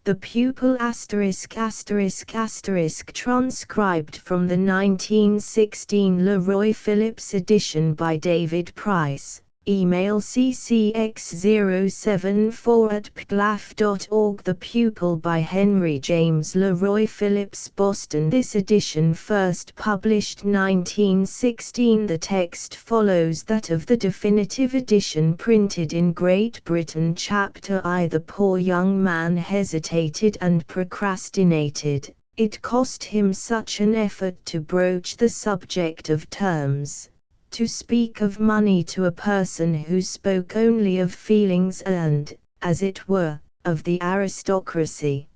The Pupil transcribed from the 1916 Leroy Phillips edition by David Price. Email ccx074@pglaf.org. The Pupil by Henry James Leroy Phillips, Boston. This edition first published 1916. The text follows that of the definitive edition printed in Great Britain. Chapter I. The poor young man hesitated and procrastinated. It cost him such an effort to broach the subject of terms, to speak of money to a person who spoke only of feelings and, as it were, of the aristocracy.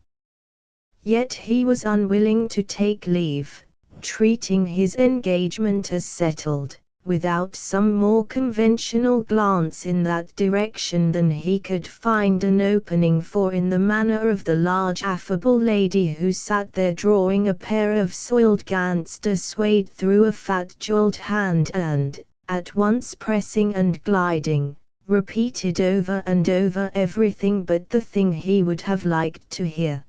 Yet he was unwilling to take leave, treating his engagement as settled, without some more conventional glance in that direction than he could find an opening for in the manner of the large affable lady who sat there drawing a pair of soiled gants de suede through a fat jeweled hand and, at once pressing and gliding, repeated over and over everything but the thing he would have liked to hear.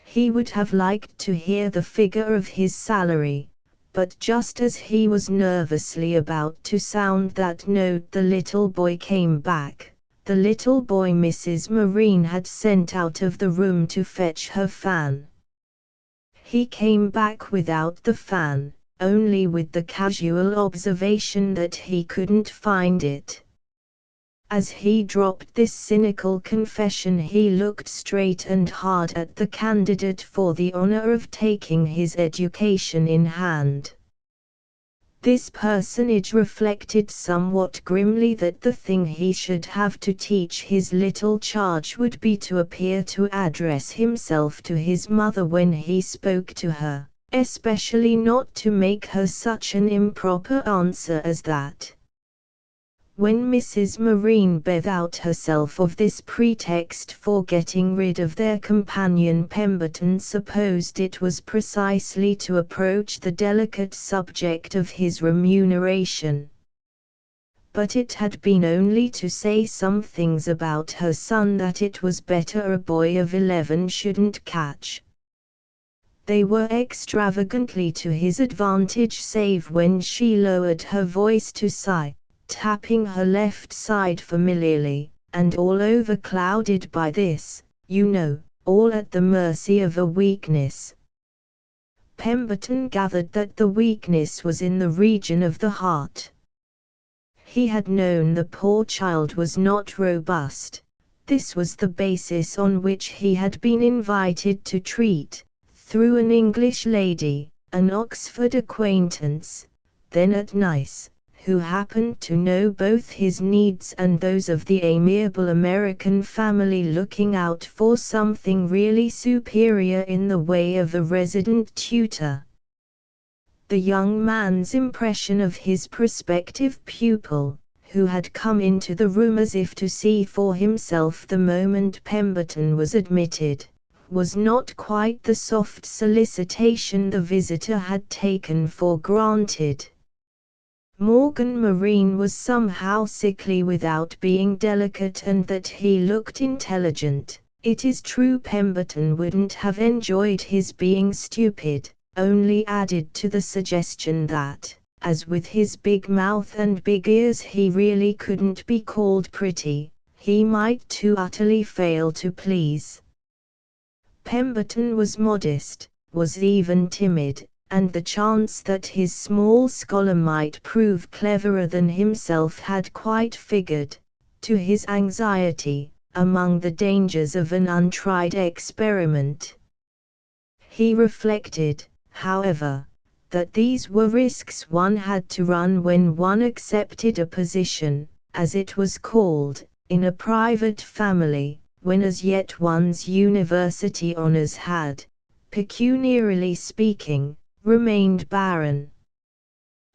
He would have liked to hear the figure of his salary. But just as he was nervously about to sound that note, the little boy came back. The little boy Mrs. Marine had sent out of the room to fetch her fan. He came back without the fan, only with the casual observation that he couldn't find it. As he dropped this cynical confession, he looked straight and hard at the candidate for the honor of taking his education in hand. This personage reflected somewhat grimly that the thing he should have to teach his little charge would be to appear to address himself to his mother when he spoke to her, especially not to make her such an improper answer as that. When Mrs. Marine bethought herself of this pretext for getting rid of their companion, Pemberton supposed it was precisely to approach the delicate subject of his remuneration. But it had been only to say some things about her son that it was better a boy of 11 shouldn't catch. They were extravagantly to his advantage save when she lowered her voice to sigh, tapping her left side familiarly, and all overclouded by this, you know, all at the mercy of a weakness. Pemberton gathered that the weakness was in the region of the heart. He had known the poor child was not robust. This was the basis on which he had been invited to treat, through an English lady, an Oxford acquaintance, then at Nice, who happened to know both his needs and those of the amiable American family, looking out for something really superior in the way of a resident tutor. The young man's impression of his prospective pupil, who had come into the room as if to see for himself the moment Pemberton was admitted, was not quite the soft solicitation the visitor had taken for granted. Morgan Marine was somehow sickly without being delicate, and that he looked intelligent. It is true Pemberton wouldn't have enjoyed his being stupid, only added to the suggestion that, as with his big mouth and big ears he really couldn't be called pretty, he might too utterly fail to please. Pemberton was modest, was even timid, and the chance that his small scholar might prove cleverer than himself had quite figured, to his anxiety, among the dangers of an untried experiment. He reflected, however, that these were risks one had to run when one accepted a position, as it was called, in a private family, when as yet one's university honors had, pecuniarily speaking, remained barren.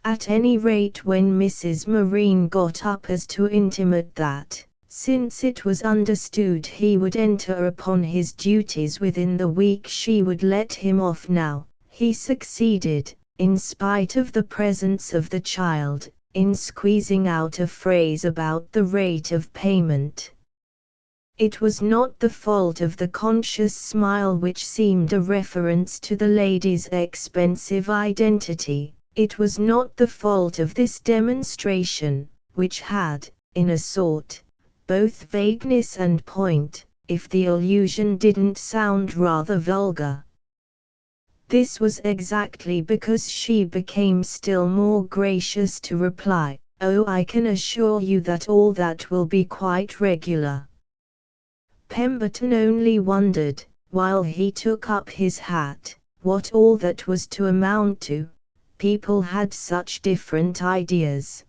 At any rate, when Mrs. Marine got up as to intimate that, since it was understood he would enter upon his duties within the week, she would let him off now, he succeeded, in spite of the presence of the child, in squeezing out a phrase about the rate of payment. It was not the fault of the conscious smile which seemed a reference to the lady's expensive identity. It was not the fault of this demonstration, which had, in a sort, both vagueness and point, if the allusion didn't sound rather vulgar. This was exactly because she became still more gracious to reply, "Oh, I can assure you that all that will be quite regular." Pemberton only wondered, while he took up his hat, what all that was to amount to. People had such different ideas.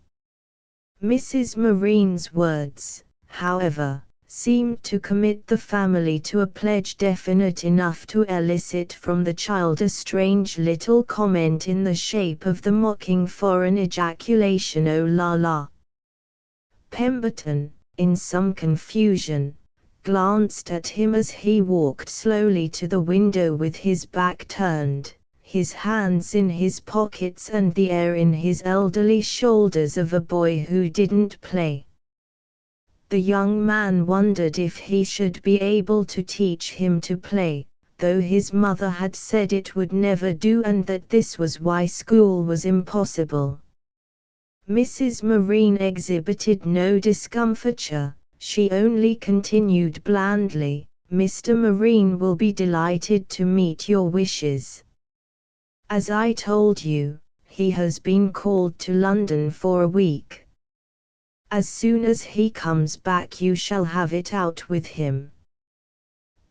Mrs. Marine's words, however, seemed to commit the family to a pledge definite enough to elicit from the child a strange little comment in the shape of the mocking foreign ejaculation, "Oh la la." Pemberton, in some confusion, glanced at him as he walked slowly to the window with his back turned, his hands in his pockets and the air in his elderly shoulders of a boy who didn't play. The young man wondered if he should be able to teach him to play, though his mother had said it would never do and that this was why school was impossible. Mrs. Marine exhibited no discomfiture, she only continued blandly, "Mr. Marine will be delighted to meet your wishes. As I told you, he has been called to London for a week. As soon as he comes back you shall have it out with him."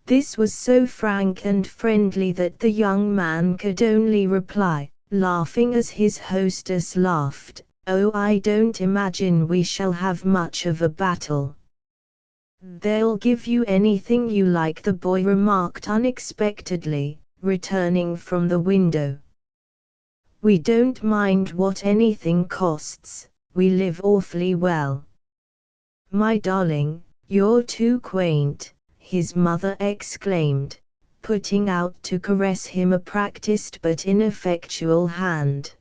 This was so frank and friendly that the young man could only reply, laughing as his hostess laughed, "Oh, I don't imagine we shall have much of a battle." "They'll give you anything you like," the boy remarked unexpectedly, returning from the window. "We don't mind what anything costs. We live awfully well." "My darling, you're too quaint," his mother exclaimed, putting out to caress him a practiced but ineffectual hand.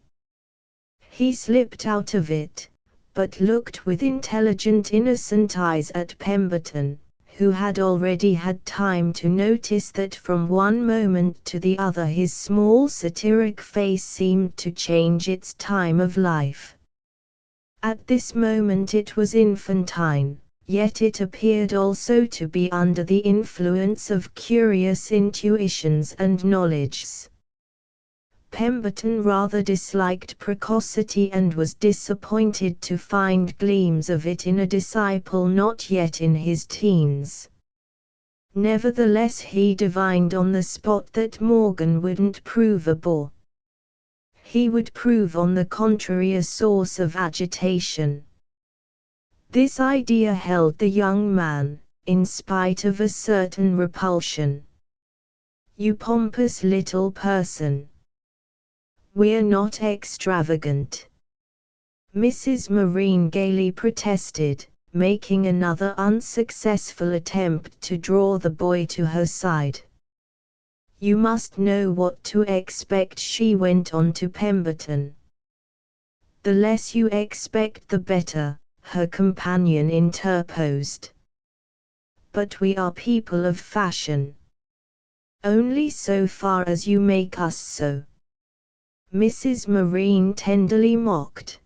He slipped out of it, but looked with intelligent innocent eyes at Pemberton, who had already had time to notice that from one moment to the other his small satiric face seemed to change its time of life. At this moment it was infantine, yet it appeared also to be under the influence of curious intuitions and knowledges. Pemberton rather disliked precocity and was disappointed to find gleams of it in a disciple not yet in his teens. Nevertheless he divined on the spot that Morgan wouldn't prove a bore. He would prove on the contrary a source of agitation. This idea held the young man, in spite of a certain repulsion. "You pompous little person. We're not extravagant," Mrs. Marine gaily protested, making another unsuccessful attempt to draw the boy to her side. "You must know what to expect," she went on to Pemberton. "The less you expect the better," her companion interposed. "But we are people of fashion." "Only so far as you make us so," Mrs. Marine tenderly mocked.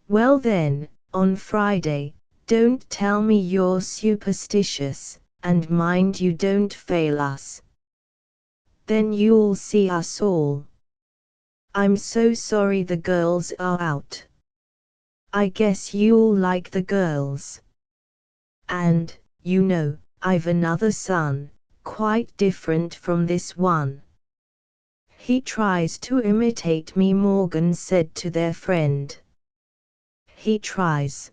"Well then, on Friday, don't tell me you're superstitious, and mind you don't fail us. Then you'll see us all. I'm so sorry the girls are out. I guess you'll like the girls. And, you know, I've another son, quite different from this one. He tries to imitate me," Morgan said to their friend. "He tries?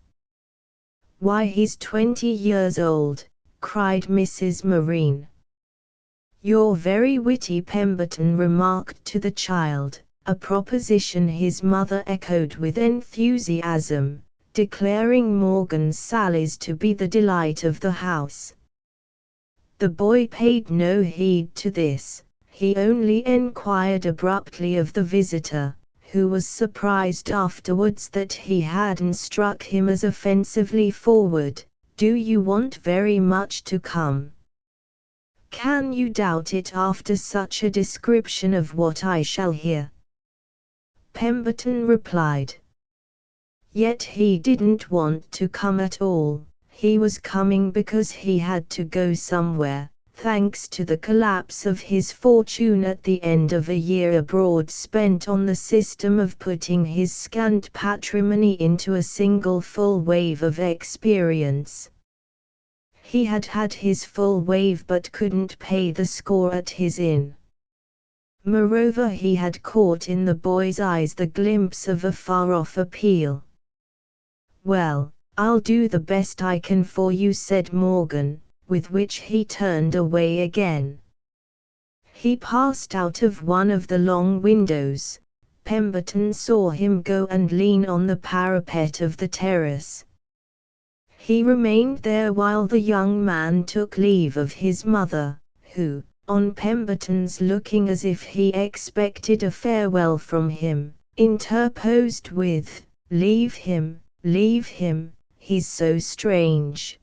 Why, he's 20 years old," cried Mrs. Marine. "You're very witty," Pemberton remarked to the child, a proposition his mother echoed with enthusiasm, declaring Morgan's sallies to be the delight of the house. The boy paid no heed to this, he only enquired abruptly of the visitor, who was surprised afterwards that he hadn't struck him as offensively forward, Do you want very much to come? Can you doubt it after such a description of what I shall hear? Pemberton replied. Yet he didn't want to come at all. He was coming because he had to go somewhere, thanks to the collapse of his fortune at the end of a year abroad spent on the system of putting his scant patrimony into a single full wave of experience. He had had his full wave but couldn't pay the score at his inn. Moreover, he had caught in the boy's eyes the glimpse of a far-off appeal. "Well, I'll do the best I can for you," said Morgan, with which he turned away again. He passed out of one of the long windows. Pemberton saw him go and lean on the parapet of the terrace. He remained there while the young man took leave of his mother, who, on Pemberton's looking as if he expected a farewell from him, interposed with, leave him, he's so strange."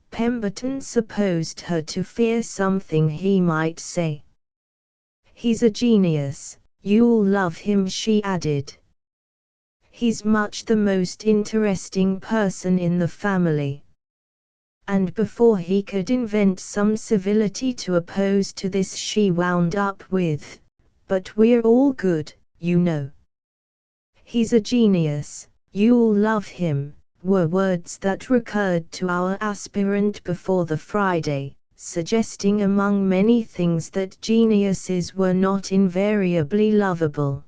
Pemberton supposed her to fear something he might say. "He's a genius, you'll love him," she added. "He's much the most interesting person in the family." And before he could invent some civility to oppose to this, she wound up with, "But we're all good, you know." "He's a genius, you'll love him," were words that recurred to our aspirant before the Friday, suggesting among many things that geniuses were not invariably lovable.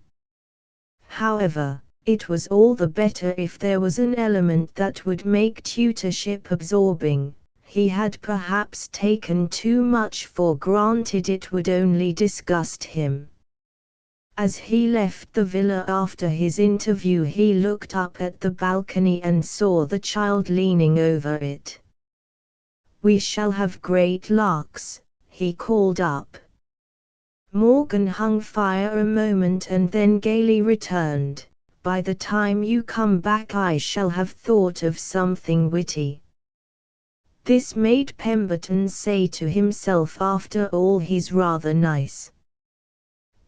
However, it was all the better if there was an element that would make tutorship absorbing. He had perhaps taken too much for granted it would only disgust him. As he left the villa after his interview, he looked up at the balcony and saw the child leaning over it. "We shall have great larks," he called up. Morgan hung fire a moment and then gaily returned, "By the time you come back I shall have thought of something witty." This made Pemberton say to himself, after all he's rather nice.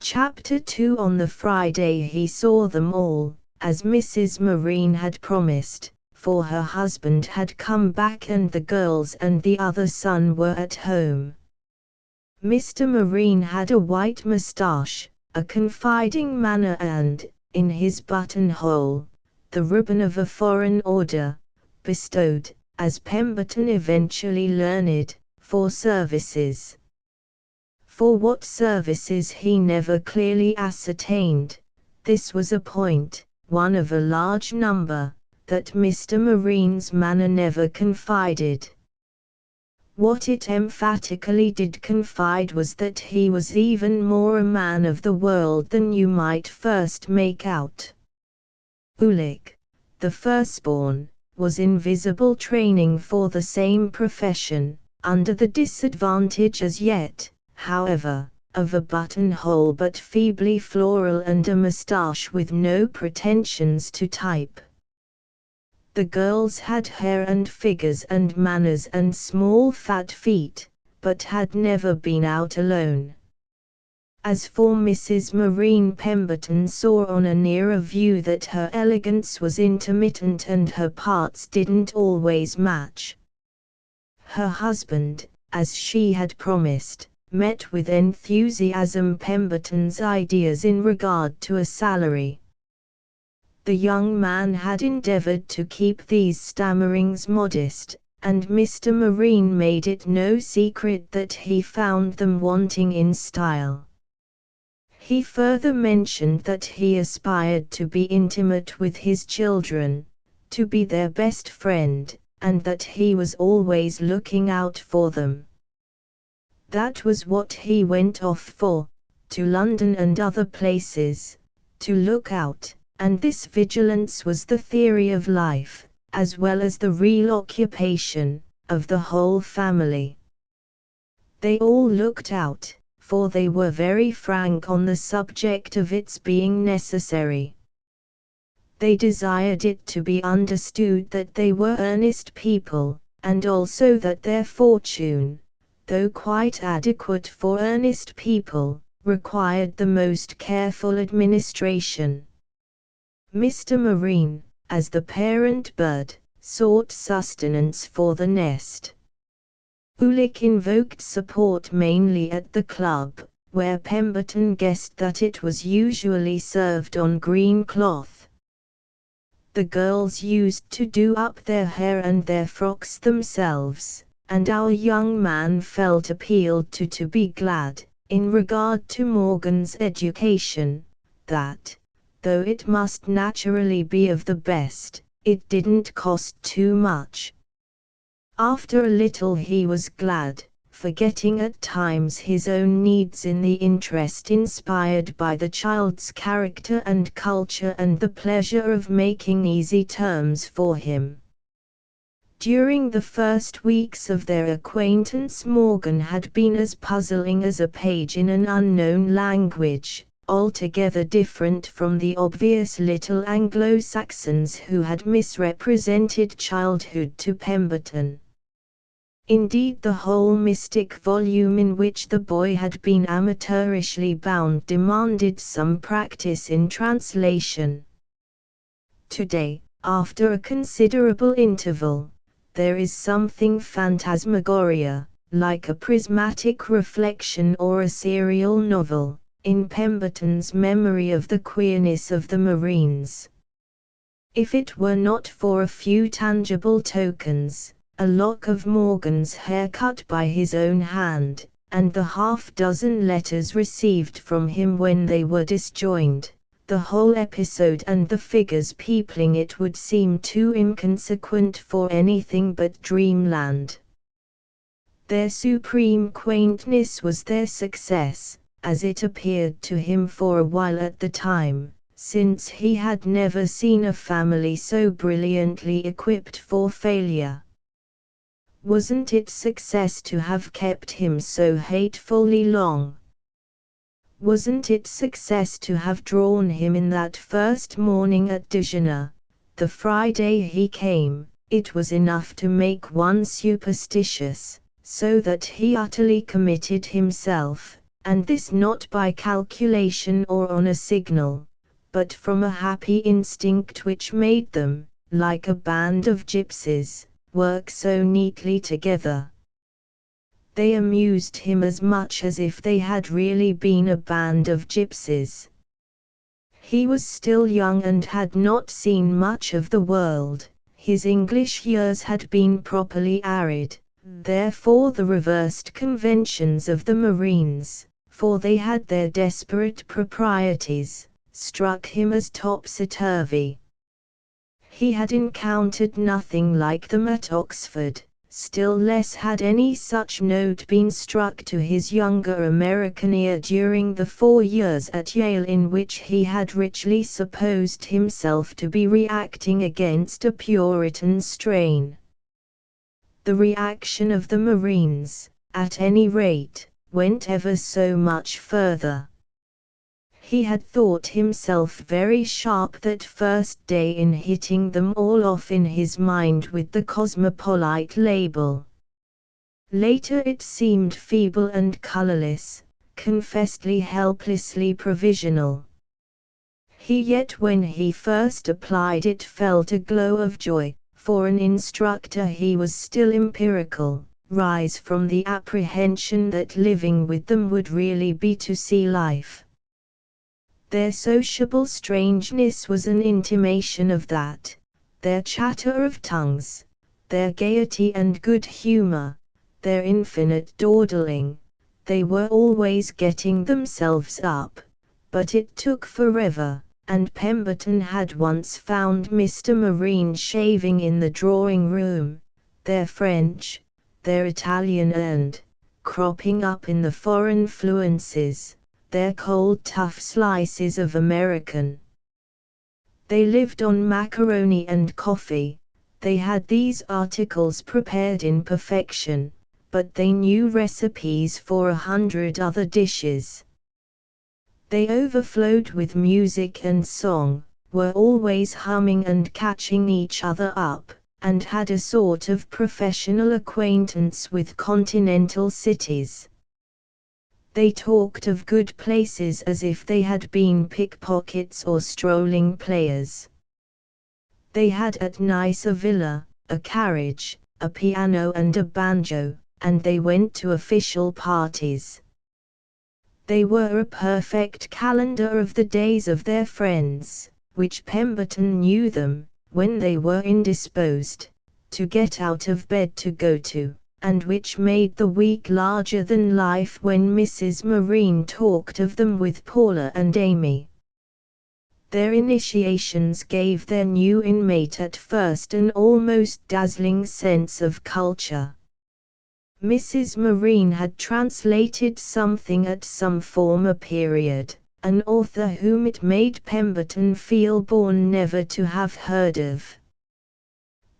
Chapter 2. On the Friday he saw them all, as Mrs. Marine had promised, for her husband had come back and the girls and the other son were at home. Mr. Marine had a white moustache, a confiding manner and, in his buttonhole, the ribbon of a foreign order, bestowed, as Pemberton eventually learned, for services. For what services he never clearly ascertained. This was a point, one of a large number, that Mr. Marine's manner never confided. What it emphatically did confide was that he was even more a man of the world than you might first make out. Ulick, the firstborn, was in visible training for the same profession, under the disadvantage as yet, however, of a buttonhole but feebly floral and a moustache with no pretensions to type. The girls had hair and figures and manners and small fat feet, but had never been out alone. As for Mrs. Marine, Pemberton saw on a nearer view that her elegance was intermittent and her parts didn't always match. Her husband, as she had promised, met with enthusiasm Pemberton's ideas in regard to a salary. The young man had endeavored to keep these stammerings modest, and Mr. Marine made it no secret that he found them wanting in style. He further mentioned that he aspired to be intimate with his children, to be their best friend, and that he was always looking out for them. That was what he went off for, to London and other places, to look out, and this vigilance was the theory of life, as well as the real occupation, of the whole family. They all looked out, for they were very frank on the subject of its being necessary. They desired it to be understood that they were earnest people, and also that their fortune, though quite adequate for earnest people, required the most careful administration. Mr. Marine, as the parent bird, sought sustenance for the nest. Ulick invoked support mainly at the club, where Pemberton guessed that it was usually served on green cloth. The girls used to do up their hair and their frocks themselves, and our young man felt appealed to be glad, in regard to Morgan's education, that, though it must naturally be of the best, it didn't cost too much. After a little he was glad, forgetting at times his own needs in the interest inspired by the child's character and culture and the pleasure of making easy terms for him. During the first weeks of their acquaintance Morgan had been as puzzling as a page in an unknown language, altogether different from the obvious little Anglo-Saxons who had misrepresented childhood to Pemberton. Indeed, the whole mystic volume in which the boy had been amateurishly bound demanded some practice in translation. Today, after a considerable interval, there is something phantasmagoria, like a prismatic reflection or a serial novel, in Pemberton's memory of the queerness of the Marines. If it were not for a few tangible tokens, a lock of Morgan's hair cut by his own hand, and the half-dozen letters received from him when they were disjoined, the whole episode and the figures peopling it would seem too inconsequent for anything but dreamland. Their supreme quaintness was their success, as it appeared to him for a while at the time, since he had never seen a family so brilliantly equipped for failure. Wasn't it success to have kept him so hatefully long? Wasn't it success to have drawn him in that first morning at Dijon? The Friday he came, it was enough to make one superstitious, so that he utterly committed himself, and this not by calculation or on a signal, but from a happy instinct which made them, like a band of gypsies, work so neatly together. They amused him as much as if they had really been a band of gypsies. He was still young and had not seen much of the world, his English years had been properly arid, therefore the reversed conventions of the Marines, for they had their desperate proprieties, struck him as topsy-turvy. He had encountered nothing like them at Oxford, still less had any such note been struck to his younger American ear during the 4 years at Yale in which he had richly supposed himself to be reacting against a Puritan strain. The reaction of the Marines, at any rate, went ever so much further. He had thought himself very sharp that first day in hitting them all off in his mind with the cosmopolite label. Later it seemed feeble and colorless, confessedly helplessly provisional. He yet when he first applied it felt a glow of joy. For an instructor he was still empirical, rise from the apprehension that living with them would really be to see life. Their sociable strangeness was an intimation of that, their chatter of tongues, their gaiety and good humor, their infinite dawdling, they were always getting themselves up, but it took forever, and Pemberton had once found Mr. Marine shaving in the drawing-room, their French, their Italian and, cropping up in the foreign fluencies, their cold tough slices of American. They lived on macaroni and coffee, they had these articles prepared in perfection, but they knew recipes for 100 other dishes. They overflowed with music and song, were always humming and catching each other up, and had a sort of professional acquaintance with continental cities. They talked of good places as if they had been pickpockets or strolling players. They had at Nice a villa, a carriage, a piano and a banjo, and they went to official parties. They were a perfect calendar of the days of their friends, which Pemberton knew them, when they were indisposed, to get out of bed to go to, and which made the week larger than life when Mrs. Marine talked of them with Paula and Amy. Their initiations gave their new inmate at first an almost dazzling sense of culture. Mrs. Marine had translated something at some former period, an author whom it made Pemberton feel born never to have heard of.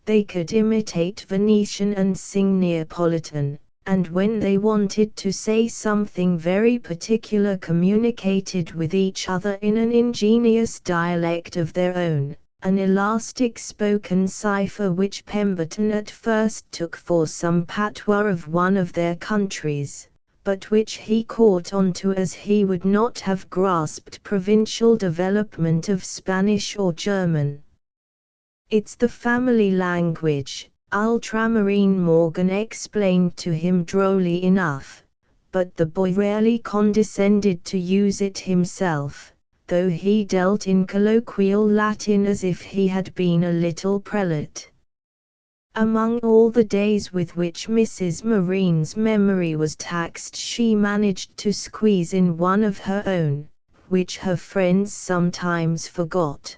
They could imitate Venetian and sing Neapolitan, and when they wanted to say something very particular communicated with each other in an ingenious dialect of their own, an elastic spoken cipher which Pemberton at first took for some patois of one of their countries, but which he caught on to as he would not have grasped provincial development of Spanish or German. "It's the family language," Ultramarine Morgan explained to him drolly enough, but the boy rarely condescended to use it himself, though he dealt in colloquial Latin as if he had been a little prelate. Among all the days with which Mrs. Marine's memory was taxed, she managed to squeeze in one of her own, which her friends sometimes forgot.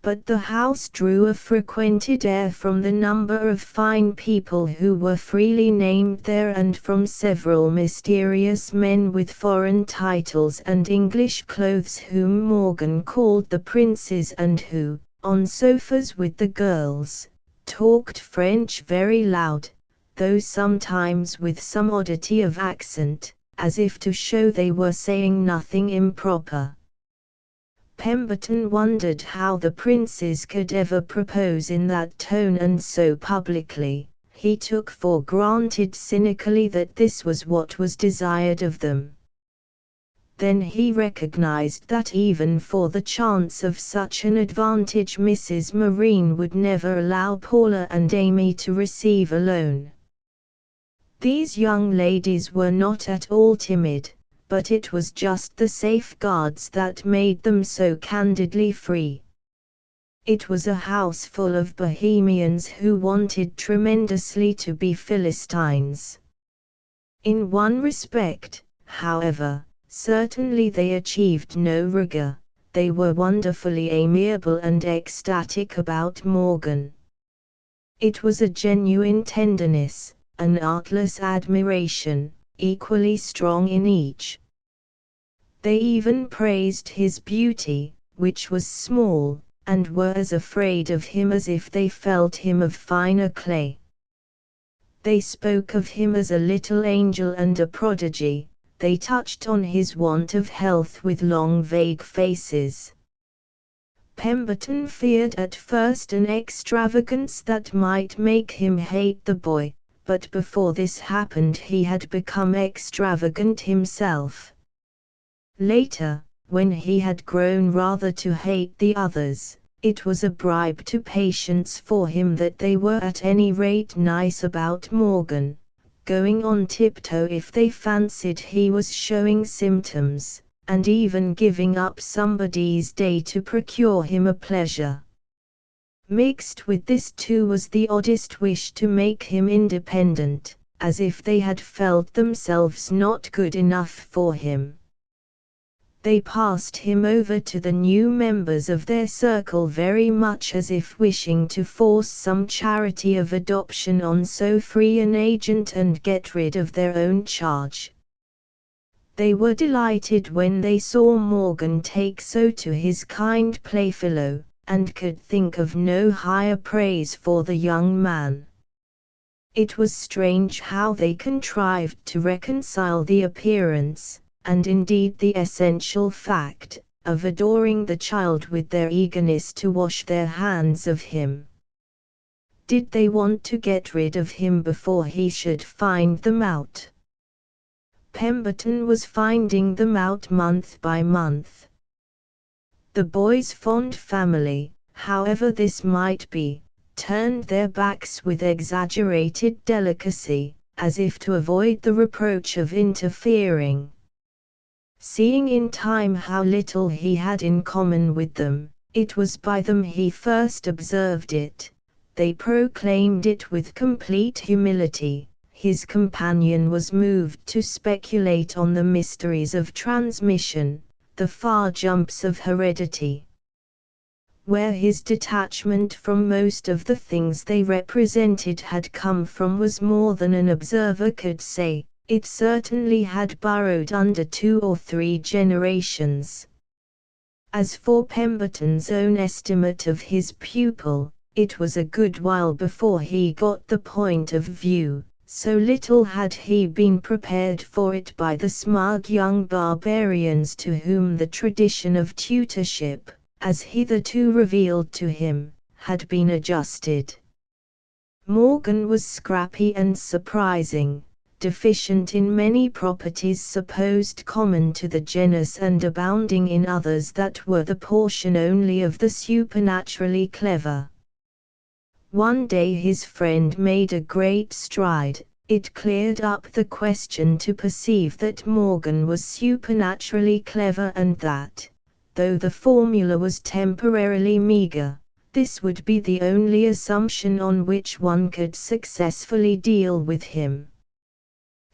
But the house drew a frequented air from the number of fine people who were freely named there and from several mysterious men with foreign titles and English clothes whom Morgan called the princes and who, on sofas with the girls, talked French very loud, though sometimes with some oddity of accent, as if to show they were saying nothing improper. Pemberton wondered how the princes could ever propose in that tone and so publicly. He took for granted cynically that this was what was desired of them. Then he recognized that even for the chance of such an advantage Mrs. Marine would never allow Paula and Amy to receive alone. These young ladies were not at all timid, but it was just the safeguards that made them so candidly free. It was a house full of Bohemians who wanted tremendously to be Philistines. In one respect, however, certainly they achieved no rigor. They were wonderfully amiable and ecstatic about Morgan. It was a genuine tenderness, an artless admiration, equally strong in each. They even praised his beauty, which was small, and were as afraid of him as if they felt him of finer clay. They spoke of him as a little angel and a prodigy. They touched on his want of health with long vague faces. Pemberton feared at first an extravagance that might make him hate the boy, but before this happened he had become extravagant himself. Later, when he had grown rather to hate the others, it was a bribe to patience for him that they were at any rate nice about Morgan, going on tiptoe if they fancied he was showing symptoms, and even giving up somebody's day to procure him a pleasure. Mixed with this too was the oddest wish to make him independent, as if they had felt themselves not good enough for him. They passed him over to the new members of their circle very much as if wishing to force some charity of adoption on so free an agent and get rid of their own charge. They were delighted when they saw Morgan take so to his kind playfellow, and could think of no higher praise for the young man. It was strange how they contrived to reconcile the appearance, and indeed the essential fact, of adoring the child with their eagerness to wash their hands of him. Did they want to get rid of him before he should find them out? Pemberton was finding them out month by month. The boy's fond family, however this might be, turned their backs with exaggerated delicacy, as if to avoid the reproach of interfering. Seeing in time how little he had in common with them, it was by them he first observed it. They proclaimed it with complete humility. His companion was moved to speculate on the mysteries of transmission, the far jumps of heredity. Where his detachment from most of the things they represented had come from was more than an observer could say. It certainly had burrowed under 2 or 3 generations. As for Pemberton's own estimate of his pupil, it was a good while before he got the point of view, so little had he been prepared for it by the smug young barbarians to whom the tradition of tutorship, as hitherto revealed to him, had been adjusted. Morgan was scrappy and surprising, deficient in many properties supposed common to the genus and abounding in others that were the portion only of the supernaturally clever. One day his friend made a great stride. It cleared up the question to perceive that Morgan was supernaturally clever and that, though the formula was temporarily meager, this would be the only assumption on which one could successfully deal with him.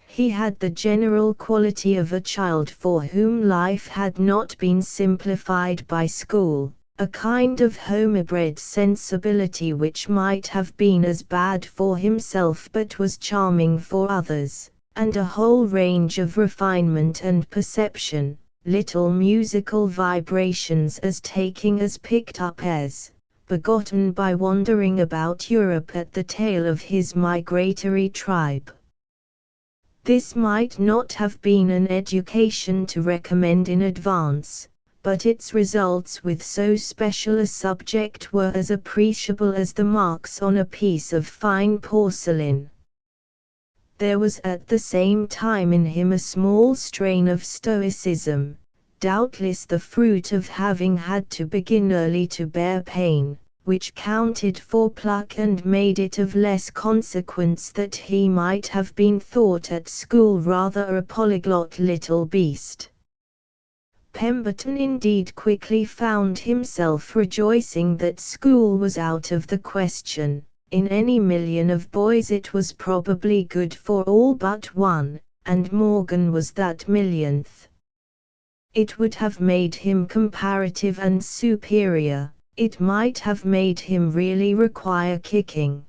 He had the general quality of a child for whom life had not been simplified by school, a kind of homebred sensibility which might have been as bad for himself but was charming for others, and a whole range of refinement and perception, little musical vibrations as taking as picked up as, begotten by wandering about Europe at the tail of his migratory tribe. This might not have been an education to recommend in advance, but its results with so special a subject were as appreciable as the marks on a piece of fine porcelain. There was at the same time in him a small strain of stoicism, doubtless the fruit of having had to begin early to bear pain, which counted for pluck and made it of less consequence that he might have been thought at school rather a polyglot little beast. Pemberton indeed quickly found himself rejoicing that school was out of the question. In any million of boys it was probably good for all but one, and Morgan was that millionth. It would have made him comparative and superior. It might have made him really require kicking.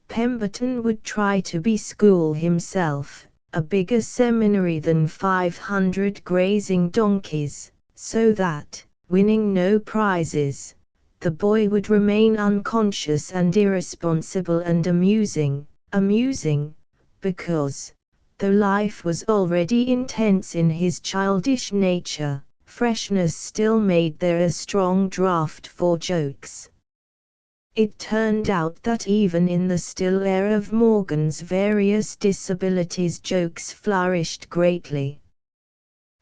Pemberton would try to be school himself, a bigger seminary than 500 grazing donkeys, so that, winning no prizes, the boy would remain unconscious and irresponsible and amusing, because, though life was already intense in his childish nature, freshness still made there a strong draught for jokes. It turned out that even in the still air of Morgan's various disabilities jokes flourished greatly.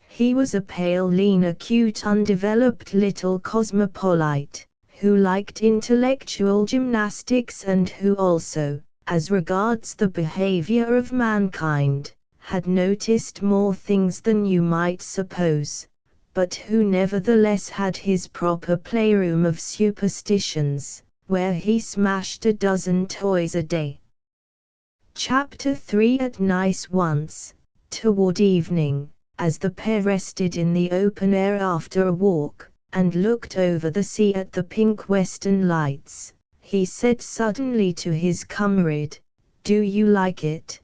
He was a pale, lean, acute, undeveloped little cosmopolite, who liked intellectual gymnastics and who also, as regards the behavior of mankind, had noticed more things than you might suppose, but who nevertheless had his proper playroom of superstitions, where he smashed a dozen toys a day. Chapter 3. At nice once, toward evening, as the pair rested in the open air after a walk, and looked over the sea at the pink western lights, he said suddenly to his comrade, "Do you like it,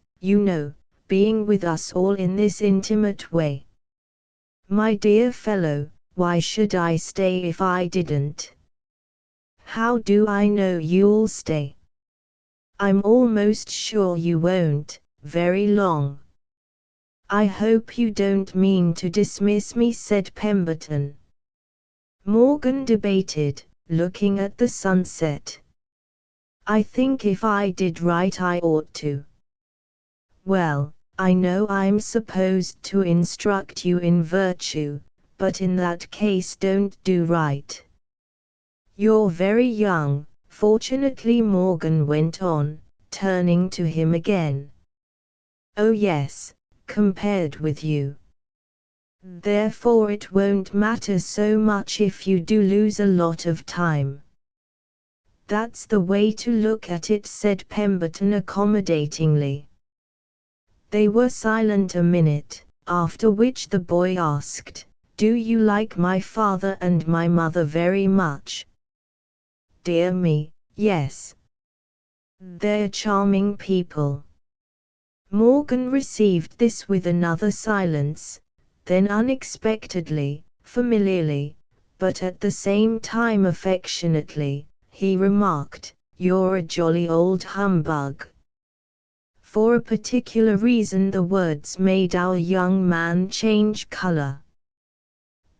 being with us all in this intimate way?" "My dear fellow, why should I stay if I didn't?" "How do I know you'll stay?" "I'm almost sure you won't, very long." "I hope you don't mean to dismiss me," said Pemberton. Morgan debated, looking at the sunset. "I think if I did right I ought to." "Well, I know I'm supposed to instruct you in virtue, but in that case don't do right. You're very young, fortunately," Morgan went on, turning to him again. "Oh yes, compared with you. Therefore it won't matter so much if you do lose a lot of time." "That's the way to look at it," said Pemberton accommodatingly. They were silent a minute, after which the boy asked, "Do you like my father and my mother very much?" "Dear me, yes. They're charming people." Morgan received this with another silence, then unexpectedly, familiarly, but at the same time affectionately, he remarked, "You're a jolly old humbug." For a particular reason the words made our young man change color.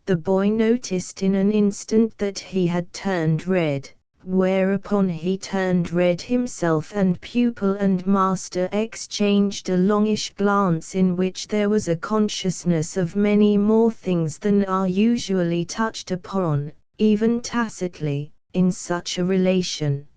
The boy noticed in an instant that he had turned red, whereupon he turned red himself, and pupil and master exchanged a longish glance in which there was a consciousness of many more things than are usually touched upon, even tacitly, in such a relation.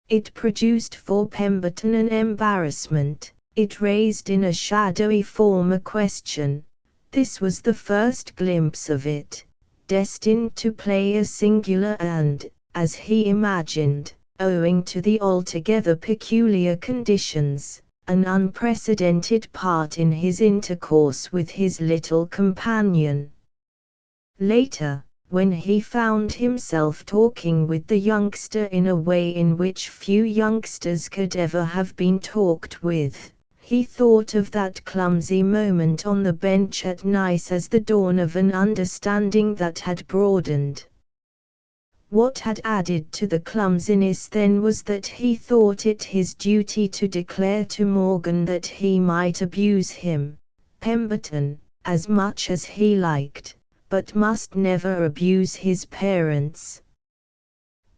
It produced for Pemberton an embarrassment, it raised in a shadowy form a question. This was the first glimpse of it, destined to play a singular and, as he imagined, owing to the altogether peculiar conditions, an unprecedented part in his intercourse with his little companion. Later, when he found himself talking with the youngster in a way in which few youngsters could ever have been talked with, he thought of that clumsy moment on the bench at Nice as the dawn of an understanding that had broadened. What had added to the clumsiness then was that he thought it his duty to declare to Morgan that he might abuse him, Pemberton, as much as he liked, but must never abuse his parents.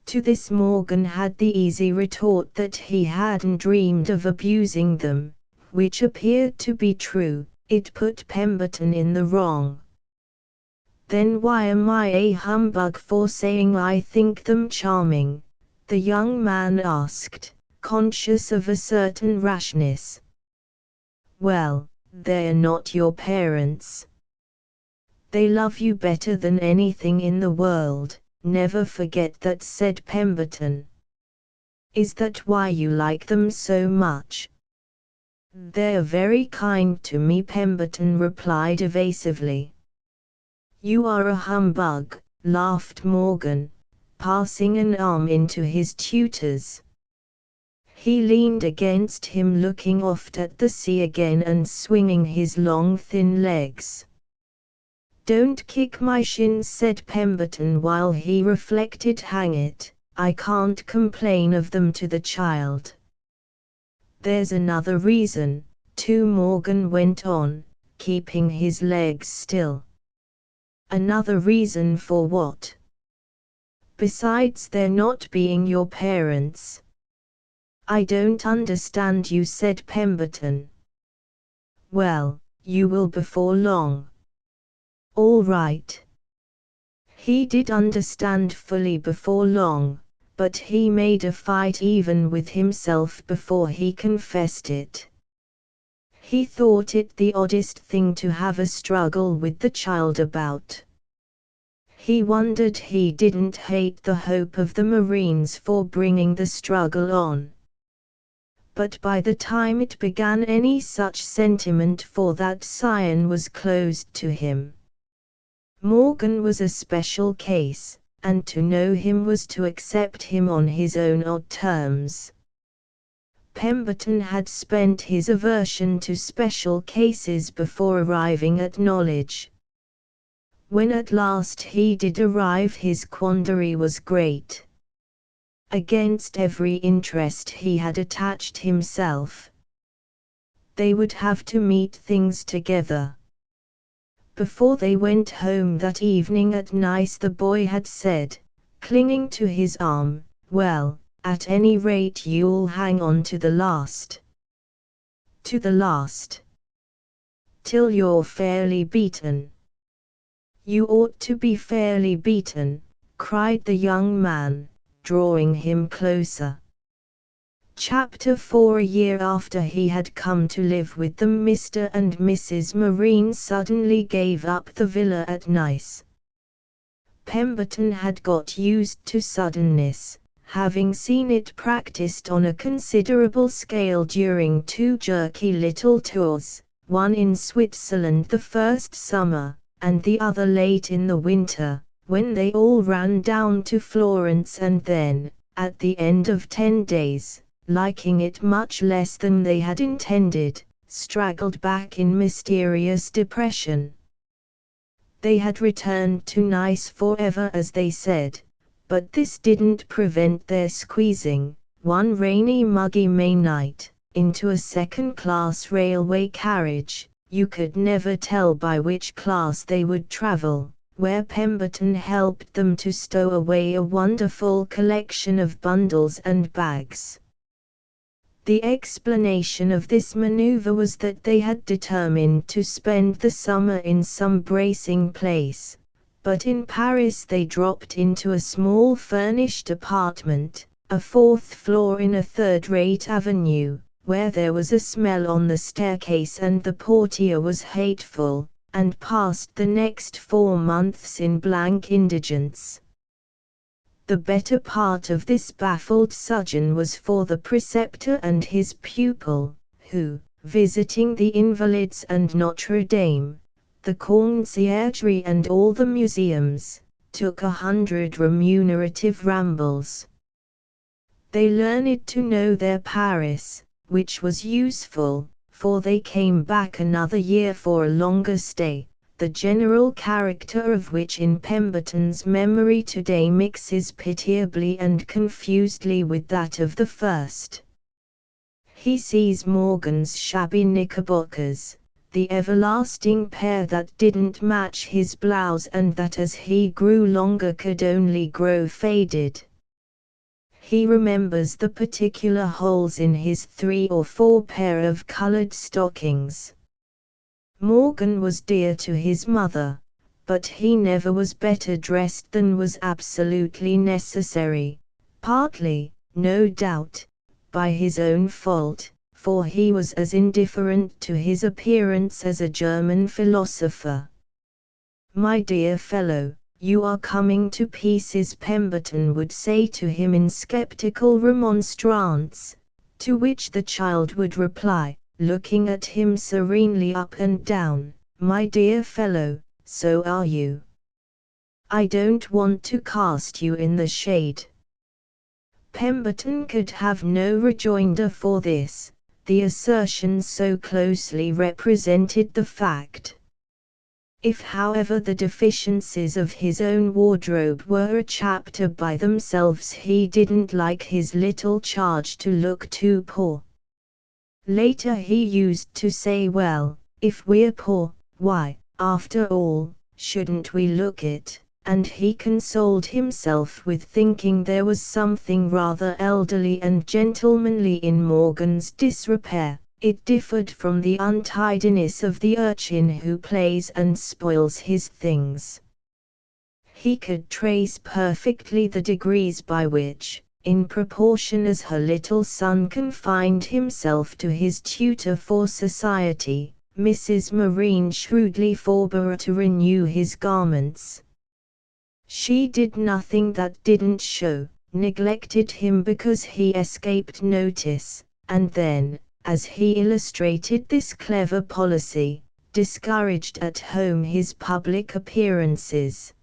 To this Morgan had the easy retort that he hadn't dreamed of abusing them, which appeared to be true. It put Pemberton in the wrong. "Then why am I a humbug for saying I think them charming?" the young man asked, conscious of a certain rashness. "Well, they're not your parents. They love you better than anything in the world, never forget that," said Pemberton. "Is that why you like them so much?" "They're very kind to me," Pemberton replied evasively. "You are a humbug," laughed Morgan, passing an arm into his tutor's. He leaned against him, looking oft at the sea again and swinging his long thin legs. "Don't kick my shins," said Pemberton while he reflected. "Hang it, I can't complain of them to the child." "There's another reason, too," Morgan went on, keeping his legs still. "Another reason for what?" "Besides their not being your parents." "I don't understand you," said Pemberton. "Well, you will before long." "All right." He did understand fully before long, but he made a fight even with himself before he confessed it. He thought it the oddest thing to have a struggle with the child about. He wondered he didn't hate the hope of the Marines for bringing the struggle on. But by the time it began, any such sentiment for that scion was closed to him. Morgan was a special case, and to know him was to accept him on his own odd terms. Pemberton had spent his aversion to special cases before arriving at knowledge. When at last he did arrive, his quandary was great. Against every interest he had attached himself. They would have to meet things together. Before they went home that evening at night, the boy had said, clinging to his arm, "Well, at any rate you'll hang on to the last. To the last. Till you're fairly beaten." "You ought to be fairly beaten," cried the young man, drawing him closer. Chapter 4. A year after he had come to live with them, Mr. and Mrs. Marine suddenly gave up the villa at Nice. Pemberton had got used to suddenness, having seen it practiced on a considerable scale during 2 jerky little tours, one in Switzerland the first summer, and the other late in the winter, when they all ran down to Florence and then, at the end of 10 days, liking it much less than they had intended, straggled back in mysterious depression. They had returned to Nice forever, as they said, but this didn't prevent their squeezing, one rainy muggy May night, into a second-class railway carriage. You could never tell by which class they would travel, where Pemberton helped them to stow away a wonderful collection of bundles and bags. The explanation of this maneuver was that they had determined to spend the summer in some bracing place, but in Paris they dropped into a small furnished apartment, a 4th floor in a third-rate avenue, where there was a smell on the staircase and the portier was hateful, and passed the next 4 months in blank indigence. The better part of this baffled sojourn was for the preceptor and his pupil, who, visiting the Invalides and Notre Dame, the Conciergerie and all the museums, took 100 remunerative rambles. They learned to know their Paris, which was useful, for they came back another year for a longer stay, the general character of which in Pemberton's memory today mixes pitiably and confusedly with that of the first. He sees Morgan's shabby knickerbockers, the everlasting pair that didn't match his blouse and that as he grew longer could only grow faded. He remembers the particular holes in his 3 or 4 pair of colored stockings. Morgan was dear to his mother, but he never was better dressed than was absolutely necessary, partly, no doubt, by his own fault, for he was as indifferent to his appearance as a German philosopher. "My dear fellow, you are coming to pieces," Pemberton would say to him in skeptical remonstrance, to which the child would reply, looking at him serenely up and down, "My dear fellow, so are you. I don't want to cast you in the shade." Pemberton could have no rejoinder for this, the assertion so closely represented the fact. If however the deficiencies of his own wardrobe were a chapter by themselves, he didn't like his little charge to look too poor. Later he used to say, "Well, if we're poor, why, after all, shouldn't we look it?" And he consoled himself with thinking there was something rather elderly and gentlemanly in Morgan's disrepair. It differed from the untidiness of the urchin who plays and spoils his things. He could trace perfectly the degrees by which, in proportion as her little son confined himself to his tutor for society, Mrs. Marine shrewdly forbore to renew his garments. She did nothing that didn't show, neglected him because he escaped notice, and then, as he illustrated this clever policy, discouraged at home his public appearances.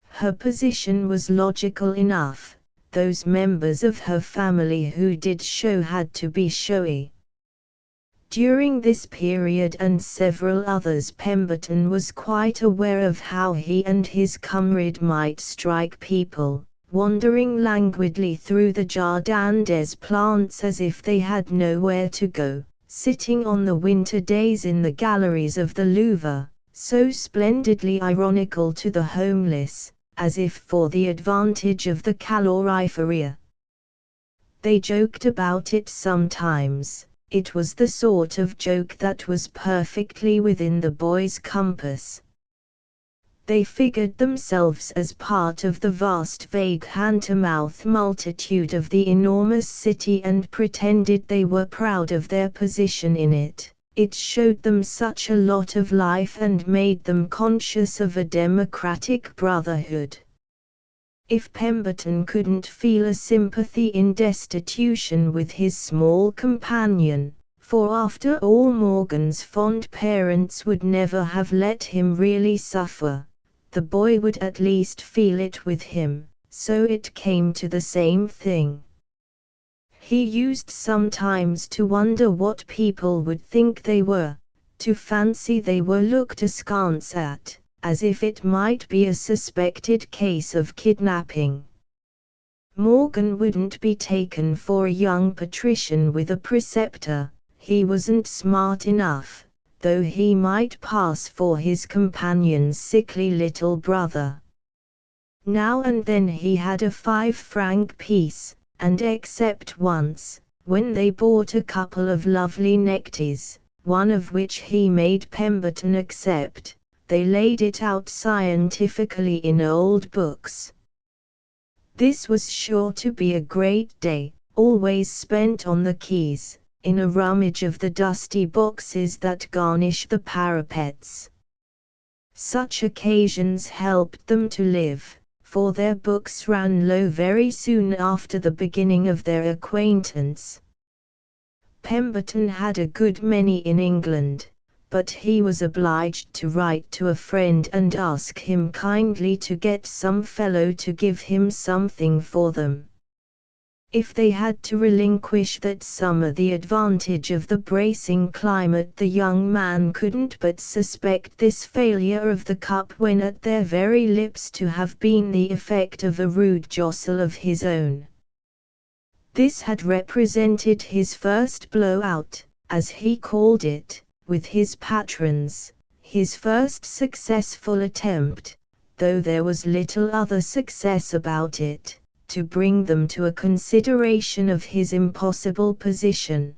Her position was logical enough. Those members of her family who did show had to be showy. During this period and several others, Pemberton was quite aware of how he and his comrade might strike people, wandering languidly through the Jardin des Plantes as if they had nowhere to go, sitting on the winter days in the galleries of the Louvre, so splendidly ironical to the homeless, as if for the advantage of the caloriferia. They joked about it sometimes. It was the sort of joke that was perfectly within the boys' compass. They figured themselves as part of the vast vague hand-to-mouth multitude of the enormous city and pretended they were proud of their position in it. It showed them such a lot of life and made them conscious of a democratic brotherhood. If Pemberton couldn't feel a sympathy in destitution with his small companion, for after all Morgan's fond parents would never have let him really suffer, the boy would at least feel it with him, so it came to the same thing. He used sometimes to wonder what people would think they were, to fancy they were looked askance at, as if it might be a suspected case of kidnapping. Morgan wouldn't be taken for a young patrician with a preceptor, he wasn't smart enough, though he might pass for his companion's sickly little brother. Now and then he had a 5-franc piece, and except once, when they bought a couple of lovely neckties, one of which he made Pemberton accept, they laid it out scientifically in old books. This was sure to be a great day, always spent on the quays, in a rummage of the dusty boxes that garnish the parapets. Such occasions helped them to live, for their books ran low very soon after the beginning of their acquaintance. Pemberton had a good many in England, but he was obliged to write to a friend and ask him kindly to get some fellow to give him something for them. If they had to relinquish that summer the advantage of the bracing climate, the young man couldn't but suspect this failure of the cup when at their very lips to have been the effect of a rude jostle of his own. This had represented his first blowout, as he called it, with his patrons, his first successful attempt, though there was little other success about it, to bring them to a consideration of his impossible position.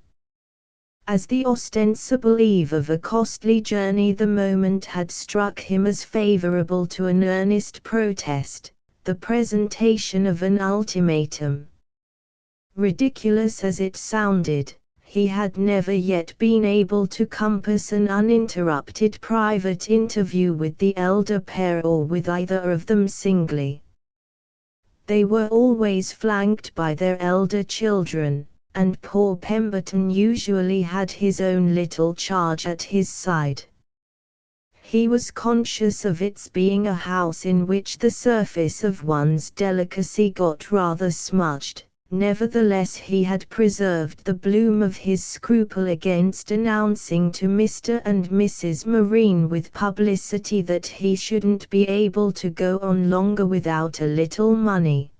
As the ostensible eve of a costly journey, the moment had struck him as favorable to an earnest protest, the presentation of an ultimatum. Ridiculous as it sounded, he had never yet been able to compass an uninterrupted private interview with the elder pair or with either of them singly. They were always flanked by their elder children, and poor Pemberton usually had his own little charge at his side. He was conscious of its being a house in which the surface of one's delicacy got rather smudged. Nevertheless, he had preserved the bloom of his scruple against announcing to Mr. and Mrs. Marine with publicity that he shouldn't be able to go on longer without a little money.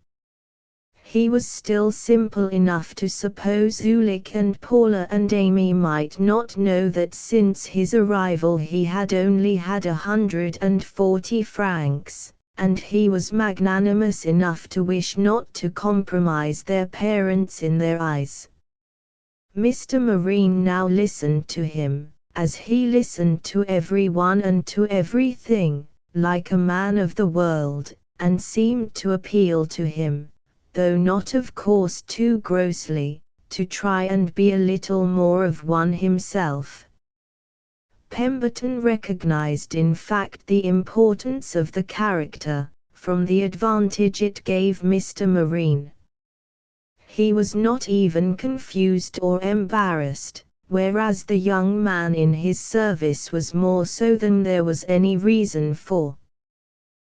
He was still simple enough to suppose Ulick and Paula and Amy might not know that since his arrival he had only had 140 francs. And he was magnanimous enough to wish not to compromise their parents in their eyes. Mr. Marine now listened to him, as he listened to everyone and to everything, like a man of the world, and seemed to appeal to him, though not of course too grossly, to try and be a little more of one himself. Pemberton recognized in fact the importance of the character, from the advantage it gave Mr. Marine. He was not even confused or embarrassed, whereas the young man in his service was more so than there was any reason for.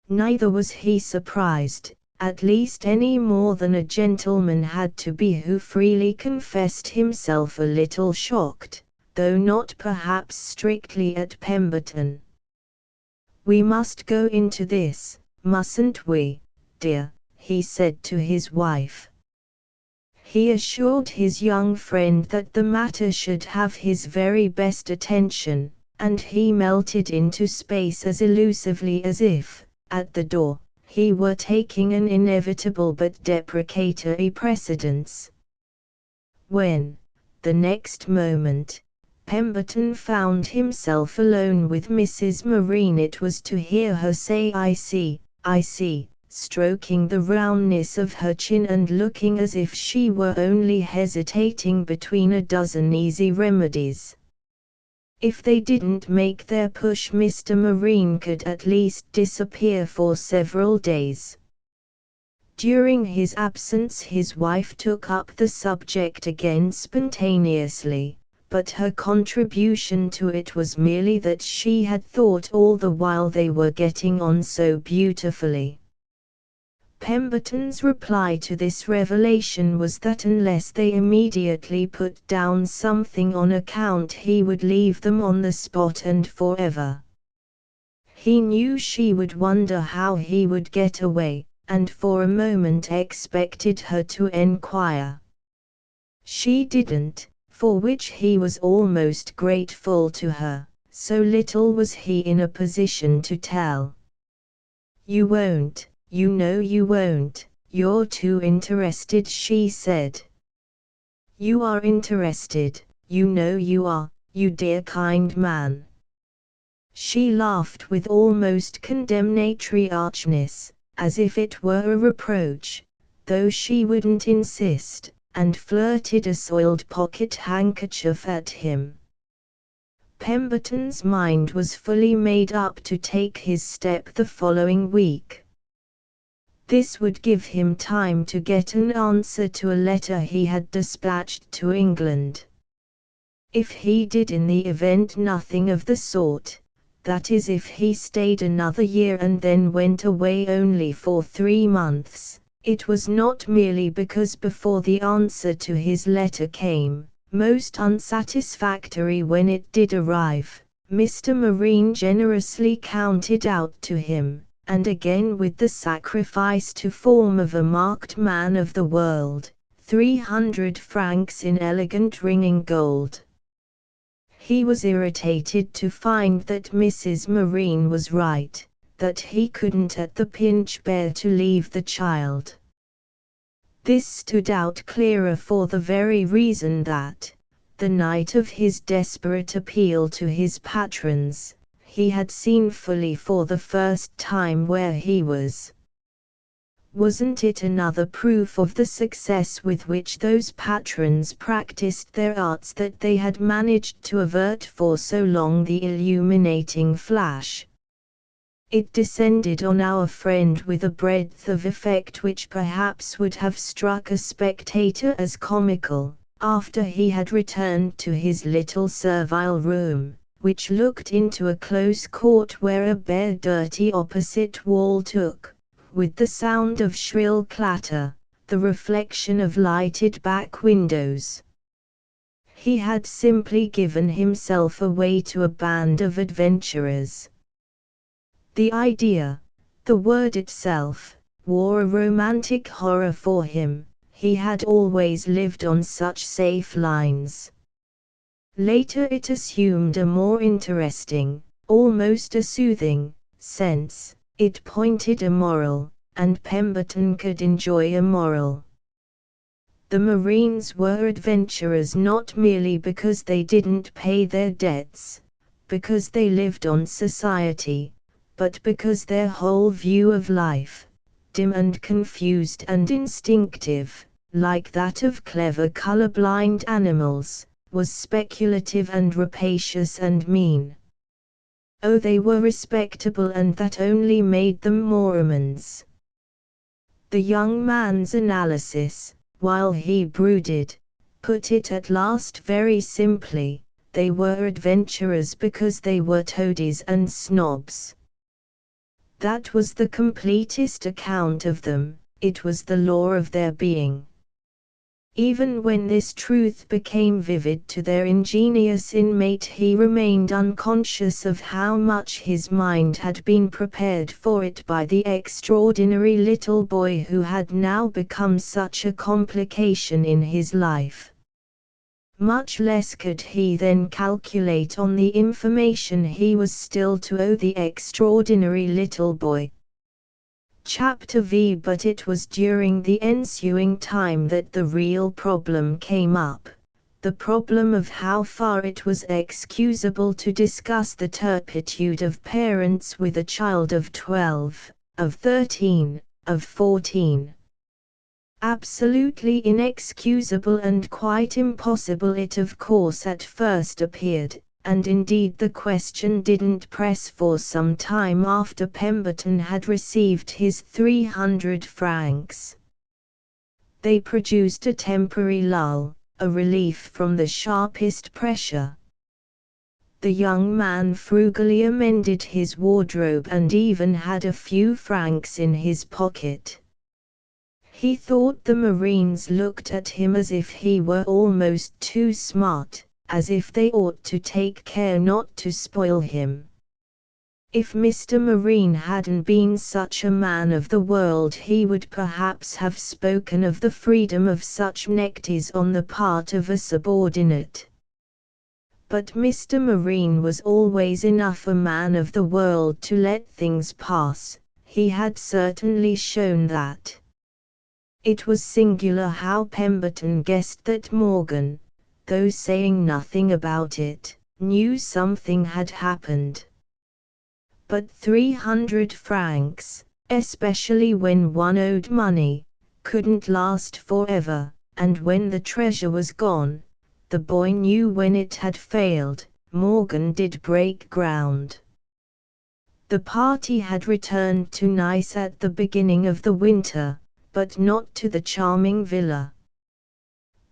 Neither was he surprised, at least any more than a gentleman had to be who freely confessed himself a little shocked, though not perhaps strictly at Pemberton. "We must go into this, mustn't we, dear?" he said to his wife. He assured his young friend that the matter should have his very best attention, and he melted into space as elusively as if, at the door, he were taking an inevitable but deprecatory precedence. When, the next moment, Pemberton found himself alone with Mrs. Marine, it was to hear her say I see, stroking the roundness of her chin and looking as if she were only hesitating between a dozen easy remedies. If they didn't make their push, Mr. Marine could at least disappear for several days. During his absence his wife took up the subject again spontaneously, but her contribution to it was merely that she had thought all the while they were getting on so beautifully. Pemberton's reply to this revelation was that unless they immediately put down something on account he would leave them on the spot and forever. He knew she would wonder how he would get away, and for a moment expected her to enquire. She didn't, for which he was almost grateful to her, so little was he in a position to tell. "You won't. You know you won't, you're too interested," she said. "You are interested, you know you are, you dear kind man." She laughed with almost condemnatory archness, as if it were a reproach, though she wouldn't insist, and flirted a soiled pocket handkerchief at him. Pemberton's mind was fully made up to take his step the following week. This would give him time to get an answer to a letter he had dispatched to England. If he did in the event nothing of the sort, that is if he stayed another year and then went away only for 3 months, it was not merely because before the answer to his letter came, most unsatisfactory when it did arrive, Mr. Marine generously counted out to him, and again with the sacrifice to form of a marked man of the world, 300 francs in elegant ringing gold. He was irritated to find that Mrs. Marine was right, that he couldn't at the pinch bear to leave the child. This stood out clearer for the very reason that, the night of his desperate appeal to his patrons, he had seen fully for the first time where he was. Wasn't it another proof of the success with which those patrons practiced their arts that they had managed to avert for so long the illuminating flash? It descended on our friend with a breadth of effect which perhaps would have struck a spectator as comical, after he had returned to his little servile room, which looked into a close court where a bare dirty opposite wall took, with the sound of shrill clatter, the reflection of lighted back windows. He had simply given himself away to a band of adventurers. The idea, the word itself, wore a romantic horror for him. He had always lived on such safe lines. Later it assumed a more interesting, almost a soothing, sense. It pointed a moral, and Pemberton could enjoy a moral. The Marines were adventurers not merely because they didn't pay their debts, because they lived on society, but because their whole view of life, dim and confused and instinctive, like that of clever color-blind animals, was speculative and rapacious and mean. Oh, they were respectable, and that only made them Mormons. The young man's analysis, while he brooded, put it at last very simply: they were adventurers because they were toadies and snobs. That was the completest account of them, it was the law of their being. Even when this truth became vivid to their ingenious inmate, he remained unconscious of how much his mind had been prepared for it by the extraordinary little boy who had now become such a complication in his life. Much less could he then calculate on the information he was still to owe the extraordinary little boy. Chapter V. But it was during the ensuing time that the real problem came up, the problem of how far it was excusable to discuss the turpitude of parents with a child of 12, of 13, of 14. Absolutely inexcusable and quite impossible it of course at first appeared, and indeed the question didn't press for some time after Pemberton had received his 300 francs. They produced a temporary lull, a relief from the sharpest pressure. The young man frugally amended his wardrobe and even had a few francs in his pocket. He thought the Marines looked at him as if he were almost too smart, as if they ought to take care not to spoil him. If Mr. Marine hadn't been such a man of the world, he would perhaps have spoken of the freedom of such neckties on the part of a subordinate. But Mr. Marine was always enough a man of the world to let things pass. He had certainly shown that. It was singular how Pemberton guessed that Morgan, though saying nothing about it, knew something had happened. But 300 francs, especially when one owed money, couldn't last forever, and when the treasure was gone, the boy knew when it had failed, Morgan did break ground. The party had returned to Nice at the beginning of the winter, but not to the charming villa.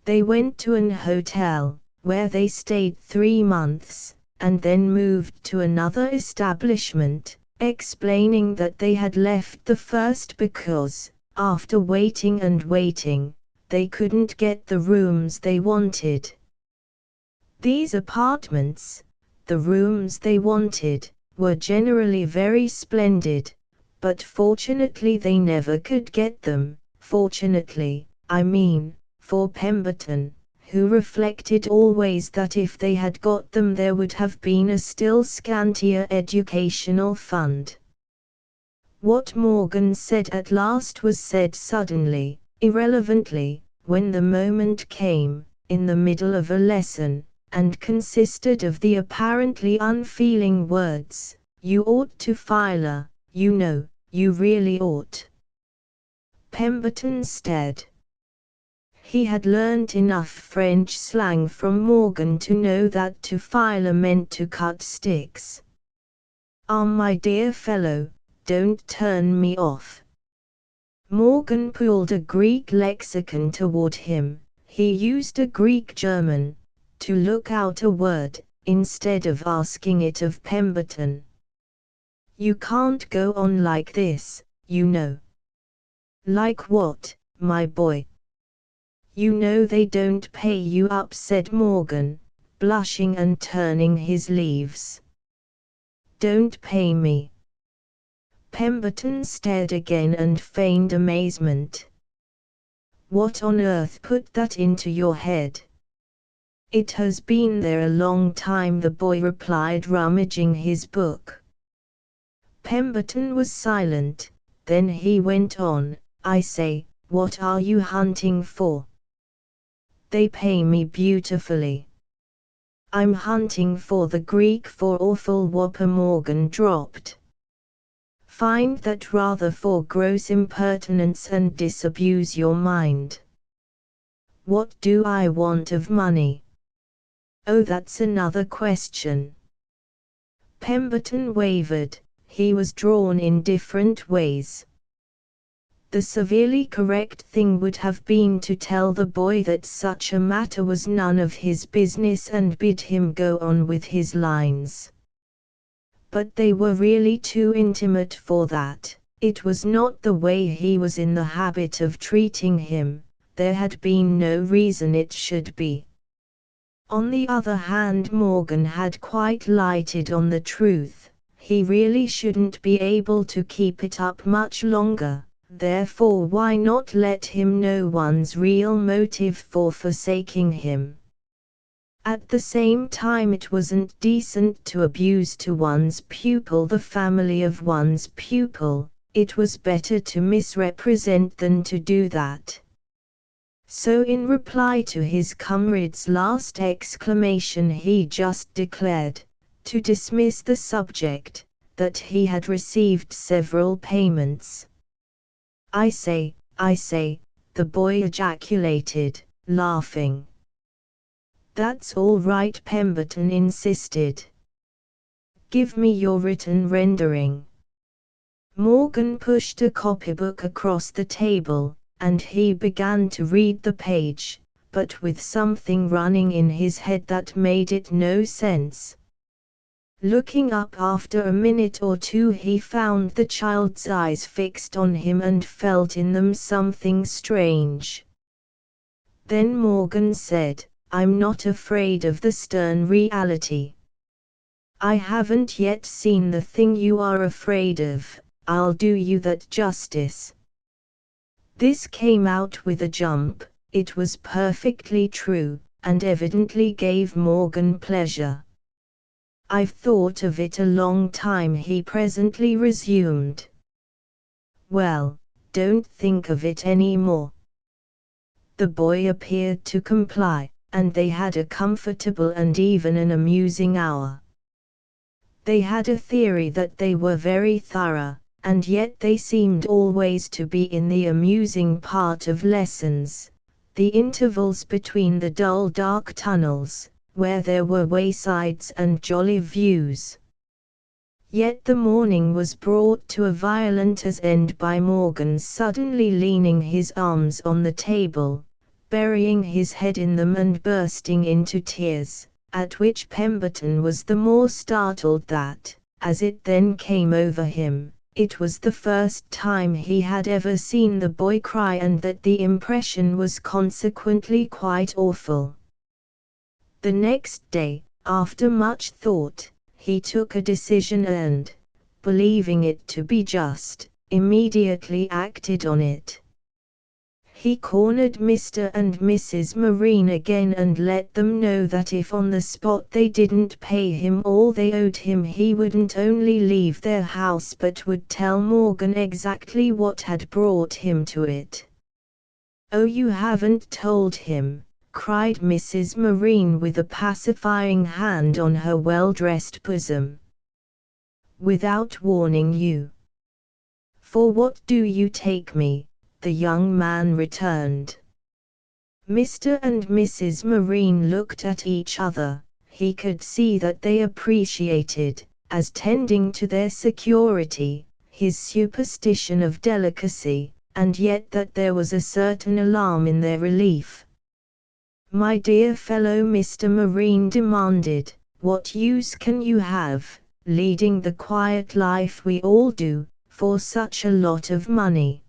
They went to an hotel, where they stayed 3 months, and then moved to another establishment, explaining that they had left the first because, after waiting and waiting, they couldn't get the rooms they wanted. These apartments, the rooms they wanted, were generally very splendid, but fortunately they never could get them, fortunately, I mean, for Pemberton, who reflected always that if they had got them there would have been a still scantier educational fund. What Morgan said at last was said suddenly, irrelevantly, when the moment came, in the middle of a lesson, and consisted of the apparently unfeeling words, "You ought to file, you know, you really ought." Pemberton stared. He had learnt enough French slang from Morgan to know that to file meant to cut sticks. "Ah, my dear fellow, don't turn me off." Morgan pulled a Greek lexicon toward him. He used a Greek German, to look out a word, instead of asking it of Pemberton. "You can't go on like this, you know." "Like what, my boy?" "You know they don't pay you up," said Morgan, blushing and turning his leaves. "Don't pay me?" Pemberton stared again and feigned amazement. "What on earth put that into your head?" "It has been there a long time," the boy replied, rummaging his book. Pemberton was silent, then he went on, "I say, what are you hunting for?" "They pay me beautifully." "I'm hunting for the Greek for awful whopper," Morgan dropped. "Find that rather for gross impertinence and disabuse your mind." "What do I want of money?" "Oh, that's another question." Pemberton wavered. He was drawn in different ways. The severely correct thing would have been to tell the boy that such a matter was none of his business and bid him go on with his lines. But they were really too intimate for that. It was not the way he was in the habit of treating him. there had been no reason it should be. On the other hand, Morgan had quite lighted on the truth. He really shouldn't be able to keep it up much longer, therefore why not let him know one's real motive for forsaking him? At the same time, it wasn't decent to abuse to one's pupil the family of one's pupil. It was better to misrepresent than to do that. So in reply to his comrade's last exclamation, he just declared, to dismiss the subject, that he had received several payments. I say, the boy ejaculated, laughing. That's all right, Pemberton insisted. Give me your written rendering. Morgan pushed a copybook across the table, and he began to read the page, but with something running in his head that made it no sense. Looking up after a minute or two, he found the child's eyes fixed on him and felt in them something strange. Then Morgan said, I'm not afraid of the stern reality. I haven't yet seen the thing you are afraid of. I'll do you that justice. This came out with a jump. It was perfectly true, and evidently gave Morgan pleasure. I've thought of it a long time, he presently resumed. Well, don't think of it any more. The boy appeared to comply, and they had a comfortable and even an amusing hour. They had a theory that they were very thorough, and yet they seemed always to be in the amusing part of lessons, the intervals between the dull dark tunnels, where there were waysides and jolly views. Yet the morning was brought to a violent end by Morgan suddenly leaning his arms on the table, burying his head in them and bursting into tears, at which Pemberton was the more startled that, as it then came over him, it was the first time he had ever seen the boy cry, and that the impression was consequently quite awful. The next day, after much thought, he took a decision and, believing it to be just, immediately acted on it. He cornered Mr. and Mrs. Marine again and let them know that if on the spot they didn't pay him all they owed him, he wouldn't only leave their house but would tell Morgan exactly what had brought him to it. "Oh, you haven't told him," cried Mrs. Marine with a pacifying hand on her well-dressed bosom. "Without warning you? For what do you take me?" the young man returned. Mr. and Mrs. Marine looked at each other. He could see that they appreciated, as tending to their security, his superstition of delicacy, and yet that there was a certain alarm in their relief. "My dear fellow," Mr. Marine demanded, "what use can you have, leading the quiet life we all do, for such a lot of money?"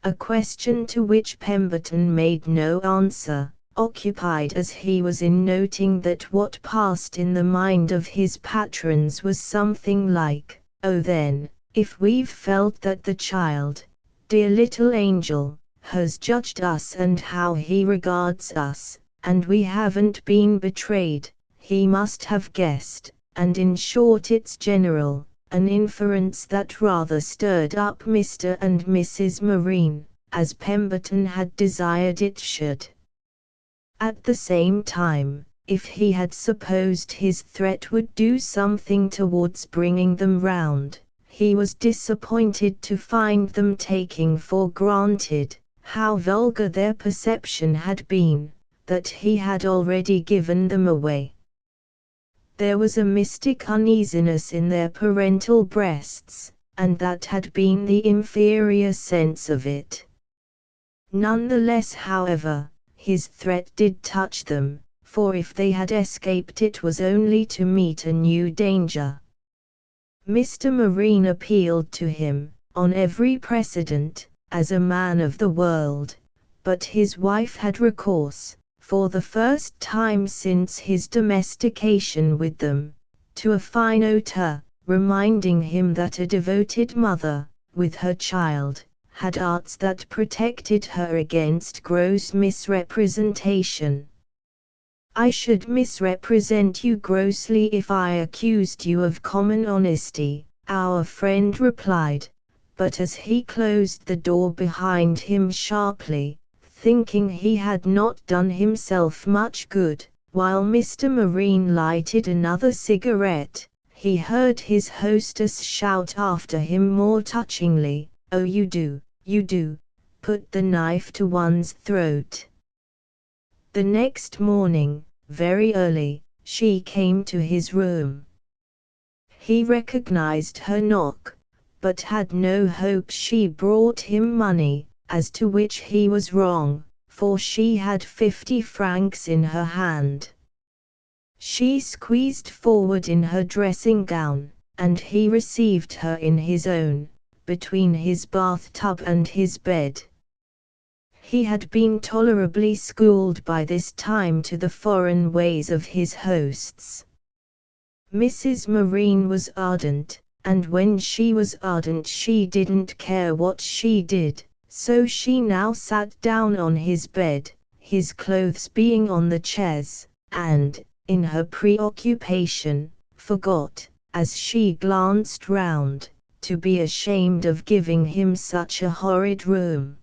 A question to which Pemberton made no answer, occupied as he was in noting that what passed in the mind of his patrons was something like, "Oh then, if we've felt that the child, dear little angel, has judged us and how he regards us, and we haven't been betrayed, he must have guessed," and in short it's general, an inference that rather stirred up Mr. and Mrs. Marine, as Pemberton had desired it should. At the same time, if he had supposed his threat would do something towards bringing them round, he was disappointed to find them taking for granted, how vulgar their perception had been, that he had already given them away. There was a mystic uneasiness in their parental breasts, and that had been the inferior sense of it. None the less, however, his threat did touch them, for if they had escaped it was only to meet a new danger. Mr. Marine appealed to him, on every precedent, as a man of the world, but his wife had recourse, for the first time since his domestication with them, to a fine hauteur, reminding him that a devoted mother, with her child, had arts that protected her against gross misrepresentation. "I should misrepresent you grossly if I accused you of common honesty," our friend replied, but as he closed the door behind him sharply, thinking he had not done himself much good, while Mr. Marine lighted another cigarette, he heard his hostess shout after him more touchingly, "Oh, you do, put the knife to one's throat." The next morning, very early, she came to his room. He recognized her knock, but had no hope she brought him money, as to which he was wrong, for she had 50 francs in her hand. She squeezed forward in her dressing gown, and he received her in his own, between his bathtub and his bed. He had been tolerably schooled by this time to the foreign ways of his hosts. Mrs. Marine was ardent, and when she was ardent she didn't care what she did, so she now sat down on his bed, his clothes being on the chairs, and, in her preoccupation, forgot, as she glanced round, to be ashamed of giving him such a horrid room.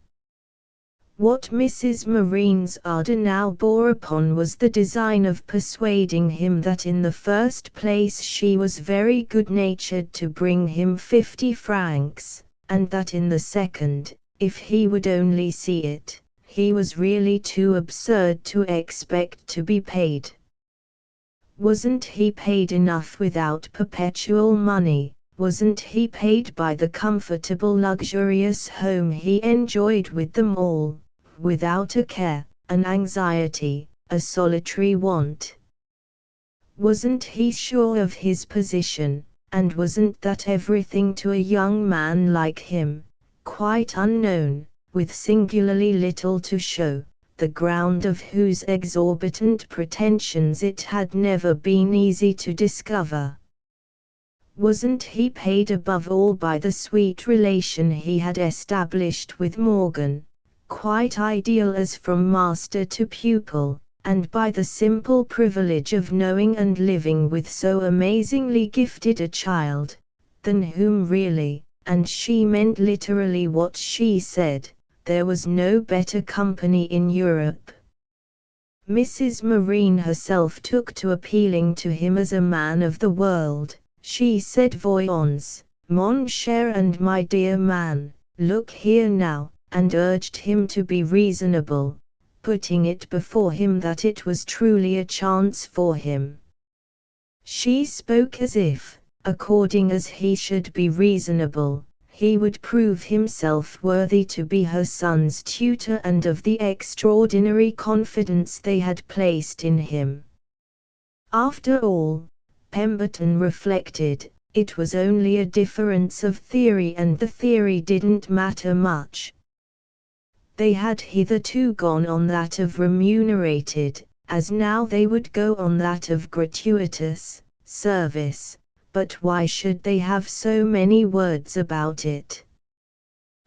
What Mrs. Marine's ardour now bore upon was the design of persuading him that in the first place she was very good-natured to bring him 50 francs, and that in the second, if he would only see it, he was really too absurd to expect to be paid. Wasn't he paid enough without perpetual money? Wasn't he paid by the comfortable luxurious home he enjoyed with them all, without a care, an anxiety, a solitary want? Wasn't he sure of his position, and wasn't that everything to a young man like him, quite unknown, with singularly little to show, the ground of whose exorbitant pretensions it had never been easy to discover? Wasn't he paid above all by the sweet relation he had established with Morgan, quite ideal as from master to pupil, and by the simple privilege of knowing and living with so amazingly gifted a child, than whom really, and she meant literally what she said, there was no better company in Europe? Mrs. Marine herself took to appealing to him as a man of the world. She said, "Voyons, mon cher and my dear man, look here now," and urged him to be reasonable, putting it before him that it was truly a chance for him. She spoke as if, according as he should be reasonable, he would prove himself worthy to be her son's tutor and of the extraordinary confidence they had placed in him. After all, Pemberton reflected, it was only a difference of theory, and the theory didn't matter much. They had hitherto gone on that of remunerated, as now they would go on that of gratuitous, service, but why should they have so many words about it?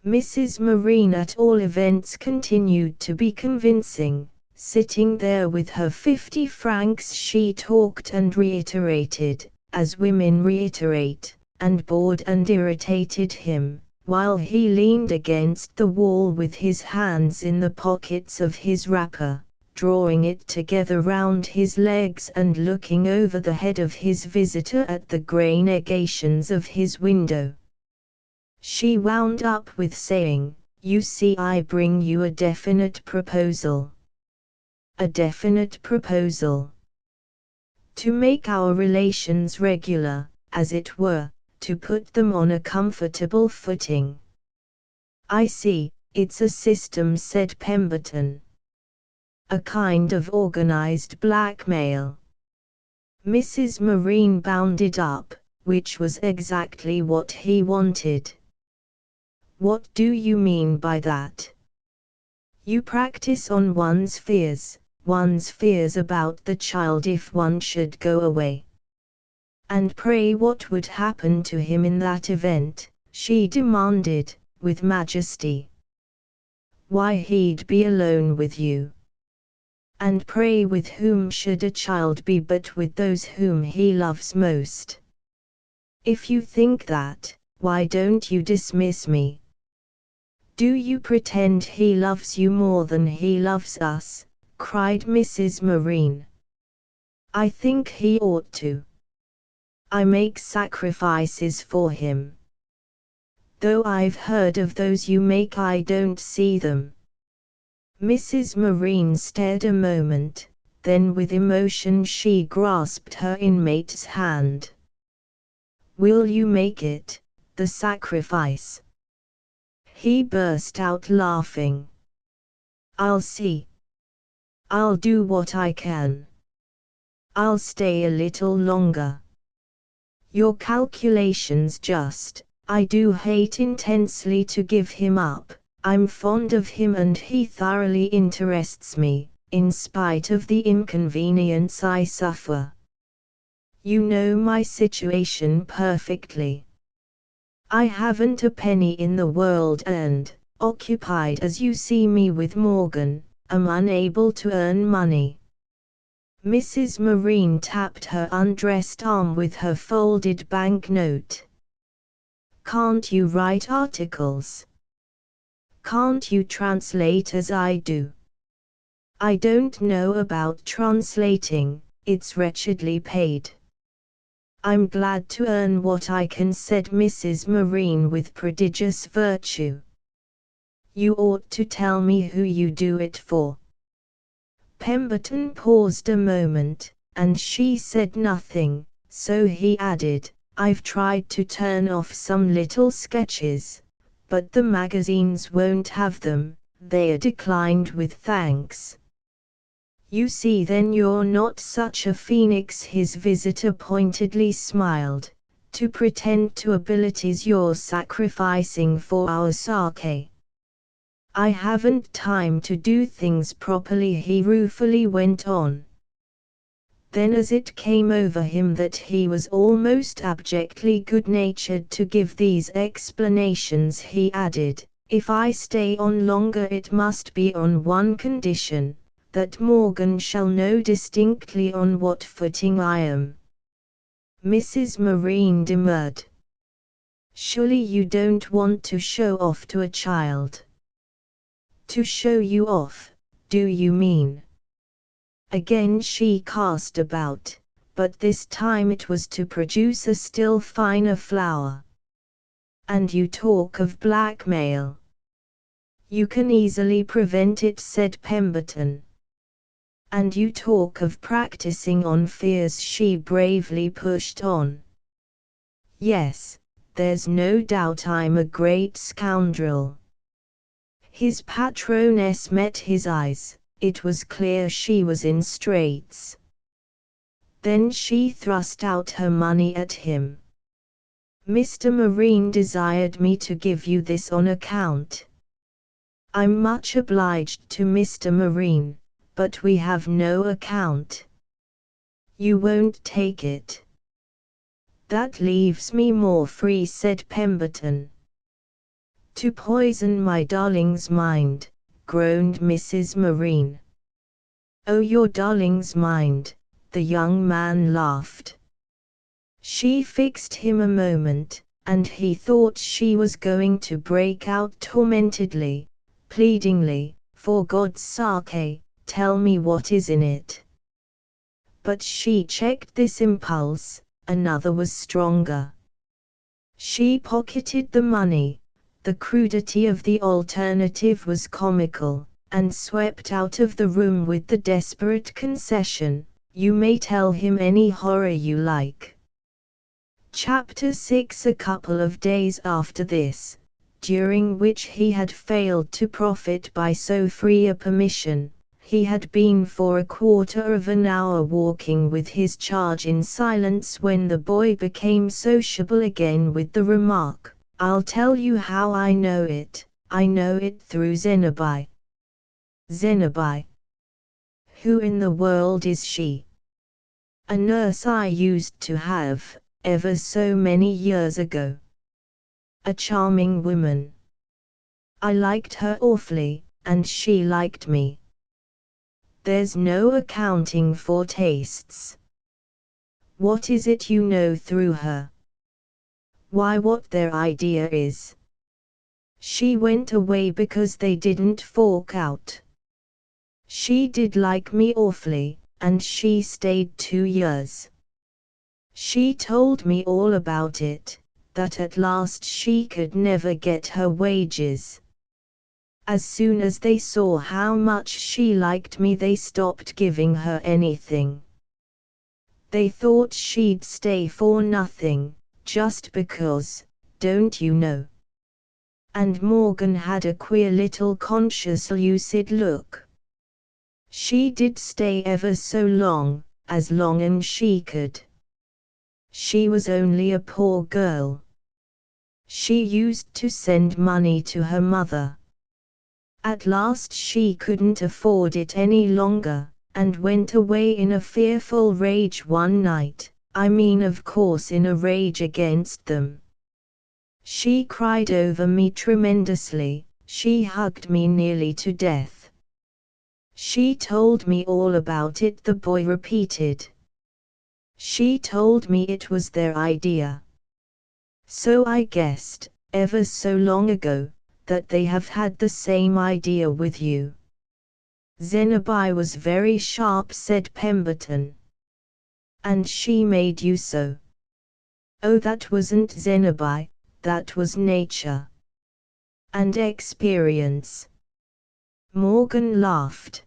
Mrs. Marine at all events continued to be convincing. Sitting there with her 50 francs she talked and reiterated, as women reiterate, and bored and irritated him, while he leaned against the wall with his hands in the pockets of his wrapper, drawing it together round his legs and looking over the head of his visitor at the grey negations of his window. She wound up with saying, "You see, I bring you a definite proposal." A definite proposal. To make our relations regular, as it were, to put them on a comfortable footing. "I see, it's a system," said Pemberton. "A kind of organized blackmail." Mrs. Marine bounded up, which was exactly what he wanted. "What do you mean by that?" You practice on one's fears about the child if one should go away. And pray what would happen to him in that event, she demanded, with majesty. Why, he'd be alone with you. And pray with whom should a child be but with those whom he loves most? If you think that, why don't you dismiss me? Do you pretend he loves you more than he loves us? Cried Mrs. Marine. I think he ought to. I make sacrifices for him. Though I've heard of those you make, I don't see them. Mrs. Marine stared a moment, then with emotion she grasped her inmate's hand. Will you make it, the sacrifice? He burst out laughing. I'll see. I'll do what I can. I'll stay a little longer. Your calculation's just. I do hate intensely to give him up. I'm fond of him and he thoroughly interests me, in spite of the inconvenience I suffer. You know my situation perfectly. I haven't a penny in the world and, occupied as you see me with Morgan, am unable to earn money. Mrs. Marine tapped her undressed arm with her folded banknote. Can't you write articles? Can't you translate as I do? I don't know about translating, it's wretchedly paid. I'm glad to earn what I can, said Mrs. Marine with prodigious virtue. You ought to tell me who you do it for. Pemberton paused a moment, and she said nothing, so he added, I've tried to turn off some little sketches, but the magazines won't have them, they are declined with thanks. You see, then you're not such a phoenix, his visitor pointedly smiled, to pretend to abilities you're sacrificing for our sake. I haven't time to do things properly, he ruefully went on. Then, as it came over him that he was almost abjectly good-natured to give these explanations, he added, if I stay on longer it must be on one condition, that Morgan shall know distinctly on what footing I am. Mrs. Marine demurred. Surely you don't want to show off to a child? To show you off, do you mean? Again she cast about, but this time it was to produce a still finer flower. And you talk of blackmail. You can easily prevent it, said Pemberton. And you talk of practicing on fears, she bravely pushed on. Yes, there's no doubt I'm a great scoundrel. His patroness met his eyes. It was clear she was in straits. Then she thrust out her money at him. Mr. Marine desired me to give you this on account. I'm much obliged to Mr. Marine, but we have no account. You won't take it. That leaves me more free, said Pemberton. To poison my darling's mind, groaned Mrs. Marine. Oh, your darling's mind, the young man laughed. She fixed him a moment, and he thought she was going to break out tormentedly, pleadingly, for God's sake, tell me what is in it. But she checked this impulse, another was stronger. She pocketed the money. The crudity of the alternative was comical, and swept out of the room with the desperate concession, you may tell him any horror you like. Chapter 6. A couple of days after this, during which he had failed to profit by so free a permission, he had been for a quarter of an hour walking with his charge in silence when the boy became sociable again with the remark, I'll tell you how I know it through Zenobi. Zenobi. Who in the world is she? A nurse I used to have, ever so many years ago. A charming woman. I liked her awfully, and she liked me. There's no accounting for tastes. What is it you know through her? Why, what their idea is. She went away because they didn't fork out. She did like me awfully, and she stayed 2 years. She told me all about it, that at last she could never get her wages. As soon as they saw how much she liked me, they stopped giving her anything. They thought she'd stay for nothing, just because, don't you know? And Morgan had a queer little conscious lucid look. She did stay ever so long as she could. She was only a poor girl. She used to send money to her mother. At last she couldn't afford it any longer, and went away in a fearful rage one night, I mean of course in a rage against them. She cried over me tremendously, she hugged me nearly to death. She told me all about it, the boy repeated. She told me it was their idea. So I guessed, ever so long ago, that they have had the same idea with you. Zenobi was very sharp, said Pemberton. And she made you so? Oh, that wasn't Zenobi, that was nature. And experience. Morgan laughed.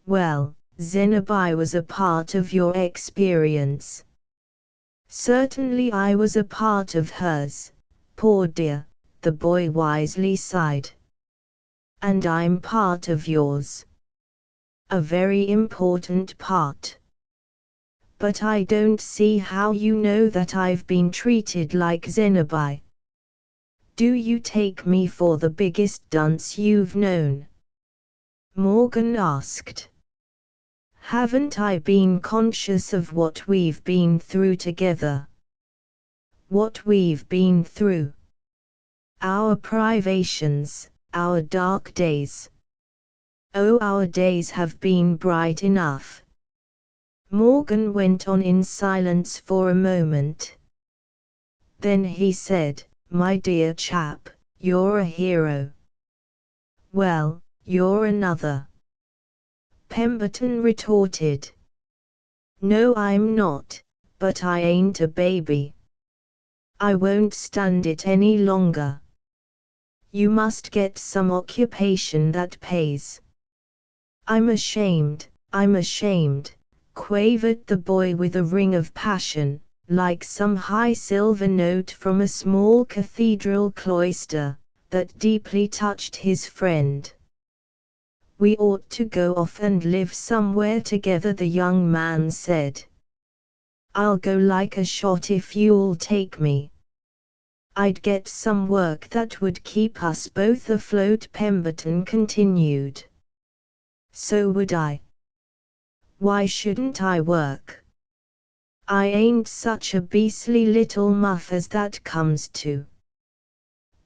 Well, Zenobi was a part of your experience. Certainly I was a part of hers, poor dear, the boy wisely sighed. And I'm part of yours. A very important part. But I don't see how you know that I've been treated like Zenobi. Do you take me for the biggest dunce you've known? Morgan asked. Haven't I been conscious of what we've been through together? What we've been through? Our privations, our dark days. Oh, our days have been bright enough. Morgan went on in silence for a moment. Then he said, my dear chap, you're a hero. Well, you're another. Pemberton retorted. No, I'm not, but I ain't a baby. I won't stand it any longer. You must get some occupation that pays. I'm ashamed, quavered the boy with a ring of passion, like some high silver note from a small cathedral cloister, that deeply touched his friend. We ought to go off and live somewhere together, the young man said. I'll go like a shot if you'll take me. I'd get some work that would keep us both afloat, Pemberton continued. So would I. Why shouldn't I work? I ain't such a beastly little muff as that comes to.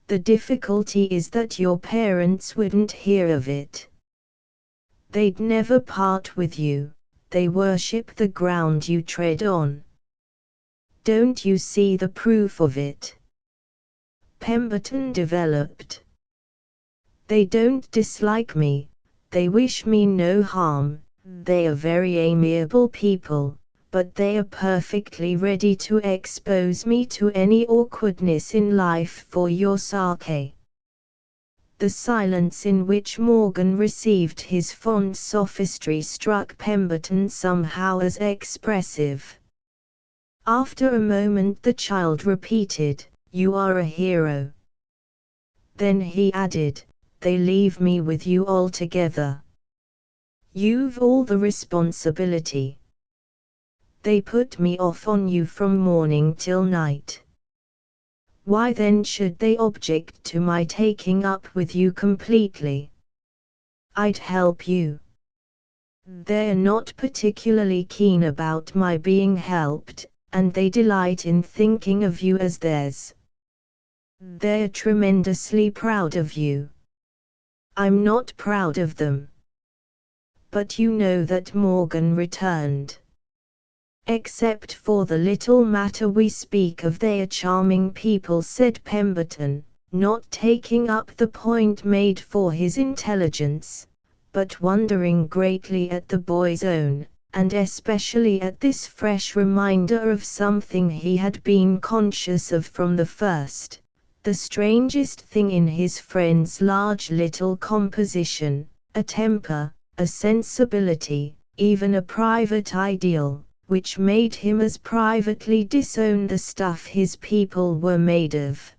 The difficulty is that your parents wouldn't hear of it. They'd never part with you, they worship the ground you tread on. Don't you see the proof of it? Pemberton developed. They don't dislike me, they wish me no harm, they are very amiable people, but they are perfectly ready to expose me to any awkwardness in life for your sake. The silence in which Morgan received his fond sophistry struck Pemberton somehow as expressive. After a moment the child repeated, You are a hero. Then he added, They leave me with you altogether. You've all the responsibility. They put me off on you from morning till night. Why then should they object to my taking up with you completely? I'd help you. They're not particularly keen about my being helped, and they delight in thinking of you as theirs. They're tremendously proud of you. I'm not proud of them. But you know that Morgan returned. Except for the little matter we speak of, they are charming people, said Pemberton, not taking up the point made for his intelligence, but wondering greatly at the boy's own, and especially at this fresh reminder of something he had been conscious of from the first, the strangest thing in his friend's large little composition, a temper, a sensibility, even a private ideal, which made him as privately disown the stuff his people were made of.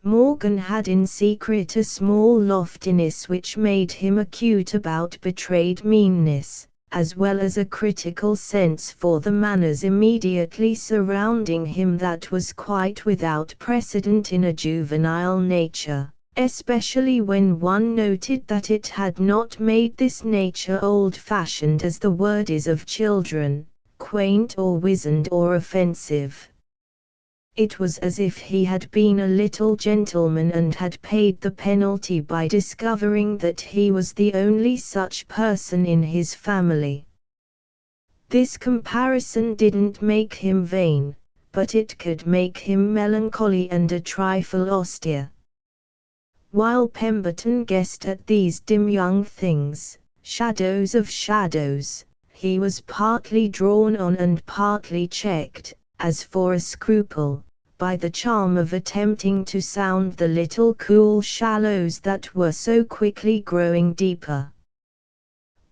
Morgan had in secret a small loftiness which made him acute about betrayed meanness, as well as a critical sense for the manners immediately surrounding him that was quite without precedent in a juvenile nature, especially when one noted that it had not made this nature old-fashioned as the word is of children, quaint or wizened or offensive. It was as if he had been a little gentleman and had paid the penalty by discovering that he was the only such person in his family. This comparison didn't make him vain, but it could make him melancholy and a trifle austere. While Pemberton guessed at these dim young things, shadows of shadows, he was partly drawn on and partly checked, as for a scruple, by the charm of attempting to sound the little cool shallows that were so quickly growing deeper.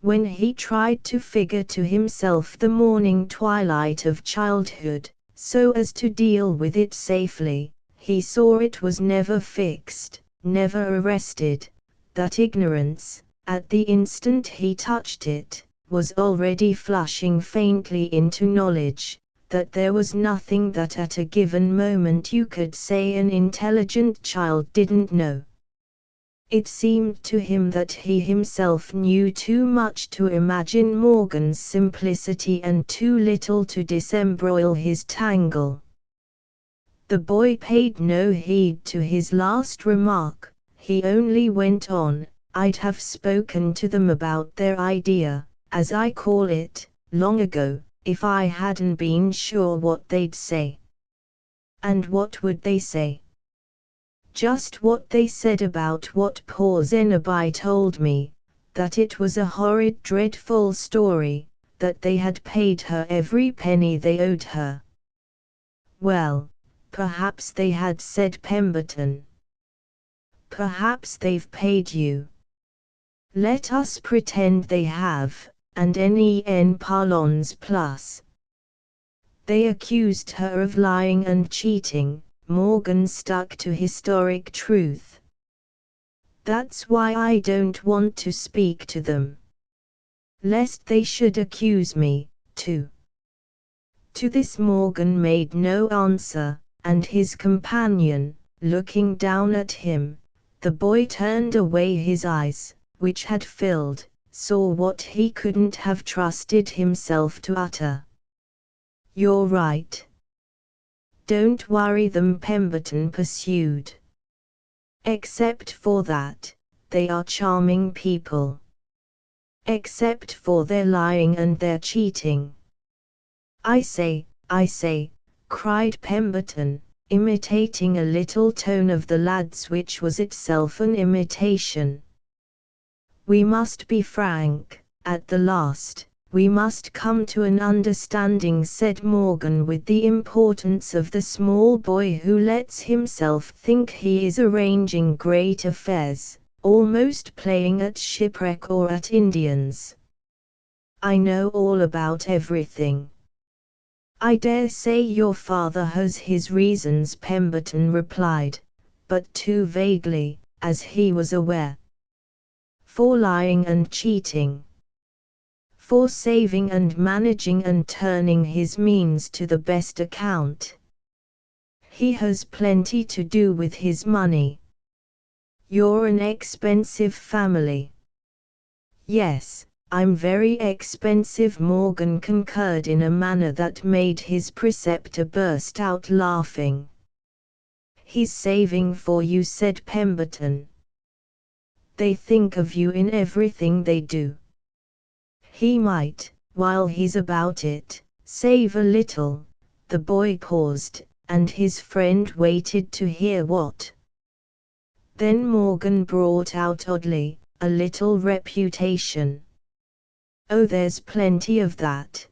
When he tried to figure to himself the morning twilight of childhood, so as to deal with it safely, he saw it was never fixed, never arrested, that ignorance, at the instant he touched it, was already flushing faintly into knowledge, that there was nothing that at a given moment you could say an intelligent child didn't know. It seemed to him that he himself knew too much to imagine Morgan's simplicity and too little to disembroil his tangle. The boy paid no heed to his last remark, he only went on, I'd have spoken to them about their idea, as I call it, long ago, if I hadn't been sure what they'd say. And what would they say? Just what they said about what poor Zenobie told me, that it was a horrid dreadful story, that they had paid her every penny they owed her. Well, perhaps they had, said Pemberton. Perhaps they've paid you. Let us pretend they have, and en parlons plus. They accused her of lying and cheating. Morgan stuck to historic truth. That's why I don't want to speak to them. Lest they should accuse me, too. To this Morgan made no answer, and his companion, looking down at him, the boy turned away his eyes, which had filled, saw what he couldn't have trusted himself to utter. You're right. Don't worry them, Pemberton pursued. Except for that, they are charming people. Except for their lying and their cheating. I say, cried Pemberton, imitating a little tone of the lad's which was itself an imitation. We must be frank, at the last. We must come to an understanding, said Morgan with the importance of the small boy who lets himself think he is arranging great affairs, almost playing at shipwreck or at Indians. I know all about everything. I dare say your father has his reasons, Pemberton replied, but too vaguely, as he was aware. For lying and cheating. For saving and managing and turning his means to the best account. He has plenty to do with his money. You're an expensive family. Yes, I'm very expensive. Morgan concurred in a manner that made his preceptor burst out laughing. He's saving for you, said Pemberton. They think of you in everything they do. He might, while he's about it, save a little. The boy paused, and his friend waited to hear what. Then Morgan brought out oddly, a little reputation. Oh, there's plenty of that.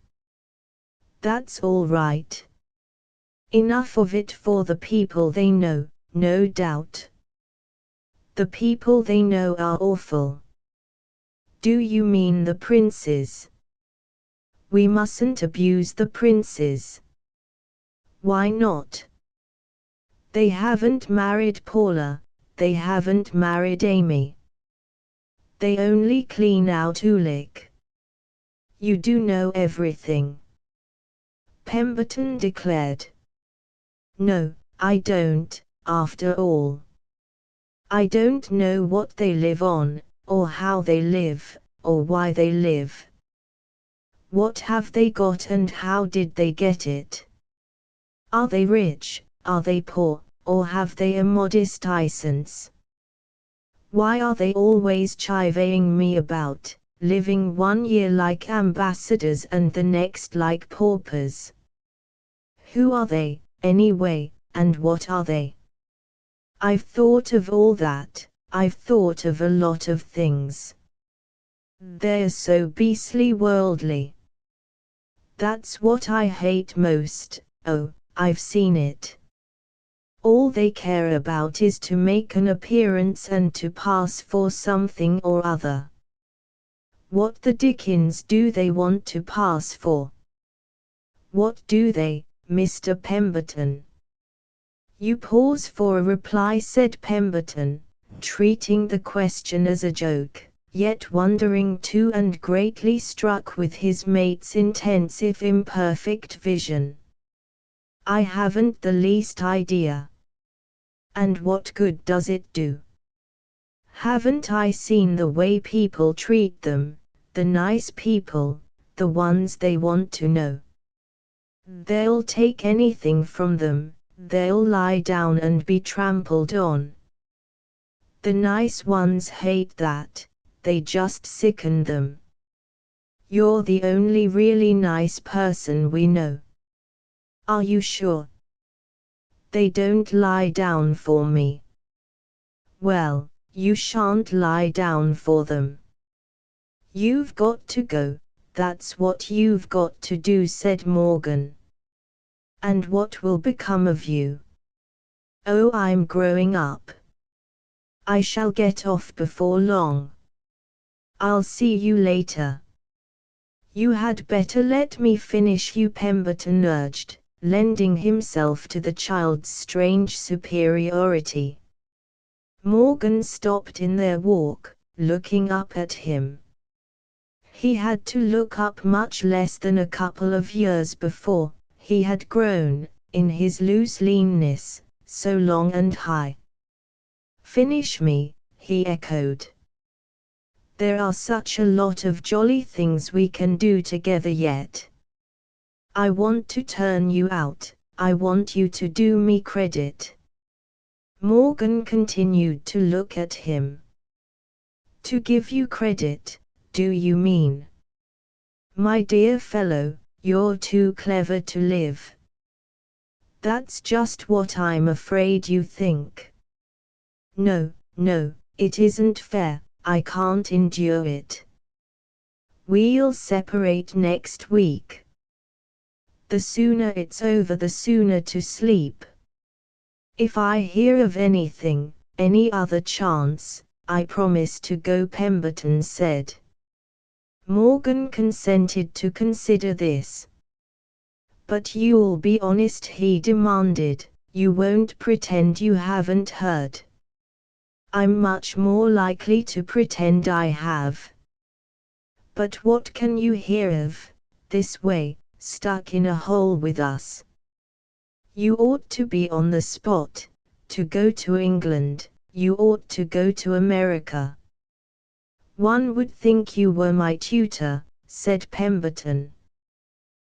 That's all right. Enough of it for the people they know, no doubt. The people they know are awful. Do you mean the princes? We mustn't abuse the princes. Why not? They haven't married Paula, they haven't married Amy. They only clean out Ulick. You do know everything, Pemberton declared. No, I don't, after all. I don't know what they live on, or how they live, or why they live. What have they got and how did they get it? Are they rich, are they poor, or have they a modest essence? Why are they always chivying me about, living 1 year like ambassadors and the next like paupers? Who are they, anyway, and what are they? I've thought of all that, I've thought of a lot of things. They're so beastly worldly. That's what I hate most. Oh, I've seen it. All they care about is to make an appearance and to pass for something or other. What the dickens do they want to pass for? What do they, Mr. Pemberton? You pause for a reply, said Pemberton, treating the question as a joke, yet wondering too and greatly struck with his mate's intense if imperfect vision. I haven't the least idea. And what good does it do? Haven't I seen the way people treat them, the nice people, the ones they want to know? They'll take anything from them, they'll lie down and be trampled on. The nice ones hate that, they just sicken them. You're the only really nice person we know. Are you sure? They don't lie down for me. Well, you shan't lie down for them. You've got to go, that's what you've got to do, said Morgan. And what will become of you? Oh, I'm growing up. I shall get off before long. I'll see you later. You had better let me finish, you, Pemberton urged, lending himself to the child's strange superiority. Morgan stopped in their walk, looking up at him. He had to look up much less than a couple of years before. He had grown, in his loose leanness, so long and high. Finish me, he echoed. There are such a lot of jolly things we can do together yet. I want to turn you out, I want you to do me credit. Morgan continued to look at him. To give you credit, do you mean? My dear fellow, you're too clever to live. That's just what I'm afraid you think. No, no, it isn't fair, I can't endure it. We'll separate next week. The sooner it's over, the sooner to sleep. If I hear of anything, any other chance, I promise to go, Pemberton said. Morgan consented to consider this. But you'll be honest, he demanded, you won't pretend you haven't heard. I'm much more likely to pretend I have. But what can you hear of, this way, stuck in a hole with us? You ought to be on the spot, to go to England, you ought to go to America. "One would think you were my tutor," said Pemberton.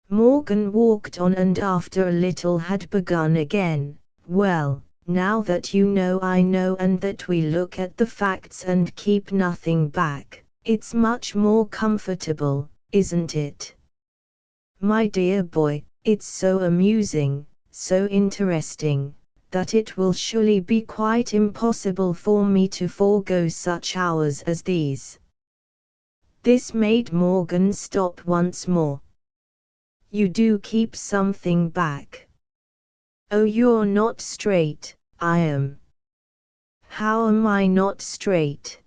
Morgan walked on and after a little had begun again. "Well, now that you know I know and that we look at the facts and keep nothing back, it's much more comfortable, isn't it? My dear boy, it's so amusing, so interesting, that it will surely be quite impossible for me to forego such hours as these." This made Morgan stop once more. "You do keep something back." "Oh, you're not straight." "I am." "How am I not straight?"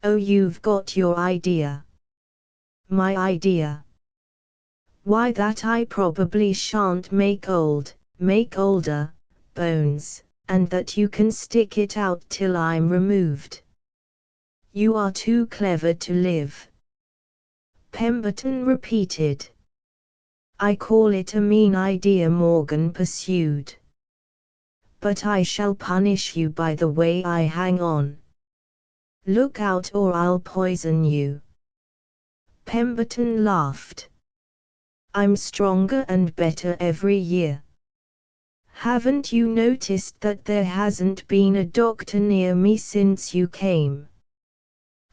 "Oh, you've got your idea." "My idea?" "Why, that I probably shan't make older, bones, and that you can stick it out till I'm removed." "You are too clever to live," Pemberton repeated. "I call it a mean idea," Morgan pursued. "But I shall punish you by the way I hang on. Look out or I'll poison you." Pemberton laughed. "I'm stronger and better every year. Haven't you noticed that there hasn't been a doctor near me since you came?"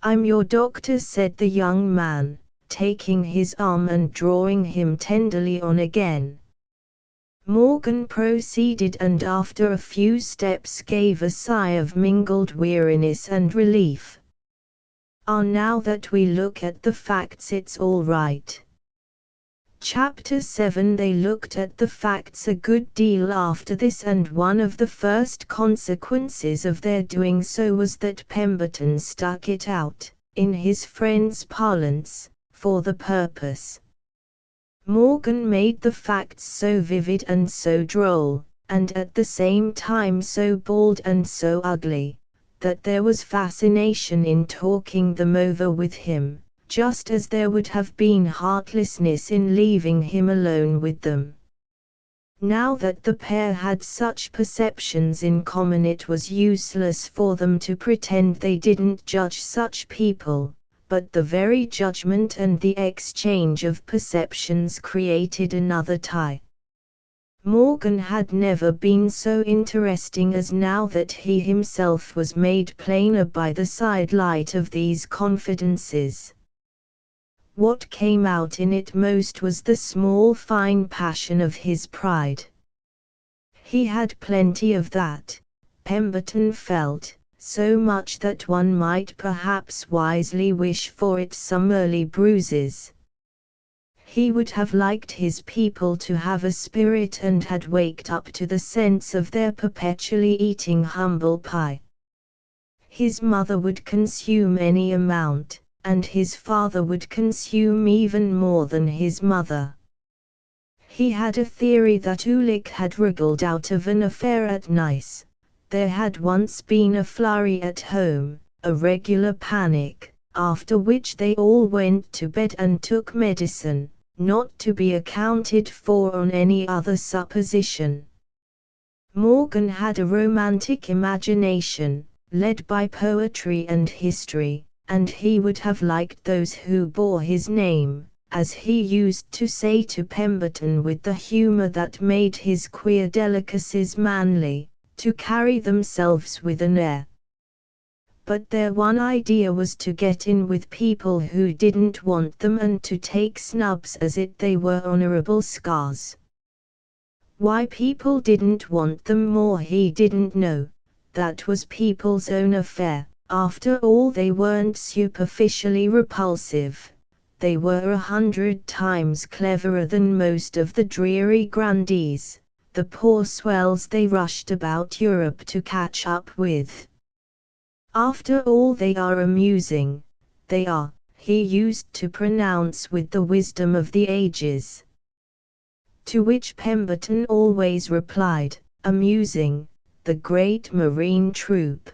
"I'm your doctor," said the young man, taking his arm and drawing him tenderly on again. Morgan proceeded and after a few steps gave a sigh of mingled weariness and relief. Now that we look at the facts, it's all right." Chapter 7. They looked at the facts a good deal after this, and one of the first consequences of their doing so was that Pemberton stuck it out, in his friend's parlance, for the purpose. Morgan made the facts so vivid and so droll, and at the same time so bald and so ugly, that there was fascination in talking them over with him, just as there would have been heartlessness in leaving him alone with them. Now that the pair had such perceptions in common, it was useless for them to pretend they didn't judge such people, but the very judgment and the exchange of perceptions created another tie. Morgan had never been so interesting as now that he himself was made plainer by the sidelight of these confidences. What came out in it most was the small fine passion of his pride. He had plenty of that, Pemberton felt, so much that one might perhaps wisely wish for it some early bruises. He would have liked his people to have a spirit and had waked up to the sense of their perpetually eating humble pie. His mother would consume any amount, and his father would consume even more than his mother. He had a theory that Ulick had wriggled out of an affair at Nice. There had once been a flurry at home, a regular panic, after which they all went to bed and took medicine, not to be accounted for on any other supposition. Morgan had a romantic imagination, led by poetry and history, and he would have liked those who bore his name, as he used to say to Pemberton with the humor that made his queer delicacies manly, to carry themselves with an air. But their one idea was to get in with people who didn't want them and to take snubs as if they were honorable scars. Why people didn't want them more he didn't know. That was people's own affair. After all, they weren't superficially repulsive. They were 100 times cleverer than most of the dreary grandees, the poor swells they rushed about Europe to catch up with. After all, they are amusing. They are, he used to pronounce with the wisdom of the ages. To which Pemberton always replied, amusing, the great marine troupe.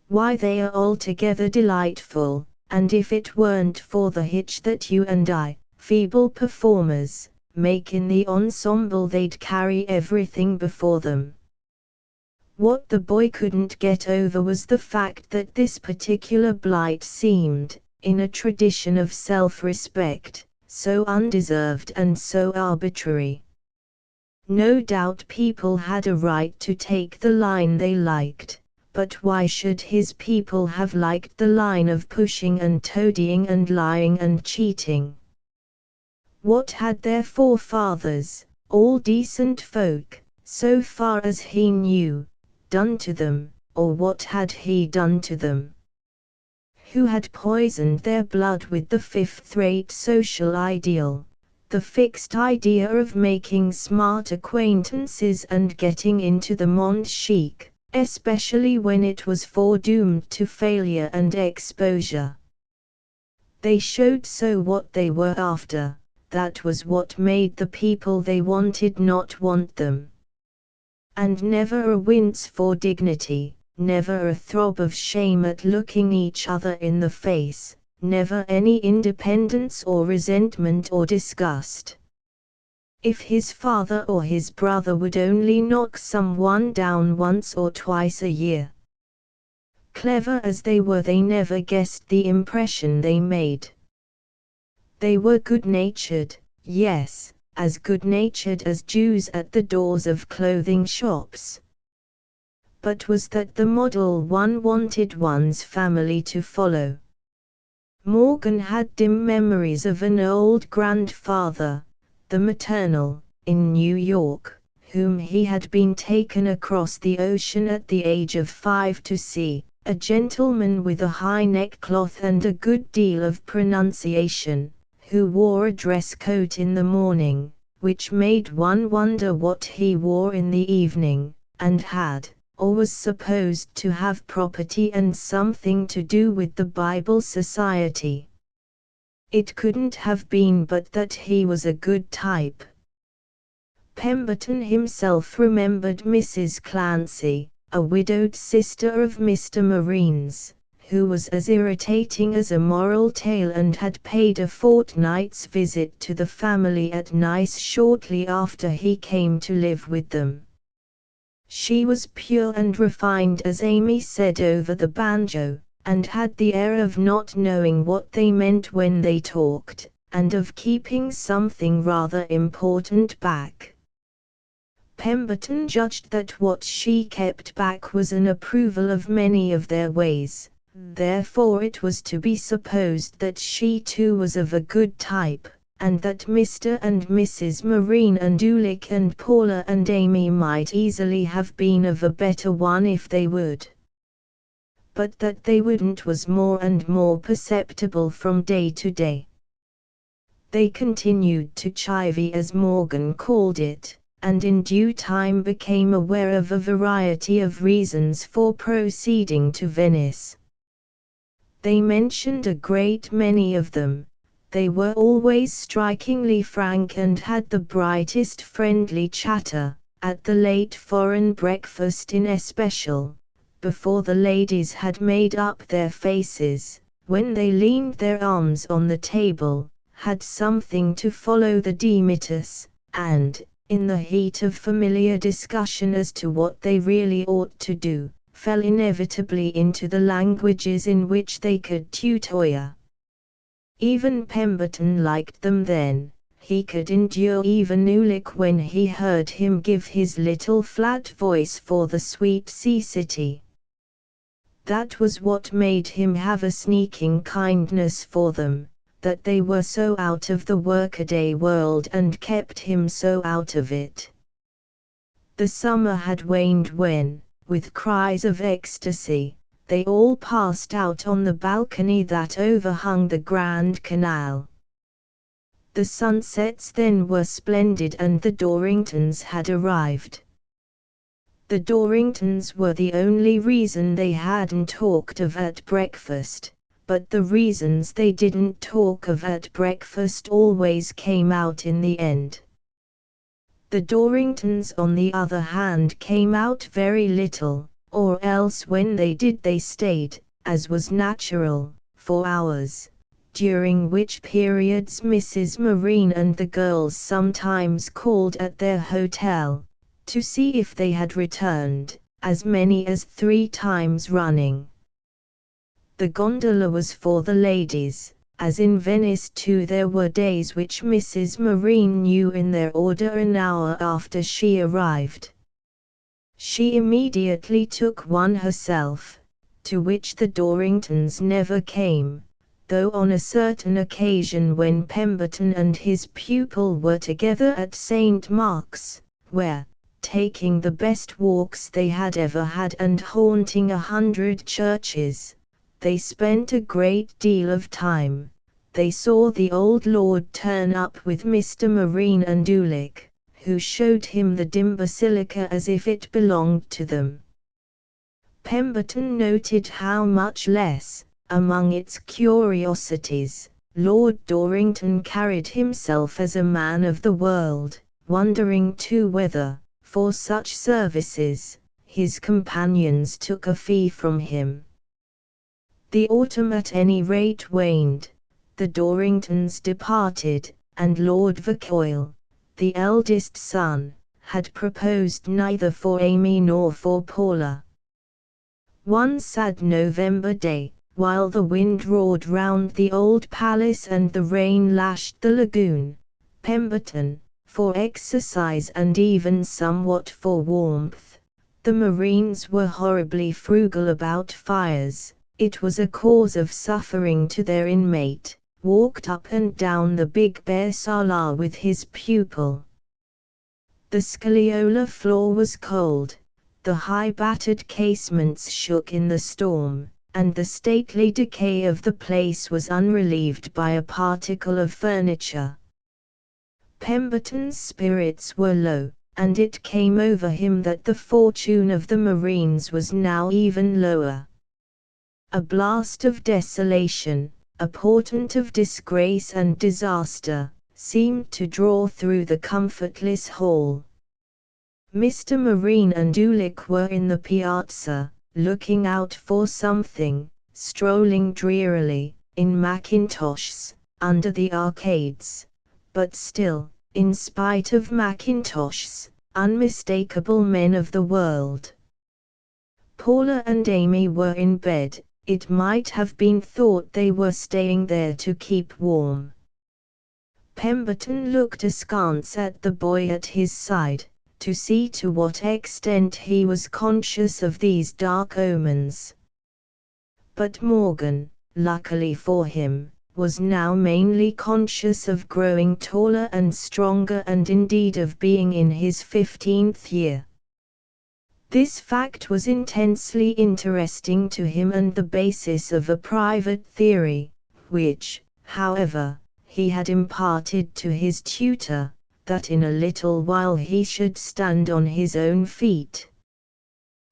Why, they are altogether delightful, and if it weren't for the hitch that you and I, feeble performers, make in the ensemble, they'd carry everything before them. What the boy couldn't get over was the fact that this particular blight seemed, in a tradition of self-respect, so undeserved and so arbitrary. No doubt people had a right to take the line they liked, but why should his people have liked the line of pushing and toadying and lying and cheating? What had their forefathers, all decent folk, so far as he knew, done to them, or what had he done to them? Who had poisoned their blood with the fifth-rate social ideal, the fixed idea of making smart acquaintances and getting into the monde chic, especially when it was foredoomed to failure and exposure? They showed so what they were after. That was what made the people they wanted not want them. And never a wince for dignity, never a throb of shame at looking each other in the face, never any independence or resentment or disgust. If his father or his brother would only knock someone down once or twice a year. Clever as they were, they never guessed the impression they made. They were good-natured, yes, as good-natured as Jews at the doors of clothing shops. But was that the model one wanted one's family to follow? Morgan had dim memories of an old grandfather, the maternal, in New York, whom he had been taken across the ocean at the age of 5 to see, a gentleman with a high neckcloth and a good deal of pronunciation, who wore a dress coat in the morning, which made one wonder what he wore in the evening, and had, or was supposed to have property and something to do with the Bible Society. It couldn't have been but that he was a good type. Pemberton himself remembered Mrs. Clancy, a widowed sister of Mr. Marine's, who was as irritating as a moral tale and had paid a fortnight's visit to the family at Nice shortly after he came to live with them. She was pure and refined as Amy said over the banjo, and had the air of not knowing what they meant when they talked, and of keeping something rather important back. Pemberton judged that what she kept back was an approval of many of their ways. Therefore it was to be supposed that she too was of a good type, and that Mr. and Mrs. Marine and Ulick and Paula and Amy might easily have been of a better one if they would. But that they wouldn't was more and more perceptible from day to day. They continued to chivy, as Morgan called it, and in due time became aware of a variety of reasons for proceeding to Venice. They mentioned a great many of them. They were always strikingly frank and had the brightest friendly chatter, at the late foreign breakfast in especial, before the ladies had made up their faces, when they leaned their arms on the table, had something to follow the Demetus, and, in the heat of familiar discussion as to what they really ought to do, fell inevitably into the languages in which they could tutoyer. Even Pemberton liked them then. He could endure even Ulick when he heard him give his little flat voice for the sweet sea city. That was what made him have a sneaking kindness for them, that they were so out of the workaday world and kept him so out of it. The summer had waned when, with cries of ecstasy, they all passed out on the balcony that overhung the Grand Canal. The sunsets then were splendid and the Dorringtons had arrived. The Dorringtons were the only reason they hadn't talked of at breakfast, but the reasons they didn't talk of at breakfast always came out in the end. The Dorringtons on the other hand came out very little, or else when they did they stayed, as was natural, for hours, during which periods Mrs. Marine and the girls sometimes called at their hotel, to see if they had returned, as many as 3 times running. The gondola was for the ladies, as in Venice too there were days which Mrs. Marine knew in their order an hour after she arrived. She immediately took one herself, to which the Dorringtons never came, though on a certain occasion when Pemberton and his pupil were together at St. Mark's, where, taking the best walks they had ever had and haunting 100 churches, they spent a great deal of time, they saw the old lord turn up with Mr. Marine and Ulick, who showed him the dim basilica as if it belonged to them. Pemberton noted how much less, among its curiosities, Lord Dorrington carried himself as a man of the world, wondering too whether, for such services, his companions took a fee from him. The autumn at any rate waned, the Dorringtons departed, and Lord Vercoil, the eldest son, had proposed neither for Amy nor for Paula. One sad November day, while the wind roared round the old palace and the rain lashed the lagoon, Pemberton, for exercise and even somewhat for warmth, the Marines were horribly frugal about fires, it was a cause of suffering to their inmate, walked up and down the big bare sala with his pupil. The scagliola floor was cold, the high battered casements shook in the storm, and the stately decay of the place was unrelieved by a particle of furniture. Pemberton's spirits were low, and it came over him that the fortune of the Marines was now even lower. A blast of desolation, a portent of disgrace and disaster, seemed to draw through the comfortless hall. Mr. Marine and Ulick were in the piazza, looking out for something, strolling drearily, in mackintoshes, under the arcades, but still, in spite of mackintoshes, unmistakable men of the world. Paula and Amy were in bed, it might have been thought they were staying there to keep warm. Pemberton looked askance at the boy at his side, to see to what extent he was conscious of these dark omens. But Morgan, luckily for him, was now mainly conscious of growing taller and stronger and indeed of being in his 15th year. This fact was intensely interesting to him and the basis of a private theory, which, however, he had imparted to his tutor, that in a little while he should stand on his own feet.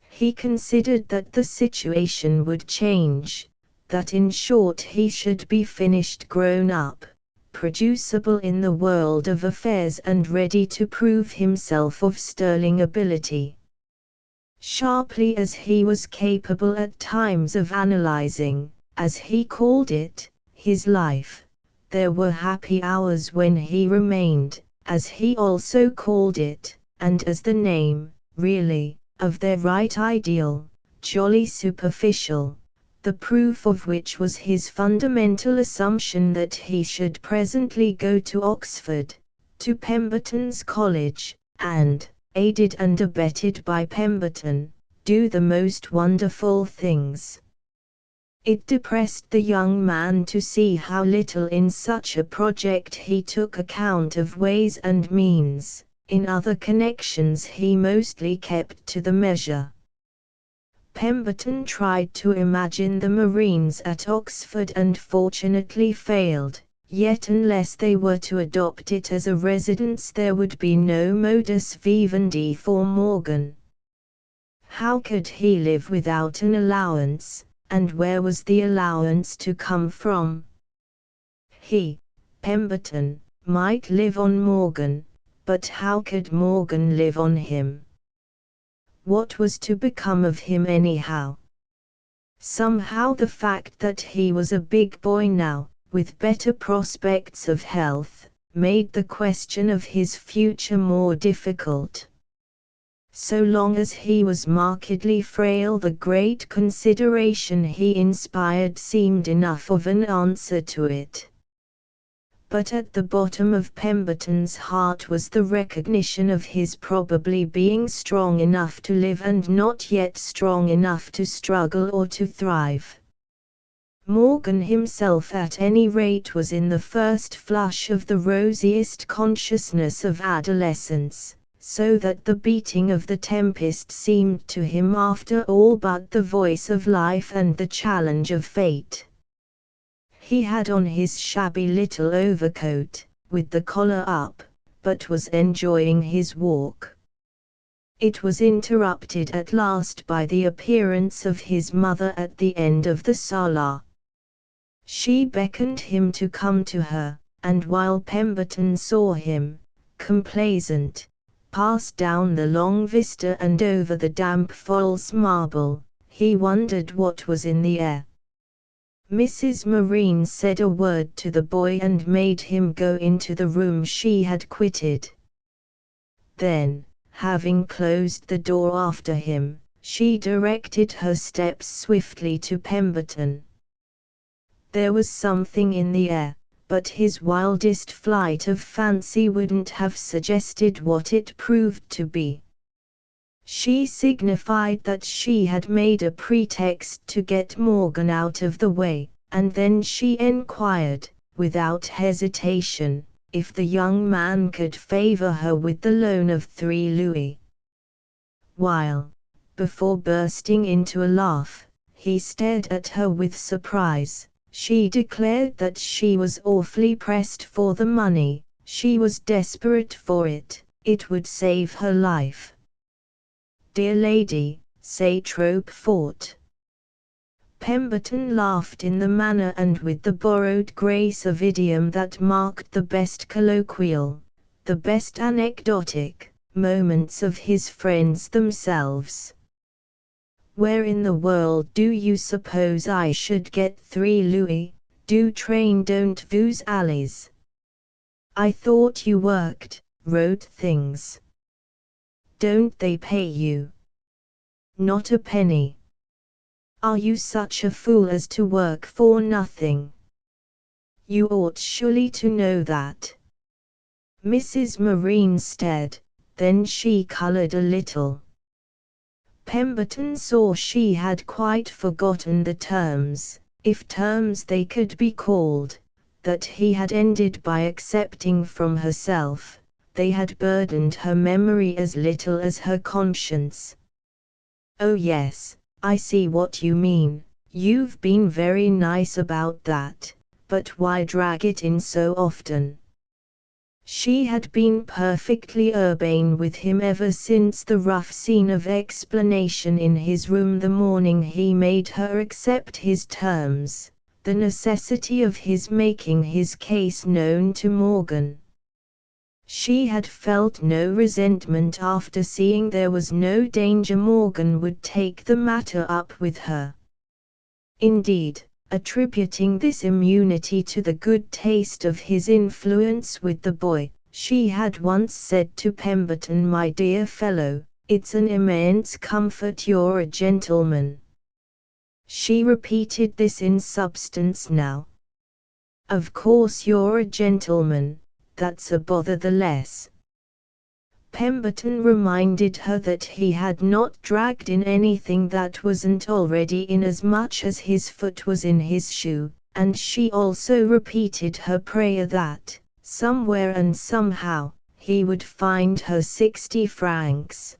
He considered that the situation would change, that in short he should be finished grown up, producible in the world of affairs and ready to prove himself of sterling ability. Sharply as he was capable at times of analyzing, as he called it, his life, there were happy hours when he remained, as he also called it, and as the name, really, of their right ideal, jolly superficial, the proof of which was his fundamental assumption that he should presently go to Oxford, to Pemberton's college, and, aided and abetted by Pemberton, do the most wonderful things. It depressed the young man to see how little in such a project he took account of ways and means, in other connections he mostly kept to the measure. Pemberton tried to imagine the Marines at Oxford and fortunately failed. Yet unless they were to adopt it as a residence there would be no modus vivendi for Morgan. How could he live without an allowance, and where was the allowance to come from? He, Pemberton, might live on Morgan, but how could Morgan live on him? What was to become of him anyhow? Somehow the fact that he was a big boy now, with better prospects of health, made the question of his future more difficult. So long as he was markedly frail, the great consideration he inspired seemed enough of an answer to it. But at the bottom of Pemberton's heart was the recognition of his probably being strong enough to live and not yet strong enough to struggle or to thrive. Morgan himself at any rate was in the first flush of the rosiest consciousness of adolescence, so that the beating of the tempest seemed to him after all but the voice of life and the challenge of fate. He had on his shabby little overcoat, with the collar up, but was enjoying his walk. It was interrupted at last by the appearance of his mother at the end of the sala. She beckoned him to come to her, and while Pemberton saw him, complacent, pass down the long vista and over the damp false marble, he wondered what was in the air. Mrs. Marine said a word to the boy and made him go into the room she had quitted. Then, having closed the door after him, she directed her steps swiftly to Pemberton. There was something in the air, but his wildest flight of fancy wouldn't have suggested what it proved to be. She signified that she had made a pretext to get Morgan out of the way, and then she enquired, without hesitation, if the young man could favor her with the loan of 3 louis. While, before bursting into a laugh, he stared at her with surprise, she declared that she was awfully pressed for the money, she was desperate for it, it would save her life. Dear lady, c'est trop fort. Pemberton laughed in the manner and with the borrowed grace of idiom that marked the best colloquial, the best anecdotic, moments of his friends themselves. Where in the world do you suppose I should get 3 louis, du train don't vous allez? I thought you worked, wrote things. Don't they pay you? Not a penny. Are you such a fool as to work for nothing? You ought surely to know that. Mrs. Marine stared, then she colored a little. Pemberton saw she had quite forgotten the terms, if terms they could be called, that he had ended by accepting from herself. They had burdened her memory as little as her conscience. Oh yes, I see what you mean, you've been very nice about that, but why drag it in so often? She had been perfectly urbane with him ever since the rough scene of explanation in his room the morning he made her accept his terms, the necessity of his making his case known to Morgan. She had felt no resentment after seeing there was no danger Morgan would take the matter up with her. Indeed, attributing this immunity to the good taste of his influence with the boy, she had once said to Pemberton, "My dear fellow, it's an immense comfort you're a gentleman." She repeated this in substance now. "Of course you're a gentleman, that's a bother the less." Pemberton reminded her that he had not dragged in anything that wasn't already in as much as his foot was in his shoe, and she also repeated her prayer that, somewhere and somehow, he would find her 60 francs.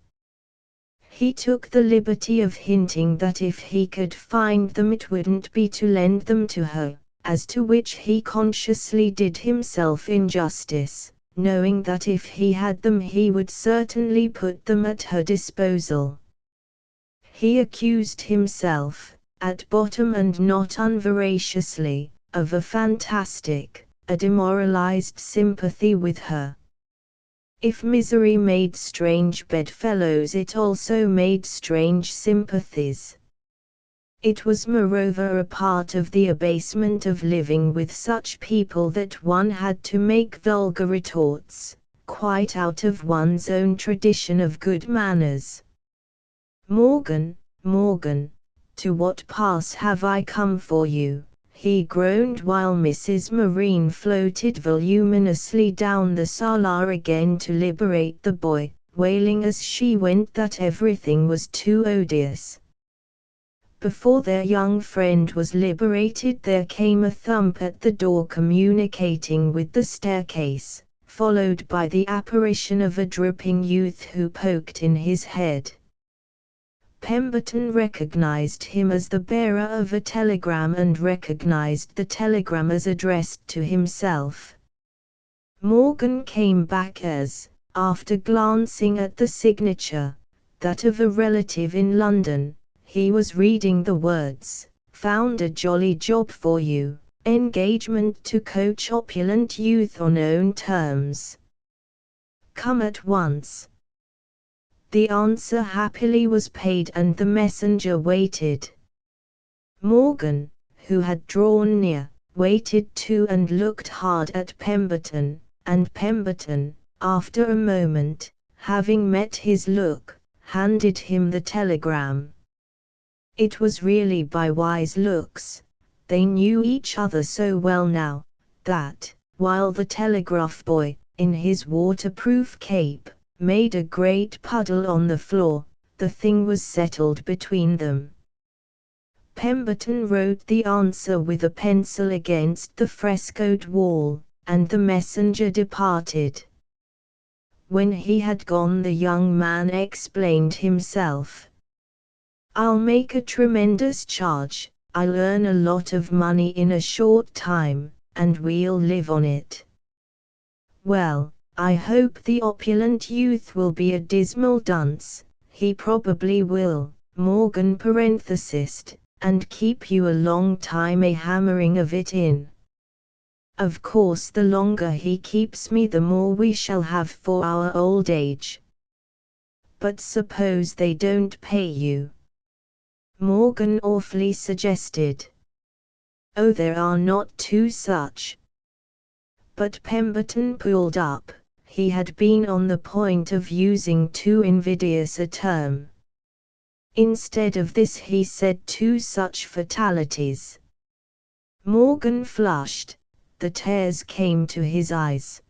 He took the liberty of hinting that if he could find them it wouldn't be to lend them to her, as to which he consciously did himself injustice, knowing that if he had them he would certainly put them at her disposal. He accused himself, at bottom and not unveraciously, of a fantastic, a demoralized sympathy with her. If misery made strange bedfellows, it also made strange sympathies. It was moreover a part of the abasement of living with such people that one had to make vulgar retorts, quite out of one's own tradition of good manners. Morgan, Morgan, to what pass have I come for you? He groaned while Mrs. Marine floated voluminously down the sala again to liberate the boy, wailing as she went that everything was too odious. Before their young friend was liberated there came a thump at the door communicating with the staircase, followed by the apparition of a dripping youth who poked in his head. Pemberton recognized him as the bearer of a telegram and recognized the telegram as addressed to himself. Morgan came back as, after glancing at the signature, that of a relative in London, he was reading the words, "Found a jolly job for you, engagement to coach opulent youth on own terms. Come at once." The answer happily was paid and the messenger waited. Morgan, who had drawn near, waited too and looked hard at Pemberton, and Pemberton, after a moment, having met his look, handed him the telegram. It was really by wise looks, they knew each other so well now, that, while the telegraph boy, in his waterproof cape, made a great puddle on the floor, the thing was settled between them. Pemberton wrote the answer with a pencil against the frescoed wall, and the messenger departed. When he had gone the young man explained himself. "I'll make a tremendous charge, I'll earn a lot of money in a short time, and we'll live on it." "Well, I hope the opulent youth will be a dismal dunce." "He probably will," Morgan parenthesized, "and keep you a long time a hammering of it in. Of course the longer he keeps me the more we shall have for our old age." "But suppose they don't pay you?" Morgan awfully suggested. "Oh, there are not two such." But Pemberton pulled up. He had been on the point of using too invidious a term. Instead of this he said two such fatalities. Morgan flushed, the tears came to his eyes.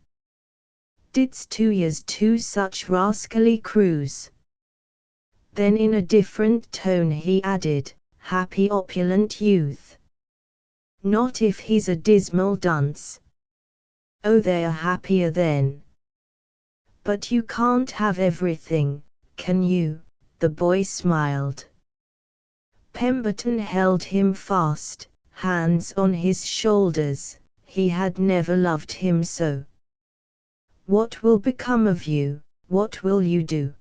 "Didst 2 years two such rascally crews?" Then in a different tone he added, "Happy opulent youth." "Not if he's a dismal dunce." "Oh, they're happier then." "But you can't have everything, can you?" The boy smiled. Pemberton held him fast, hands on his shoulders. He had never loved him so. "What will become of you? What will you do?"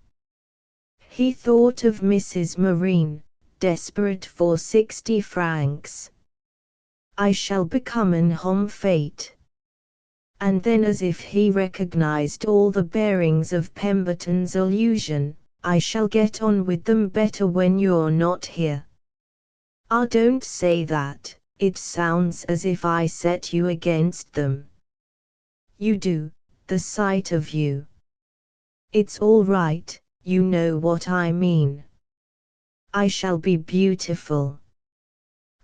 He thought of Mrs. Marine, desperate for 60 francs. "I shall become an homme fate." And then, as if he recognized all the bearings of Pemberton's allusion, "I shall get on with them better when you're not here." "Ah, don't say that, it sounds as if I set you against them." "You do, the sight of you." "It's all right, you know what I mean." "I shall be beautiful.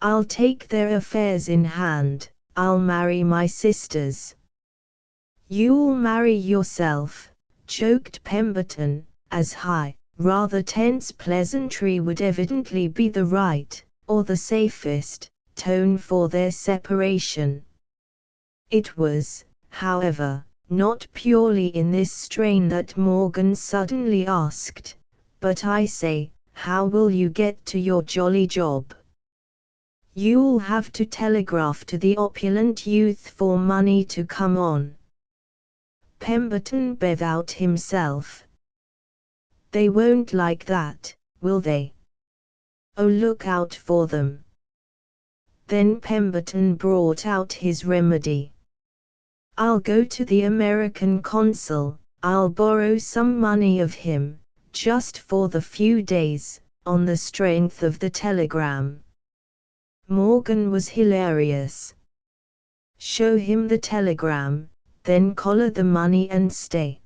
I'll take their affairs in hand, I'll marry my sisters." "You'll marry yourself," joked Pemberton, as high, rather tense pleasantry would evidently be the right, or the safest, tone for their separation. It was, however, not purely in this strain that Morgan suddenly asked, "But I say, how will you get to your jolly job?" "You'll have to telegraph to the opulent youth for money to come on." Pemberton beat out himself. "They won't like that, will they? Oh, look out for them." Then Pemberton brought out his remedy. "I'll go to the American consul, I'll borrow some money of him, just for the few days, on the strength of the telegram." Morgan was hilarious. "Show him the telegram, then collar the money and stay."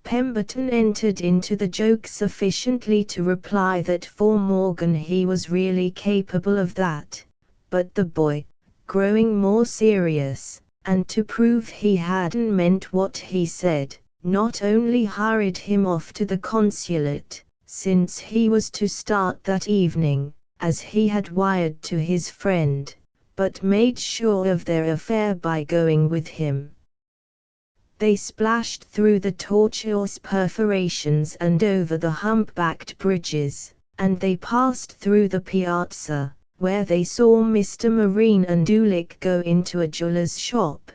Pemberton entered into the joke sufficiently to reply that for Morgan he was really capable of that, but the boy, growing more serious, and to prove he hadn't meant what he said, not only hurried him off to the consulate, since he was to start that evening, as he had wired to his friend, but made sure of their affair by going with him. They splashed through the tortuous perforations and over the humpbacked bridges, and they passed through the piazza, where they saw Mr. Marine and Ulick go into a jeweller's shop.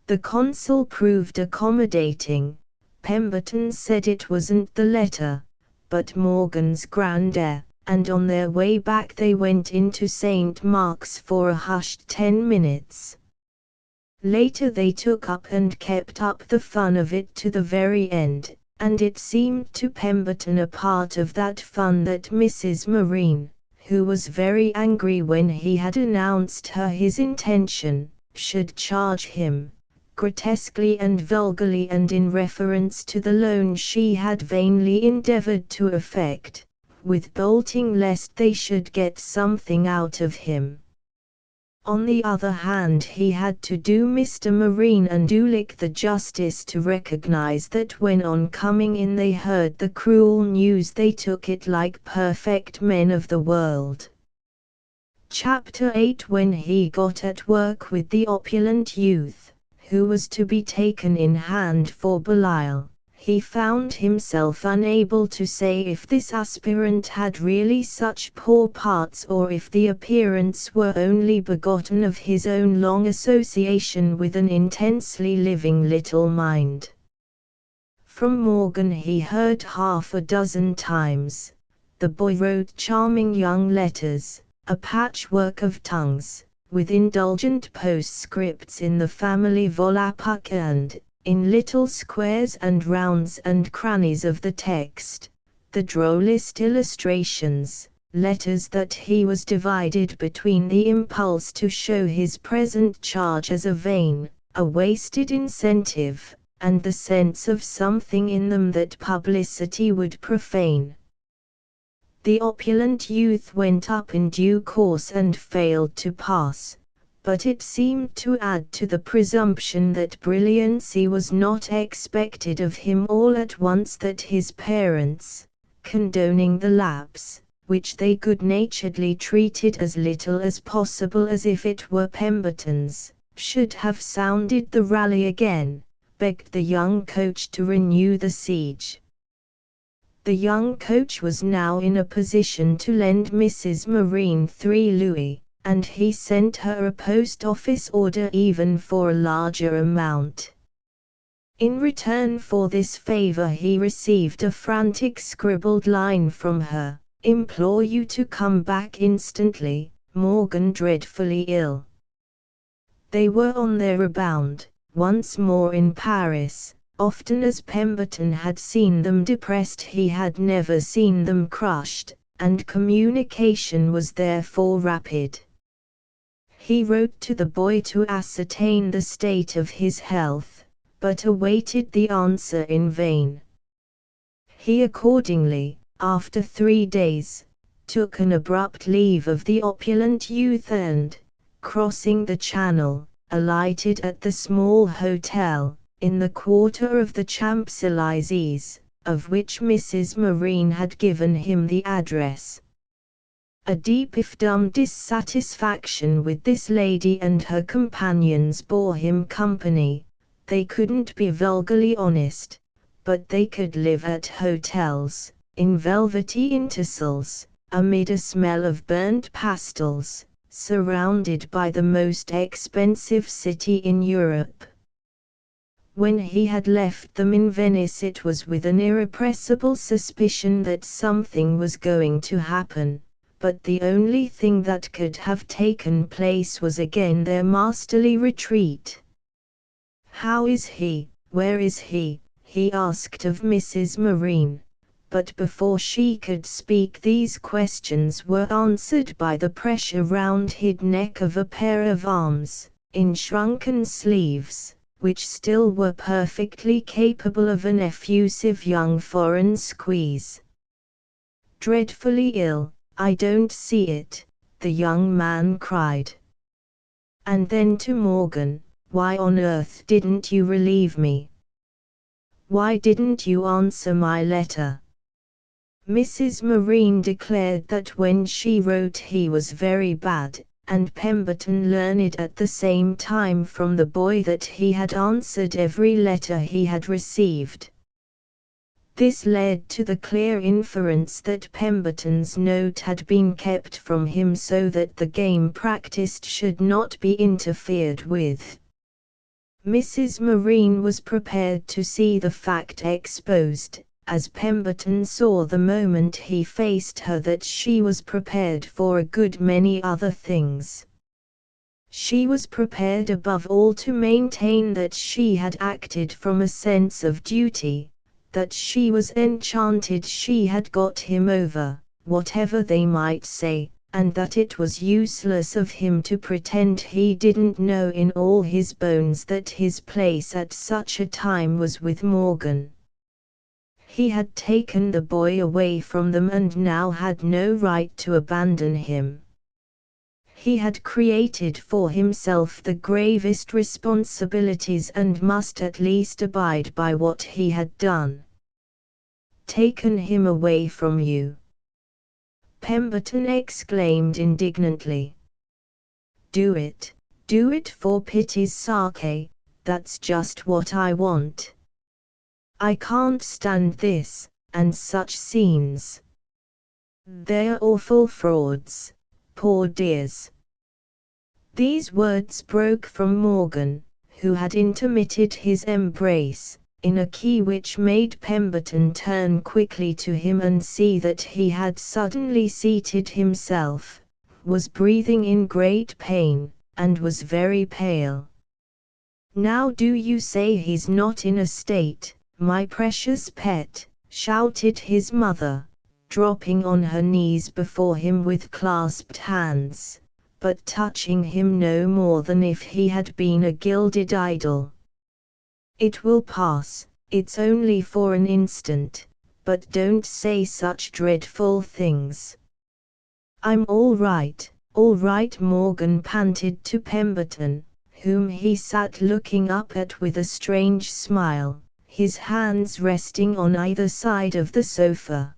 The consul proved accommodating. Pemberton said it wasn't the letter, but Morgan's grandeur, and on their way back they went into St. Mark's for a hushed 10 minutes. Later they took up and kept up the fun of it to the very end, and it seemed to Pemberton a part of that fun that Mrs. Marine, who was very angry when he had announced her his intention, should charge him, grotesquely and vulgarly and in reference to the loan she had vainly endeavored to effect, with bolting lest they should get something out of him. On the other hand, he had to do Mr. Marine and Ulick the justice to recognize that when on coming in they heard the cruel news they took it like perfect men of the world. Chapter 8. When he got at work with the opulent youth, who was to be taken in hand for Belial, he found himself unable to say if this aspirant had really such poor parts or if the appearance were only begotten of his own long association with an intensely living little mind. From Morgan he heard half a dozen times. The boy wrote charming young letters, a patchwork of tongues, with indulgent postscripts in the family Volapük and, in little squares and rounds and crannies of the text, the drollest illustrations, letters that he was divided between the impulse to show his present charge as a vain, a wasted incentive, and the sense of something in them that publicity would profane. The opulent youth went up in due course and failed to pass, but it seemed to add to the presumption that brilliancy was not expected of him all at once that his parents, condoning the lapse, which they good-naturedly treated as little as possible as if it were Pemberton's, should have sounded the rally again, begged the young coach to renew the siege. The young coach was now in a position to lend Mrs. Marine 3 louis, and he sent her a post-office order even for a larger amount. In return for this favor he received a frantic scribbled line from her, "Implore you to come back instantly, Morgan dreadfully ill." They were on their rebound, once more in Paris. Often as Pemberton had seen them depressed he had never seen them crushed, and communication was therefore rapid. He wrote to the boy to ascertain the state of his health, but awaited the answer in vain. He accordingly, after 3 days, took an abrupt leave of the opulent youth and, crossing the Channel, alighted at the small hotel, in the quarter of the Champs-Élysées, of which Mrs. Marine had given him the address. A deep if dumb dissatisfaction with this lady and her companions bore him company. They couldn't be vulgarly honest, but they could live at hotels, in velvety intervals, amid a smell of burnt pastels, surrounded by the most expensive city in Europe. When he had left them in Venice it was with an irrepressible suspicion that something was going to happen, but the only thing that could have taken place was again their masterly retreat. "How is he? Where is he?" he asked of Mrs. Marine, but before she could speak these questions were answered by the pressure round his neck of a pair of arms, in shrunken sleeves, which still were perfectly capable of an effusive young foreign squeeze. "Dreadfully ill, I don't see it," the young man cried. And then to Morgan, "Why on earth didn't you relieve me? Why didn't you answer my letter?" Mrs. Marine declared that when she wrote he was very bad, and Pemberton learned at the same time from the boy that he had answered every letter he had received. This led to the clear inference that Pemberton's note had been kept from him so that the game practiced should not be interfered with. Mrs. Marine was prepared to see the fact exposed, as Pemberton saw the moment he faced her that she was prepared for a good many other things. She was prepared above all to maintain that she had acted from a sense of duty, that she was enchanted she had got him over, whatever they might say, and that it was useless of him to pretend he didn't know in all his bones that his place at such a time was with Morgan. He had taken the boy away from them and now had no right to abandon him. He had created for himself the gravest responsibilities and must at least abide by what he had done. "Taken him away from you?" Pemberton exclaimed indignantly. Do it for pity's sake, that's just what I want. I can't stand this, and such scenes. They're awful frauds, poor dears." These words broke from Morgan, who had intermitted his embrace, in a key which made Pemberton turn quickly to him and see that he had suddenly seated himself, was breathing in great pain, and was very pale. "Now do you say he's not in a state, my precious pet?" shouted his mother, dropping on her knees before him with clasped hands, but touching him no more than if he had been a gilded idol. "It will pass, it's only for an instant, but don't say such dreadful things." I'm all right," Morgan panted to Pemberton, whom he sat looking up at with a strange smile, his hands resting on either side of the sofa.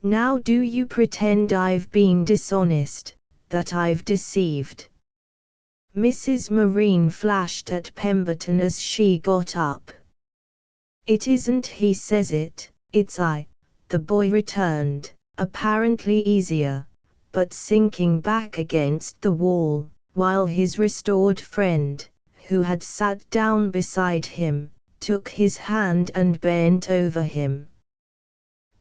"Now do you pretend I've been dishonest, that I've deceived?" Mrs. Marine flashed at Pemberton as she got up. "It isn't he says it, it's I," the boy returned, apparently easier, but sinking back against the wall, while his restored friend, who had sat down beside him, took his hand and bent over him.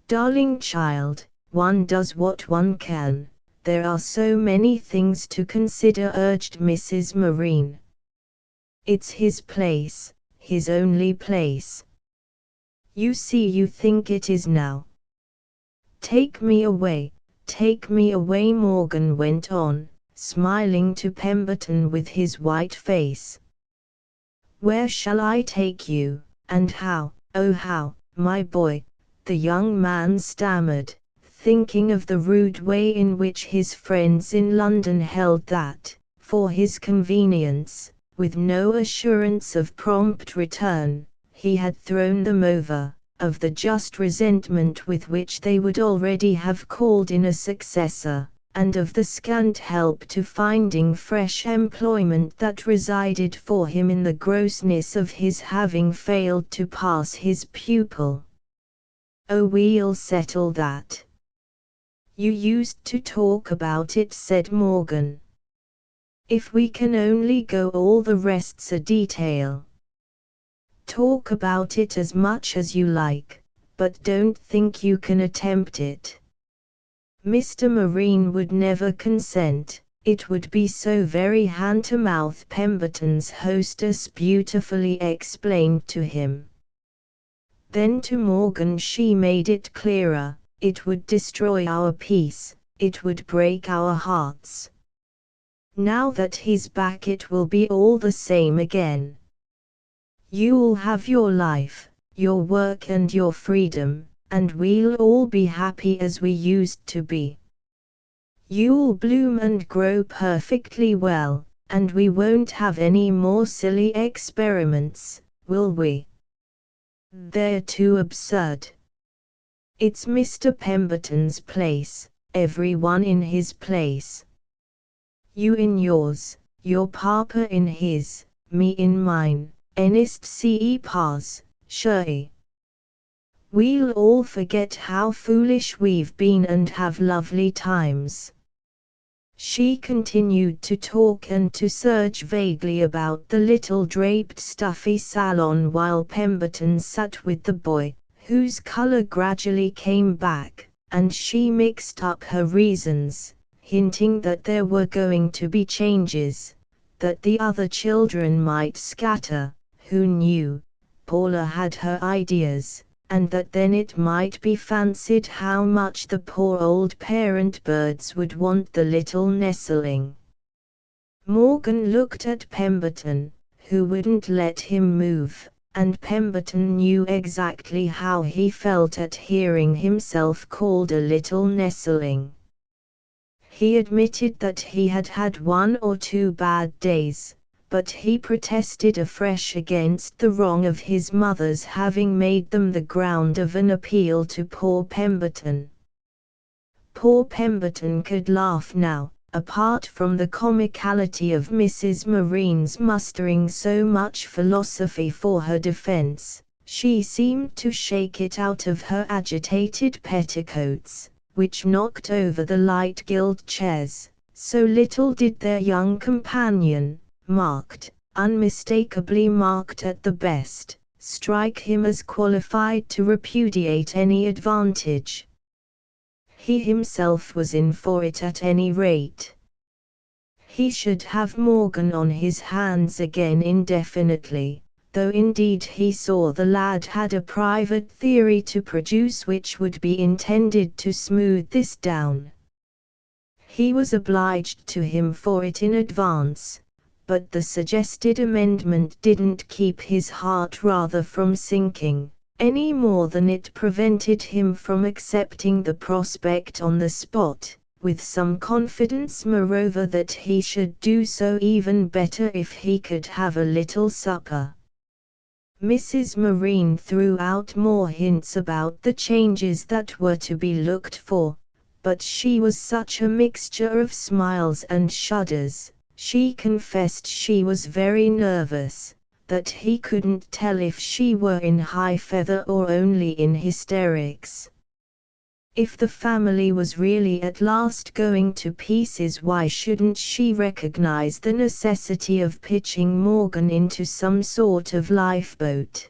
"Darling child, one does what one can. There are so many things to consider," urged Mrs. Marine. "It's his place, his only place. You see you think it is now. Take me away, Morgan went on, smiling to Pemberton with his white face. "Where shall I take you, and how, oh how, my boy?" the young man stammered, thinking of the rude way in which his friends in London held that, for his convenience, with no assurance of prompt return, he had thrown them over, of the just resentment with which they would already have called in a successor, and of the scant help to finding fresh employment that resided for him in the grossness of his having failed to pass his pupil. "Oh, we'll settle that. You used to talk about it," said Morgan. "If we can only go, all the rest's a detail. Talk about it as much as you like, but don't think you can attempt it. Mr. Marine would never consent, it would be so very hand-to-mouth," Pemberton's hostess beautifully explained to him. Then to Morgan she made it clearer, it would destroy our peace, it would break our hearts. Now that he's back it will be all the same again. You'll have your life, your work and your freedom, and we'll all be happy as we used to be. You'll bloom and grow perfectly well, and we won't have any more silly experiments, will we? They're too absurd. It's Mr. Pemberton's place, everyone in his place. You in yours, your papa in his, me in mine, enest ce pas, sure. We'll all forget how foolish we've been and have lovely times. She continued to talk and to search vaguely about the little draped stuffy salon while Pemberton sat with the boy, whose color gradually came back, and she mixed up her reasons, hinting that there were going to be changes, that the other children might scatter, who knew, Paula had her ideas, and that then it might be fancied how much the poor old parent birds would want the little nestling. Morgan looked at Pemberton, who wouldn't let him move, and Pemberton knew exactly how he felt at hearing himself called a little nestling. He admitted that he had had 1 or 2 bad days, but he protested afresh against the wrong of his mother's having made them the ground of an appeal to poor Pemberton. Poor Pemberton could laugh now, apart from the comicality of Mrs. Marine's mustering so much philosophy for her defense. She seemed to shake it out of her agitated petticoats, which knocked over the light gilt chairs. So little did their young companion, marked, unmistakably marked at the best, strike him as qualified to repudiate any advantage. He himself was in for it at any rate. He should have Morgan on his hands again indefinitely, though indeed he saw the lad had a private theory to produce which would be intended to smooth this down. He was obliged to him for it in advance, but the suggested amendment didn't keep his heart rather from sinking, any more than it prevented him from accepting the prospect on the spot, with some confidence moreover that he should do so even better if he could have a little supper. Mrs. Marine threw out more hints about the changes that were to be looked for, but she was such a mixture of smiles and shudders. She confessed she was very nervous, that he couldn't tell if she were in high feather or only in hysterics. If the family was really at last going to pieces, why shouldn't she recognize the necessity of pitching Morgan into some sort of lifeboat?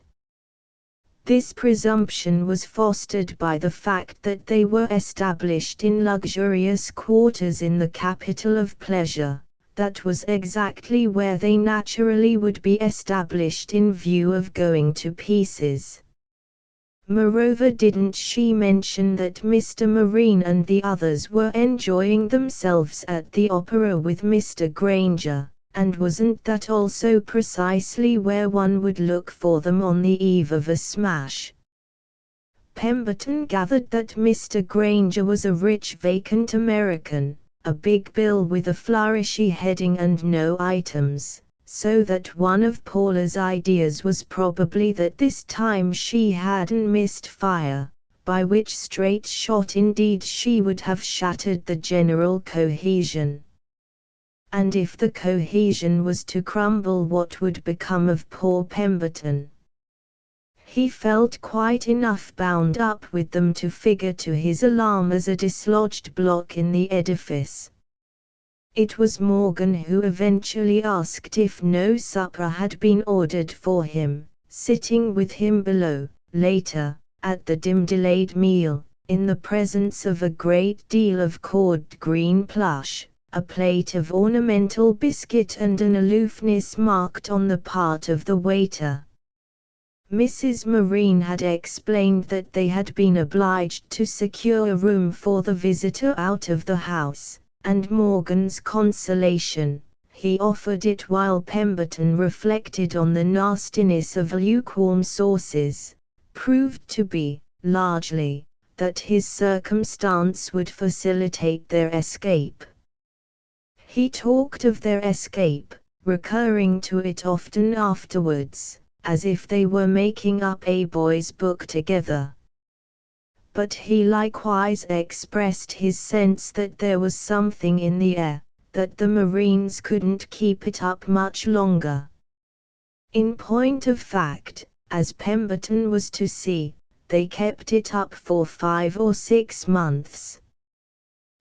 This presumption was fostered by the fact that they were established in luxurious quarters in the capital of pleasure. That was exactly where they naturally would be established in view of going to pieces. Moreover, didn't she mention that Mr. Marine and the others were enjoying themselves at the opera with Mr. Granger, and wasn't that also precisely where one would look for them on the eve of a smash? Pemberton gathered that Mr. Granger was a rich vacant American, a big bill with a flourishy heading and no items, so that one of Paula's ideas was probably that this time she hadn't missed fire, by which straight shot indeed she would have shattered the general cohesion. And if the cohesion was to crumble, what would become of poor Pemberton? He felt quite enough bound up with them to figure to his alarm as a dislodged block in the edifice. It was Morgan who eventually asked if no supper had been ordered for him, sitting with him below, later, at the dim-delayed meal, in the presence of a great deal of cord green plush, a plate of ornamental biscuit and an aloofness marked on the part of the waiter. Mrs. Marine had explained that they had been obliged to secure a room for the visitor out of the house, and Morgan's consolation, he offered it while Pemberton reflected on the nastiness of lukewarm sauces, proved to be, largely, that his circumstance would facilitate their escape. He talked of their escape, recurring to it often afterwards, as if they were making up a boy's book together. But he likewise expressed his sense that there was something in the air, that the Marines couldn't keep it up much longer. In point of fact, as Pemberton was to see, they kept it up for 5 or 6 months.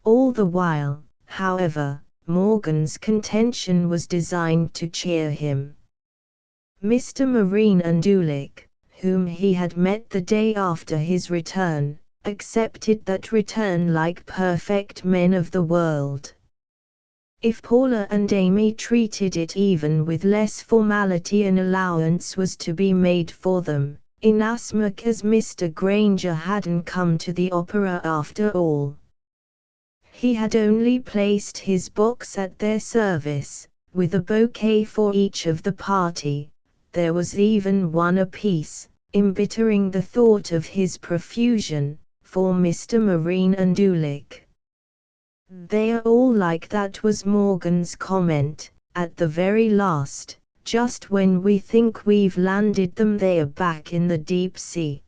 All the while, however, Morgan's contention was designed to cheer him. Mr. Marine and Dulick, whom he had met the day after his return, accepted that return like perfect men of the world. If Paula and Amy treated it even with less formality, an allowance was to be made for them, inasmuch as Mr. Granger hadn't come to the opera after all. He had only placed his box at their service, with a bouquet for each of the party. There was even one apiece, embittering the thought of his profusion, for Mr. Marine and Dulick. "They are all like that," was Morgan's comment, "at the very last, just when we think we've landed them they are back in the deep sea."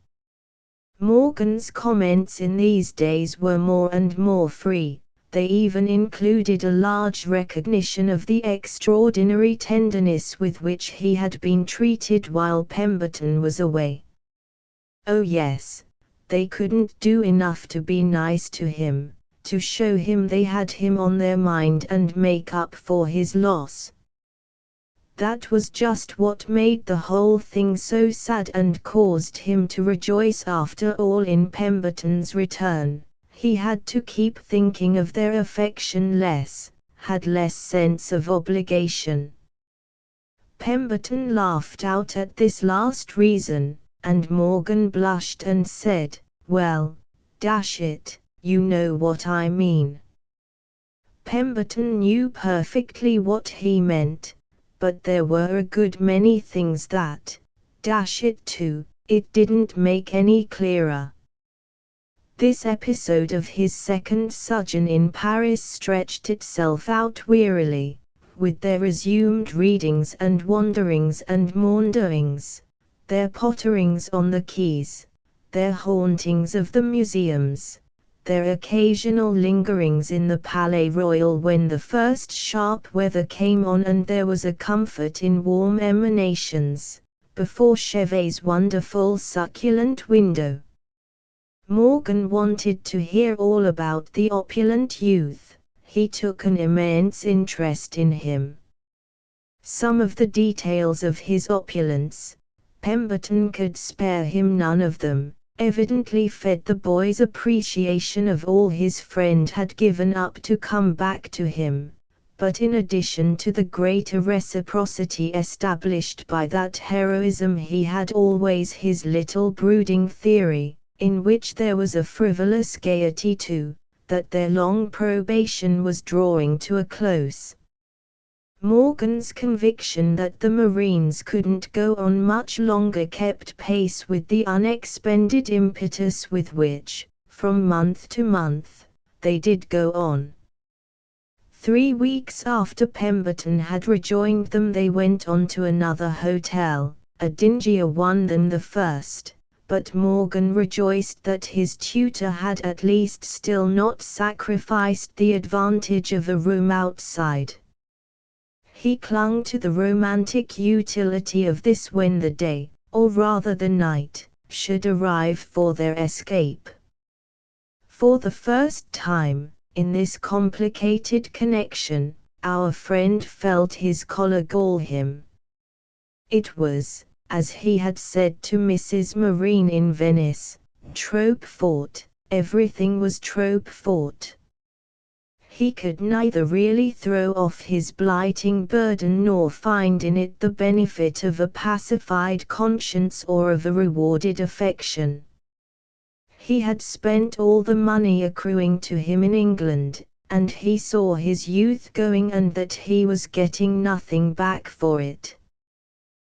Morgan's comments in these days were more and more free. They even included a large recognition of the extraordinary tenderness with which he had been treated while Pemberton was away. Oh yes, they couldn't do enough to be nice to him, to show him they had him on their mind and make up for his loss. That was just what made the whole thing so sad and caused him to rejoice after all in Pemberton's return. He had to keep thinking of their affection less, had less sense of obligation. Pemberton laughed out at this last reason, and Morgan blushed and said, "Well, dash it, you know what I mean." Pemberton knew perfectly what he meant, but there were a good many things that, dash it too, it didn't make any clearer. This episode of his second sojourn in Paris stretched itself out wearily, with their resumed readings and wanderings and maunderings, their potterings on the quays, their hauntings of the museums, their occasional lingerings in the Palais Royal when the first sharp weather came on and there was a comfort in warm emanations, before Chevet's wonderful succulent window. Morgan wanted to hear all about the opulent youth. He took an immense interest in him. Some of the details of his opulence, Pemberton could spare him none of them, evidently fed the boy's appreciation of all his friend had given up to come back to him. But in addition to the greater reciprocity established by that heroism, he had always his little brooding theory, in which there was a frivolous gaiety too, that their long probation was drawing to a close. Morgan's conviction that the Marines couldn't go on much longer kept pace with the unexpended impetus with which, from month to month, they did go on. 3 weeks after Pemberton had rejoined them they went on to another hotel, a dingier one than the first. But Morgan rejoiced that his tutor had at least still not sacrificed the advantage of a room outside. He clung to the romantic utility of this when the day, or rather the night, should arrive for their escape. For the first time, in this complicated connection, our friend felt his collar gall him. It was, as he had said to Mrs. Marine in Venice, trope fort, everything was trope fort. He could neither really throw off his blighting burden nor find in it the benefit of a pacified conscience or of a rewarded affection. He had spent all the money accruing to him in England, and he saw his youth going and that he was getting nothing back for it.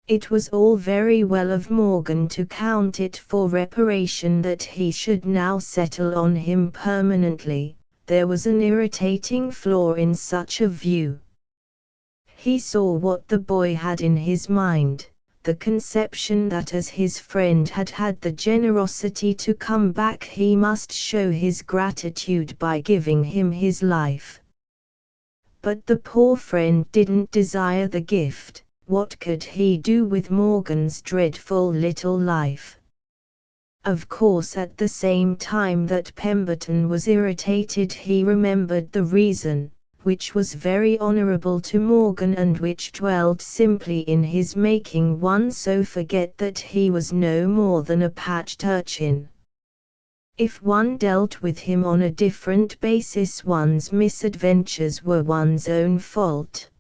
It was all very well of Morgan to count it for reparation that he should now settle on him permanently. There was an irritating flaw in such a view. He saw what the boy had in his mind, the conception that as his friend had had the generosity to come back he must show his gratitude by giving him his life. But the poor friend didn't desire the gift. What could he do with Morgan's dreadful little life? Of course, at the same time that Pemberton was irritated, he remembered the reason, which was very honorable to Morgan and which dwelled simply in his making one so forget that he was no more than a patched urchin. If one dealt with him on a different basis, one's misadventures were one's own fault.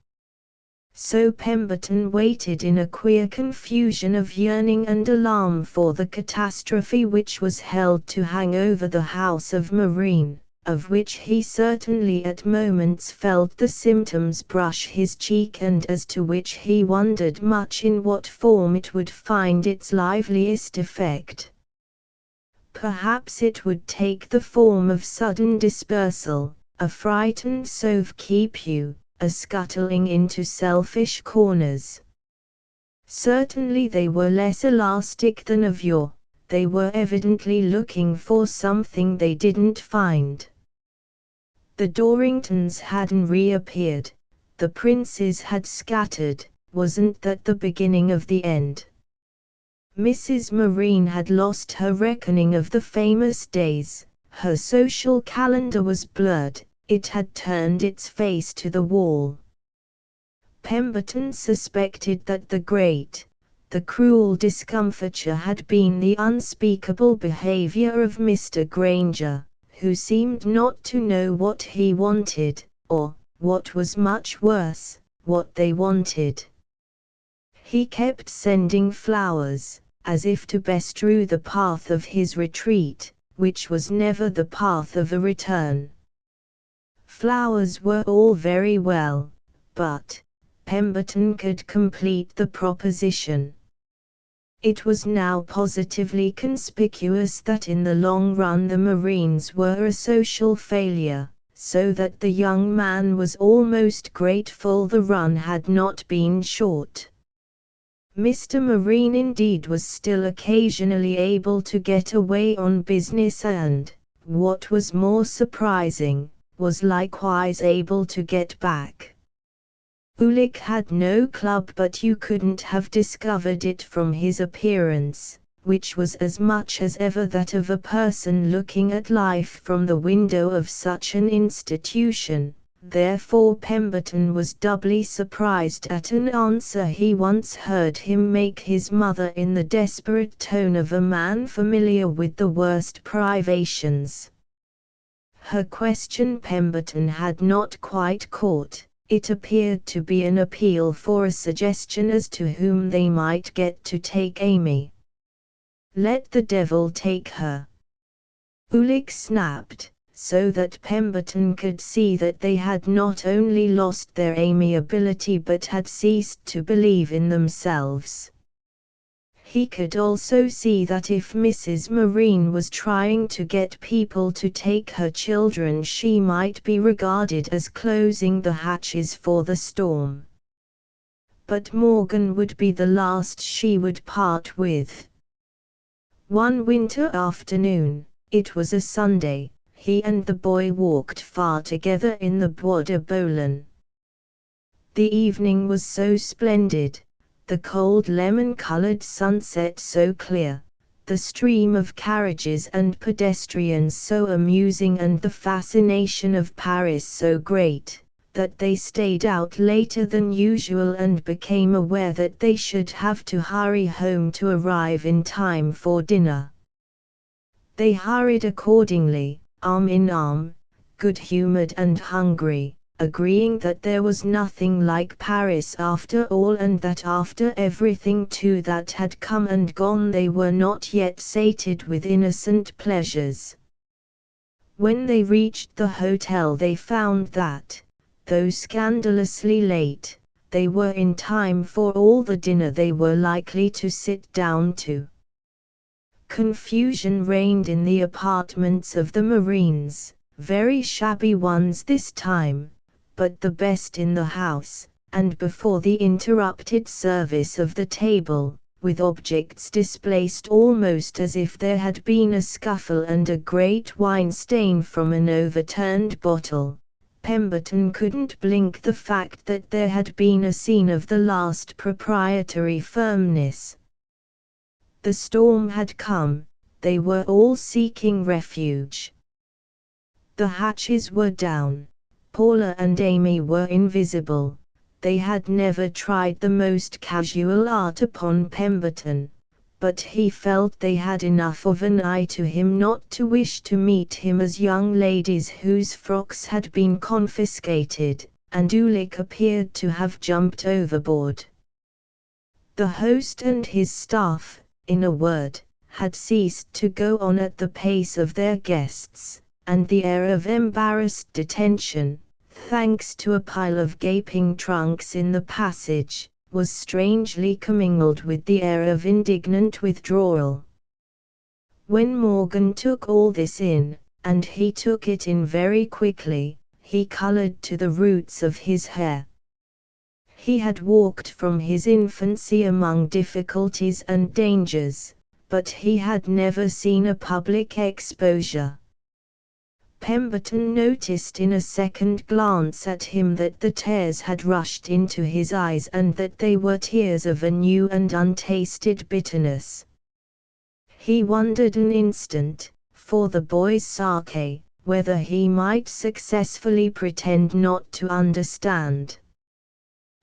So Pemberton waited in a queer confusion of yearning and alarm for the catastrophe which was held to hang over the house of Marine, of which he certainly at moments felt the symptoms brush his cheek and as to which he wondered much in what form it would find its liveliest effect. Perhaps it would take the form of sudden dispersal, a frightened sove keep you, a scuttling into selfish corners. Certainly they were less elastic than of yore. They were evidently looking for something they didn't find. The Dorringtons hadn't reappeared, the Princes had scattered. Wasn't that the beginning of the end? Mrs. Marine had lost her reckoning of the famous days, her social calendar was blurred. It had turned its face to the wall. Pemberton suspected that the cruel discomfiture had been the unspeakable behavior of Mr. Granger, who seemed not to know what he wanted, or, what was much worse, what they wanted. He kept sending flowers, as if to bestrew the path of his retreat, which was never the path of a return. Flowers were all very well, but Pemberton could complete the proposition. It was now positively conspicuous that in the long run the Marines were a social failure, so that the young man was almost grateful the run had not been short. Mr. Marine indeed was still occasionally able to get away on business and, what was more surprising, was likewise able to get back. Ulick had no club, but you couldn't have discovered it from his appearance, which was as much as ever that of a person looking at life from the window of such an institution. Therefore Pemberton was doubly surprised at an answer he once heard him make his mother in the desperate tone of a man familiar with the worst privations. Her question Pemberton had not quite caught. It appeared to be an appeal for a suggestion as to whom they might get to take Amy. Let the devil take her, Ulick snapped, so that Pemberton could see that they had not only lost their amiability but had ceased to believe in themselves. He could also see that if Mrs. Marine was trying to get people to take her children, she might be regarded as closing the hatches for the storm. But Morgan would be the last she would part with. One winter afternoon, it was a Sunday, he and the boy walked far together in the Bois de Boulogne. The evening was so splendid, the cold lemon-colored sunset so clear, the stream of carriages and pedestrians so amusing and the fascination of Paris so great, that they stayed out later than usual and became aware that they should have to hurry home to arrive in time for dinner. They hurried accordingly, arm in arm, good-humored and hungry, agreeing that there was nothing like Paris after all, and that after everything too that had come and gone they were not yet sated with innocent pleasures. When they reached the hotel they found that, though scandalously late, they were in time for all the dinner they were likely to sit down to. Confusion reigned in the apartments of the Marines, very shabby ones this time, but the best in the house, and before the interrupted service of the table, with objects displaced almost as if there had been a scuffle and a great wine stain from an overturned bottle, Pemberton couldn't blink the fact that there had been a scene of the last proprietary firmness. The storm had come, they were all seeking refuge. The hatches were down, Paula and Amy were invisible. They had never tried the most casual art upon Pemberton, but he felt they had enough of an eye to him not to wish to meet him as young ladies whose frocks had been confiscated, and Ulick appeared to have jumped overboard. The host and his staff, in a word, had ceased to go on at the pace of their guests, and the air of embarrassed detention, thanks to a pile of gaping trunks in the passage, was strangely commingled with the air of indignant withdrawal. When Morgan took all this in, and he took it in very quickly, he colored to the roots of his hair. He had walked from his infancy among difficulties and dangers, but he had never seen a public exposure. Pemberton noticed in a second glance at him that the tears had rushed into his eyes and that they were tears of a new and untasted bitterness. He wondered an instant, for the boy's sake, whether he might successfully pretend not to understand.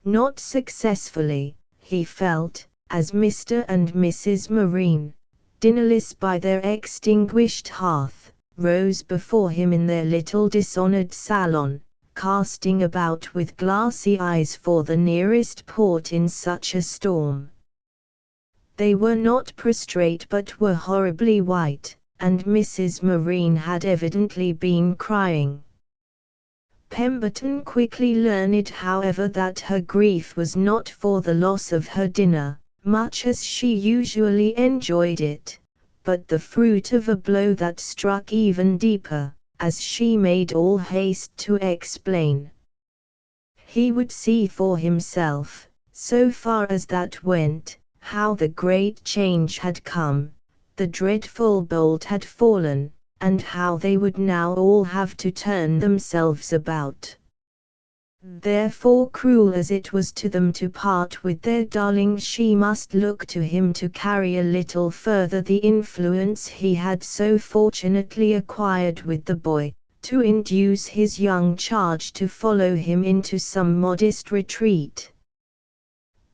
Not successfully, he felt, as Mr. and Mrs. Marine, dinnerless by their extinguished hearth, rose before him in their little dishonored salon, casting about with glassy eyes for the nearest port in such a storm. They were not prostrate but were horribly white, and Mrs. Marine had evidently been crying. Pemberton quickly learned, however, that her grief was not for the loss of her dinner, much as she usually enjoyed it, but the fruit of a blow that struck even deeper, as she made all haste to explain. He would see for himself, so far as that went, how the great change had come, the dreadful bolt had fallen, and how they would now all have to turn themselves about. Therefore, cruel as it was to them to part with their darling, she must look to him to carry a little further the influence he had so fortunately acquired with the boy, to induce his young charge to follow him into some modest retreat.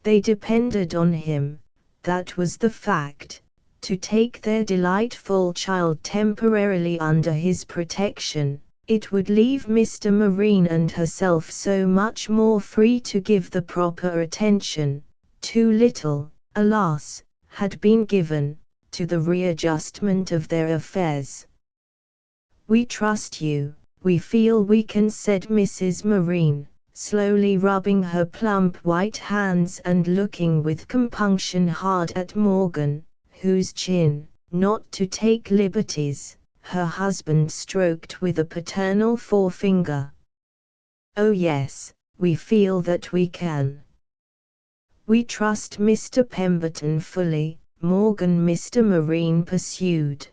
They depended on him, that was the fact, to take their delightful child temporarily under his protection. It would leave Mr. Marine and herself so much more free to give the proper attention. Too little, alas, had been given to the readjustment of their affairs. "We trust you, we feel we can," said Mrs. Marine, slowly rubbing her plump white hands and looking with compunction hard at Morgan, whose chin, not to take liberties, her husband stroked with a paternal forefinger. "Oh yes, we feel that we can. We trust Mr. Pemberton fully," Mr. Marine pursued.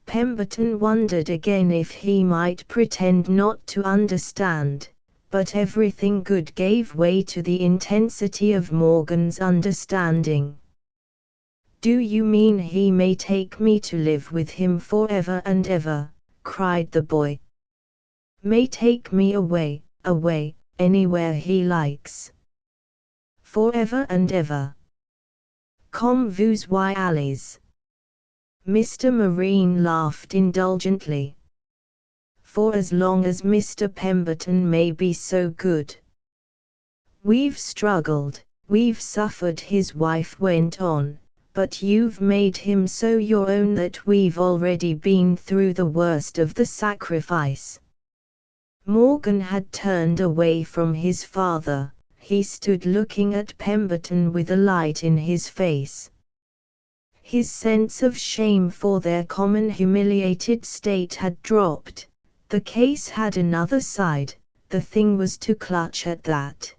Pemberton wondered again if he might pretend not to understand, but everything good gave way to the intensity of Morgan's understanding. "Do you mean he may take me to live with him forever and ever?" cried the boy. "May take me away, anywhere he likes. Forever and ever. Comme vous allez." Mr. Marine laughed indulgently. "For as long as Mr. Pemberton may be so good. We've struggled, we've suffered," his wife went on, but you've made him so your own that we've already been through the worst of the sacrifice." Morgan had turned away from his father. He stood looking at Pemberton with a light in his face. His sense of shame for their common humiliated state had dropped. The case had another side, the thing was to clutch at that.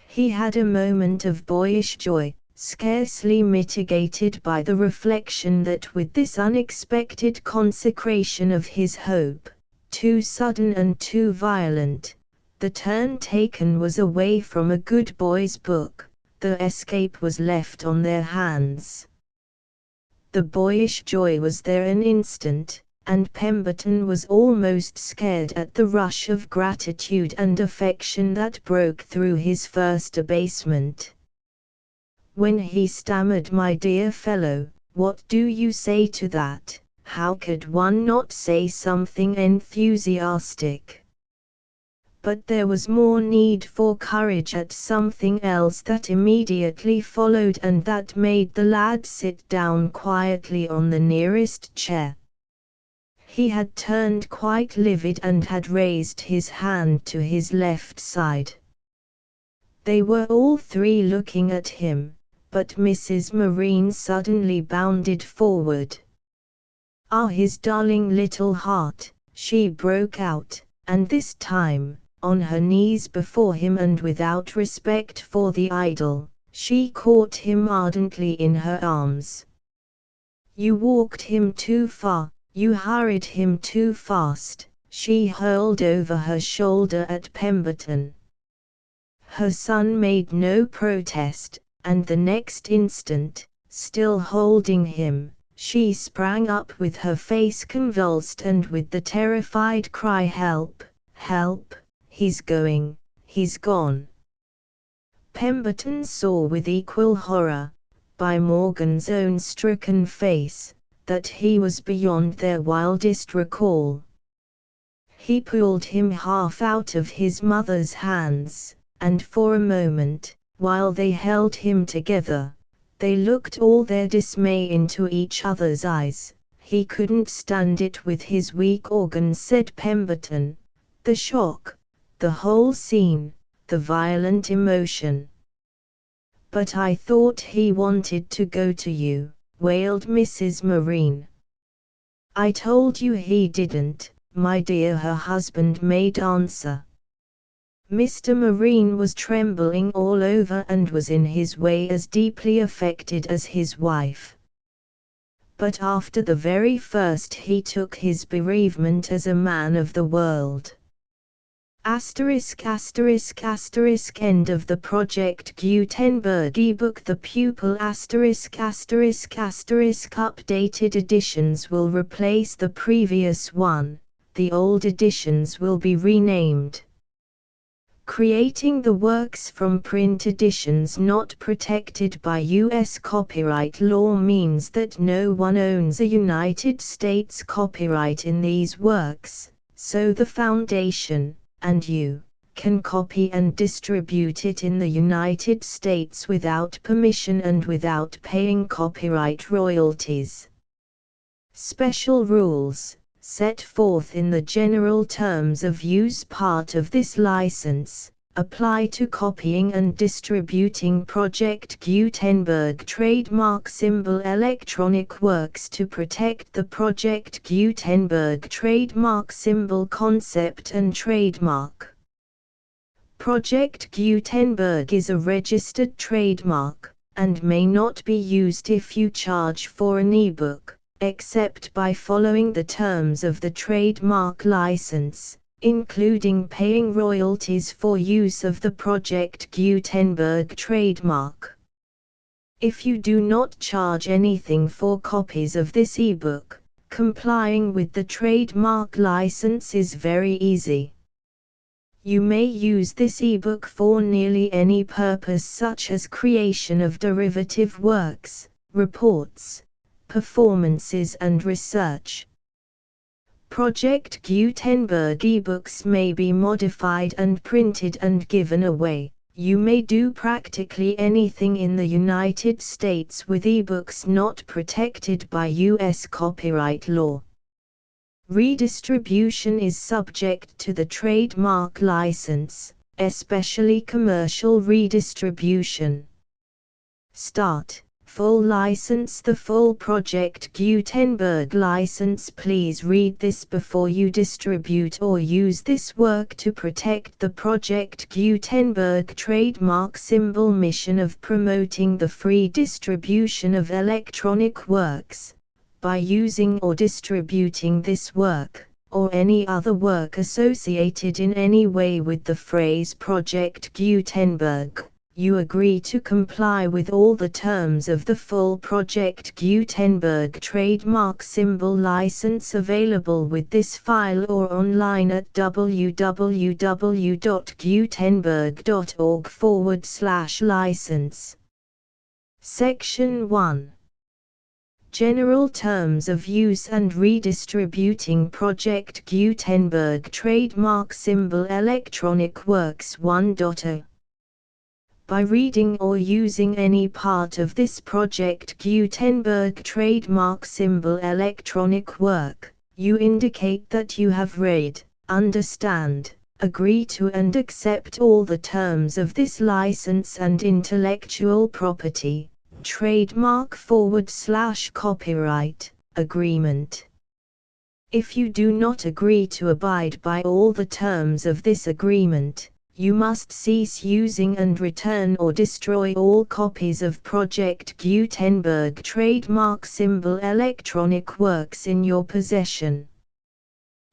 He had a moment of boyish joy, scarcely mitigated by the reflection that with this unexpected consecration of his hope, too sudden and too violent, the turn taken was away from a good boy's book, the escape was left on their hands. The boyish joy was there an instant, and Pemberton was almost scared at the rush of gratitude and affection that broke through his first abasement. When he stammered, "My dear fellow, what do you say to that?" How could one not say something enthusiastic? But there was more need for courage at something else that immediately followed, and that made the lad sit down quietly on the nearest chair. He had turned quite livid and had raised his hand to his left side. They were all three looking at him, but Mrs. Marine suddenly bounded forward. "Ah, his darling little heart," she broke out, and this time, on her knees before him and without respect for the idol, she caught him ardently in her arms. "You walked him too far, you hurried him too fast," she hurled over her shoulder at Pemberton. Her son made no protest, and the next instant, still holding him, she sprang up with her face convulsed and with the terrified cry, "Help! Help! He's going! He's gone!" Pemberton saw with equal horror, by Morgan's own stricken face, that he was beyond their wildest recall. He pulled him half out of his mother's hands, and for a moment, while they held him together, they looked all their dismay into each other's eyes. "He couldn't stand it with his weak organs," said Pemberton. "The shock, the whole scene, the violent emotion." "But I thought he wanted to go to you," wailed Mrs. Marine. "I told you he didn't, my dear," her husband made answer. Mr. Marine was trembling all over and was in his way as deeply affected as his wife. But after the very first he took his bereavement as a man of the world. End of the Project Gutenberg ebook. The Pupil updated editions will replace the previous one, the old editions will be renamed. Creating the works from print editions not protected by U.S. copyright law means that no one owns a United States copyright in these works, so the Foundation, and you, can copy and distribute it in the United States without permission and without paying copyright royalties. Special rules, set forth in the general terms of use part of this license, apply to copying and distributing Project Gutenberg trademark symbol electronic works to protect the Project Gutenberg trademark symbol concept and trademark. Project Gutenberg is a registered trademark, and may not be used if you charge for an ebook, except by following the terms of the trademark license, including paying royalties for use of the Project Gutenberg trademark. If you do not charge anything for copies of this ebook, complying with the trademark license is very easy. You may use this ebook for nearly any purpose, such as creation of derivative works, reports, performances and research. Project Gutenberg ebooks may be modified and printed and given away. You may do practically anything in the United States with ebooks not protected by U.S. copyright law. Redistribution is subject to the trademark license, especially commercial redistribution. Start. Full license. The full Project Gutenberg license. Please read this before you distribute or use this work to protect the Project Gutenberg trademark symbol mission of promoting the free distribution of electronic works, by using or distributing this work, or any other work associated in any way with the phrase Project Gutenberg. You agree to comply with all the terms of the full Project Gutenberg trademark symbol license available with this file or online at www.gutenberg.org/license. Section 1. General Terms of Use and Redistributing Project Gutenberg Trademark Symbol Electronic Works 1.0. By reading or using any part of this Project Gutenberg trademark symbol electronic work, you indicate that you have read, understand, agree to and accept all the terms of this license and intellectual property, trademark/copyright, agreement. If you do not agree to abide by all the terms of this agreement, you must cease using and return or destroy all copies of Project Gutenberg trademark symbol electronic works in your possession.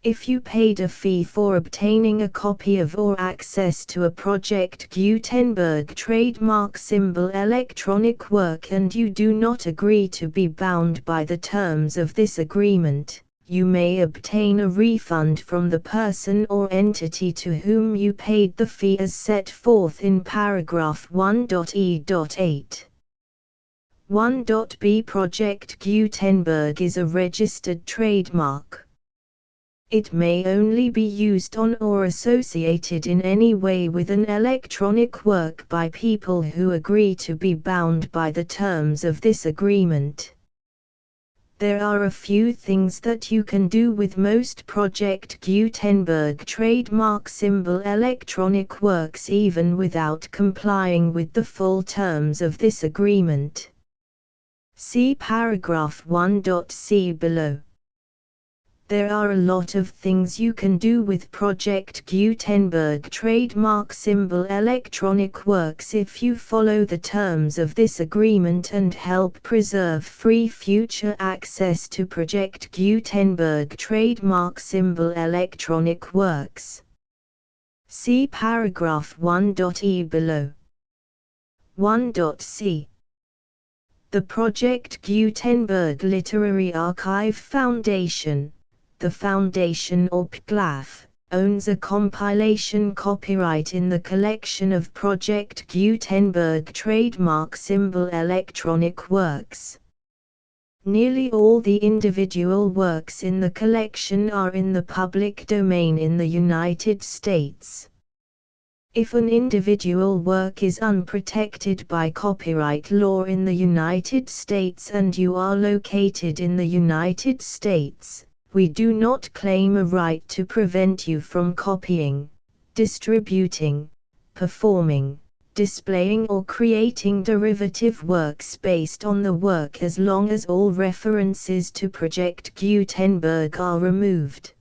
If you paid a fee for obtaining a copy of or access to a Project Gutenberg trademark symbol electronic work and you do not agree to be bound by the terms of this agreement, you may obtain a refund from the person or entity to whom you paid the fee as set forth in paragraph 1.e.8. 1.b. Project Gutenberg is a registered trademark. It may only be used on or associated in any way with an electronic work by people who agree to be bound by the terms of this agreement. There are a few things that you can do with most Project Gutenberg trademark symbol electronic works even without complying with the full terms of this agreement. See paragraph 1.c below. There are a lot of things you can do with Project Gutenberg trademark symbol electronic works if you follow the terms of this agreement and help preserve free future access to Project Gutenberg trademark symbol electronic works. See paragraph 1.e below. 1.c. The Project Gutenberg Literary Archive Foundation, the Foundation or PGLAF, owns a compilation copyright in the collection of Project Gutenberg trademark symbol electronic works. Nearly all the individual works in the collection are in the public domain in the United States. If an individual work is unprotected by copyright law in the United States and you are located in the United States, we do not claim a right to prevent you from copying, distributing, performing, displaying or creating derivative works based on the work as long as all references to Project Gutenberg are removed.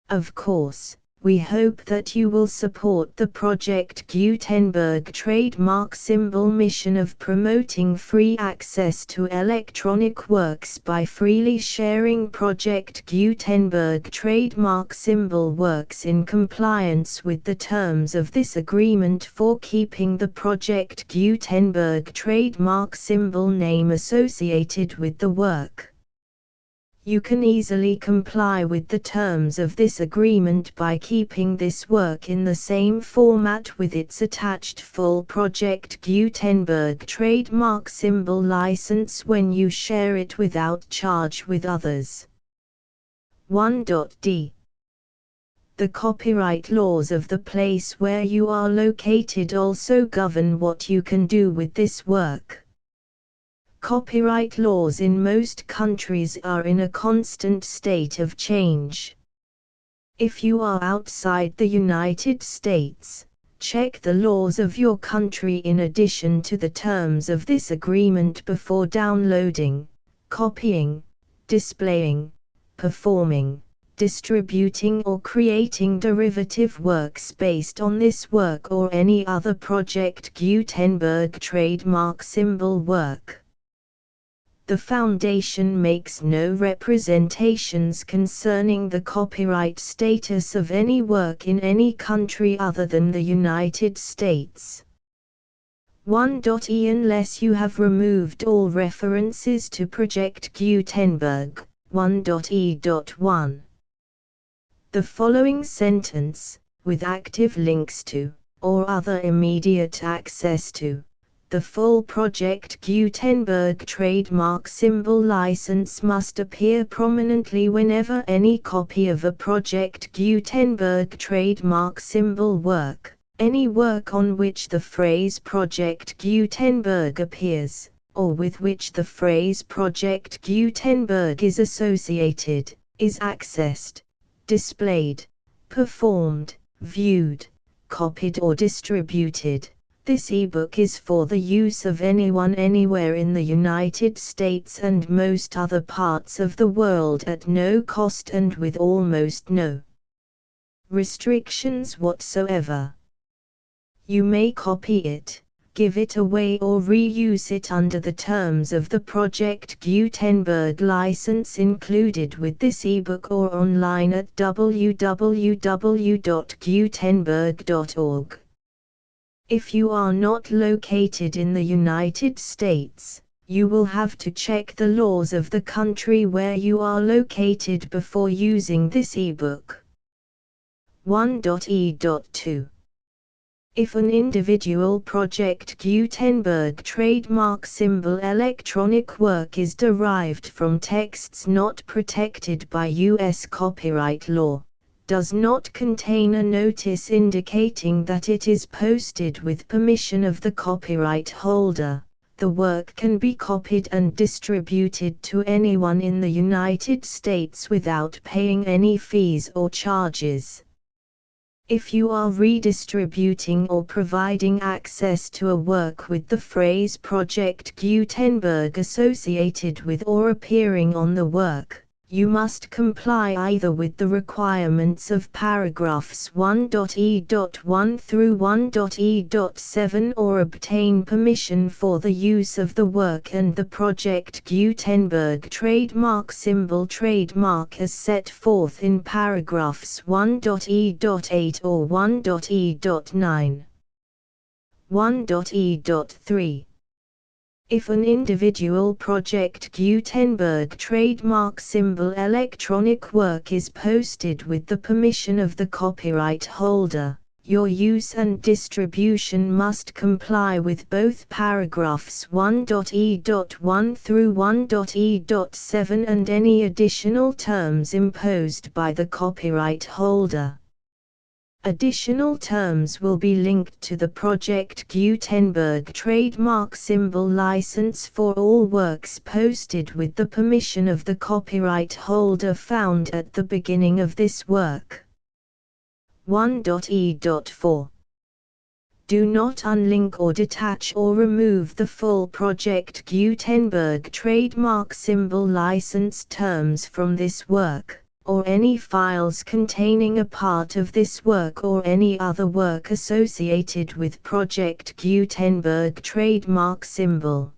Of course, we hope that you will support the Project Gutenberg trademark symbol mission of promoting free access to electronic works by freely sharing Project Gutenberg trademark symbol works in compliance with the terms of this agreement for keeping the Project Gutenberg trademark symbol name associated with the work. You can easily comply with the terms of this agreement by keeping this work in the same format with its attached full Project Gutenberg trademark symbol license when you share it without charge with others. 1.d. The copyright laws of the place where you are located also govern what you can do with this work. Copyright laws in most countries are in a constant state of change. If you are outside the United States, check the laws of your country in addition to the terms of this agreement before downloading, copying, displaying, performing, distributing or creating derivative works based on this work or any other Project Gutenberg trademark symbol work. The Foundation makes no representations concerning the copyright status of any work in any country other than the United States. 1.e Unless you have removed all references to Project Gutenberg, 1.e.1. The following sentence, with active links to, or other immediate access to, the full Project Gutenberg trademark symbol license must appear prominently whenever any copy of a Project Gutenberg trademark symbol work, any work on which the phrase Project Gutenberg appears, or with which the phrase Project Gutenberg is associated, is accessed, displayed, performed, viewed, copied or distributed. This ebook is for the use of anyone anywhere in the United States and most other parts of the world at no cost and with almost no restrictions whatsoever. You may copy it, give it away or reuse it under the terms of the Project Gutenberg license included with this ebook or online at www.gutenberg.org. If you are not located in the United States, you will have to check the laws of the country where you are located before using this ebook. 1.e.2. If an individual Project Gutenberg trademark symbol electronic work is derived from texts not protected by U.S. copyright law, does not contain a notice indicating that it is posted with permission of the copyright holder, the work can be copied and distributed to anyone in the United States without paying any fees or charges. If you are redistributing or providing access to a work with the phrase Project Gutenberg associated with or appearing on the work, you must comply either with the requirements of paragraphs 1.e.1 through 1.e.7 or obtain permission for the use of the work and the Project Gutenberg trademark symbol trademark as set forth in paragraphs 1.e.8 or 1.e.9. 1.e.3. If an individual Project Gutenberg trademark symbol electronic work is posted with the permission of the copyright holder, your use and distribution must comply with both paragraphs 1.e.1 through 1.e.7 and any additional terms imposed by the copyright holder. Additional terms will be linked to the Project Gutenberg trademark symbol license for all works posted with the permission of the copyright holder found at the beginning of this work. 1.e.4. Do not unlink or detach or remove the full Project Gutenberg trademark symbol license terms from this work, or any files containing a part of this work or any other work associated with Project Gutenberg trademark symbol.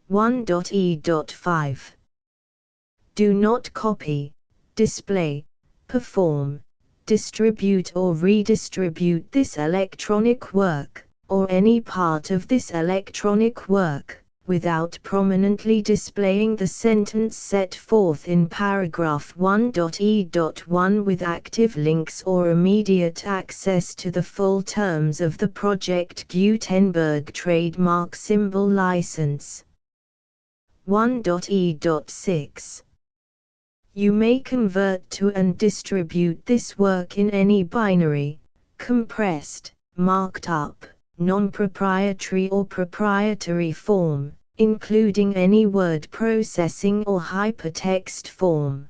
1.e.5. Do not copy, display, perform, distribute or redistribute this electronic work, or any part of this electronic work, without prominently displaying the sentence set forth in paragraph 1.e.1 with active links or immediate access to the full terms of the Project Gutenberg trademark symbol license. 1.e.6. You may convert to and distribute this work in any binary, compressed, marked up, non-proprietary or proprietary form, including any word processing or hypertext form.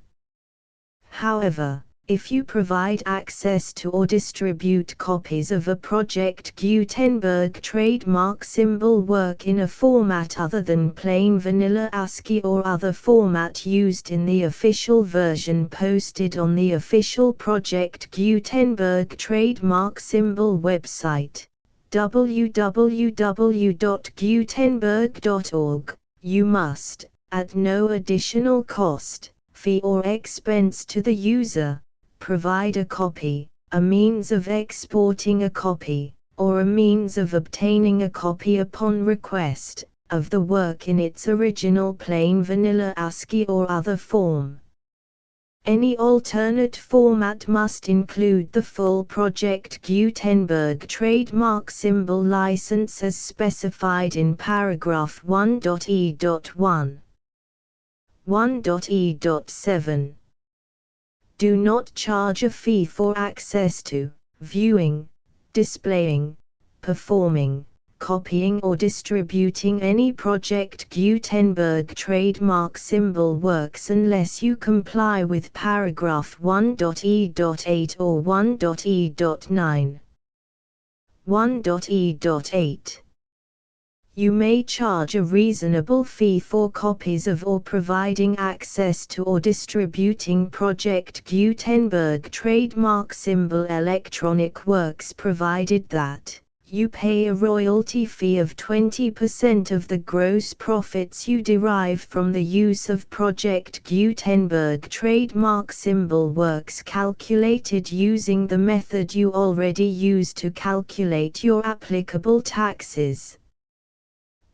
However, if you provide access to or distribute copies of a Project Gutenberg trademark symbol work in a format other than plain vanilla ASCII or other format used in the official version posted on the official Project Gutenberg trademark symbol website, www.gutenberg.org, you must, at no additional cost, fee or expense to the user, provide a copy, a means of exporting a copy, or a means of obtaining a copy upon request, of the work in its original plain vanilla ASCII or other form. Any alternate format must include the full Project Gutenberg trademark symbol license as specified in paragraph 1.e.1. 1.e.7. Do not charge a fee for access to, viewing, displaying, performing, copying or distributing any Project Gutenberg trademark symbol works unless you comply with paragraph 1.e.8 or 1.e.9. 1.e.8. You may charge a reasonable fee for copies of or providing access to or distributing Project Gutenberg trademark symbol electronic works provided that you pay a royalty fee of 20% of the gross profits you derive from the use of Project Gutenberg trademark symbol works calculated using the method you already use to calculate your applicable taxes.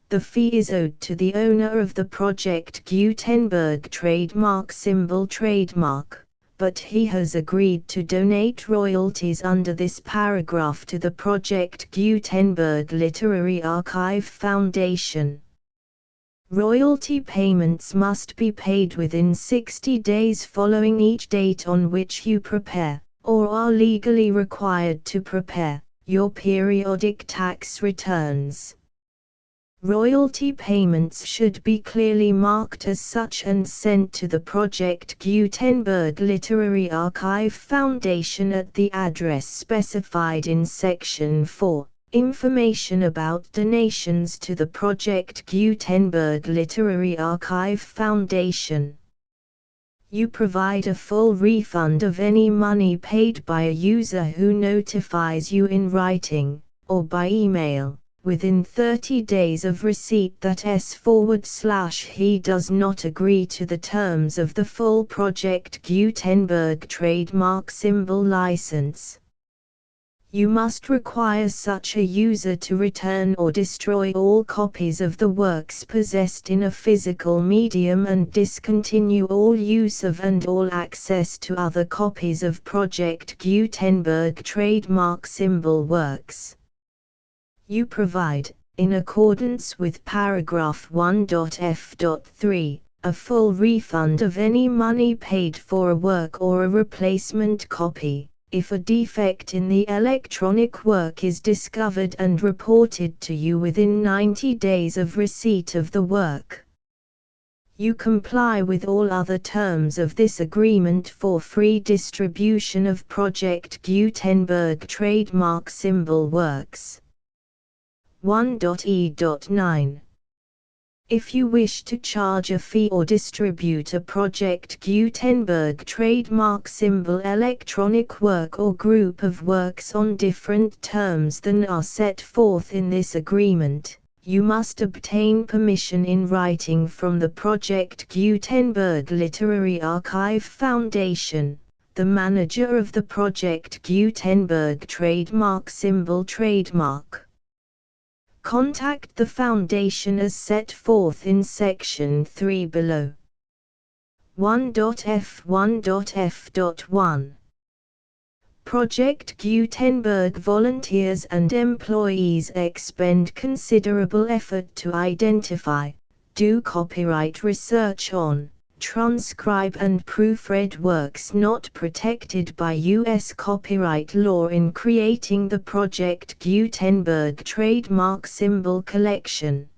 The fee is owed to the owner of the Project Gutenberg trademark symbol trademark, but he has agreed to donate royalties under this paragraph to the Project Gutenberg Literary Archive Foundation. Royalty payments must be paid within 60 days following each date on which you prepare, or are legally required to prepare, your periodic tax returns. Royalty payments should be clearly marked as such and sent to the Project Gutenberg Literary Archive Foundation at the address specified in Section 4, Information about donations to the Project Gutenberg Literary Archive Foundation. You provide a full refund of any money paid by a user who notifies you in writing, or by email, within 30 days of receipt that he does not agree to the terms of the full Project Gutenberg trademark symbol license. You must require such a user to return or destroy all copies of the works possessed in a physical medium and discontinue all use of and all access to other copies of Project Gutenberg trademark symbol works. You provide, in accordance with paragraph 1.f.3, a full refund of any money paid for a work or a replacement copy, if a defect in the electronic work is discovered and reported to you within 90 days of receipt of the work. You comply with all other terms of this agreement for free distribution of Project Gutenberg trademark symbol works. 1.e.9. If you wish to charge a fee or distribute a Project Gutenberg trademark symbol electronic work or group of works on different terms than are set forth in this agreement, you must obtain permission in writing from the Project Gutenberg Literary Archive Foundation, the manager of the Project Gutenberg trademark symbol trademark. Contact the Foundation as set forth in Section 3 below. 1.f1.f.1. Project Gutenberg volunteers and employees expend considerable effort to identify, do copyright research on, transcribe and proofread works not protected by U.S. copyright law in creating the Project Gutenberg trademark symbol collection.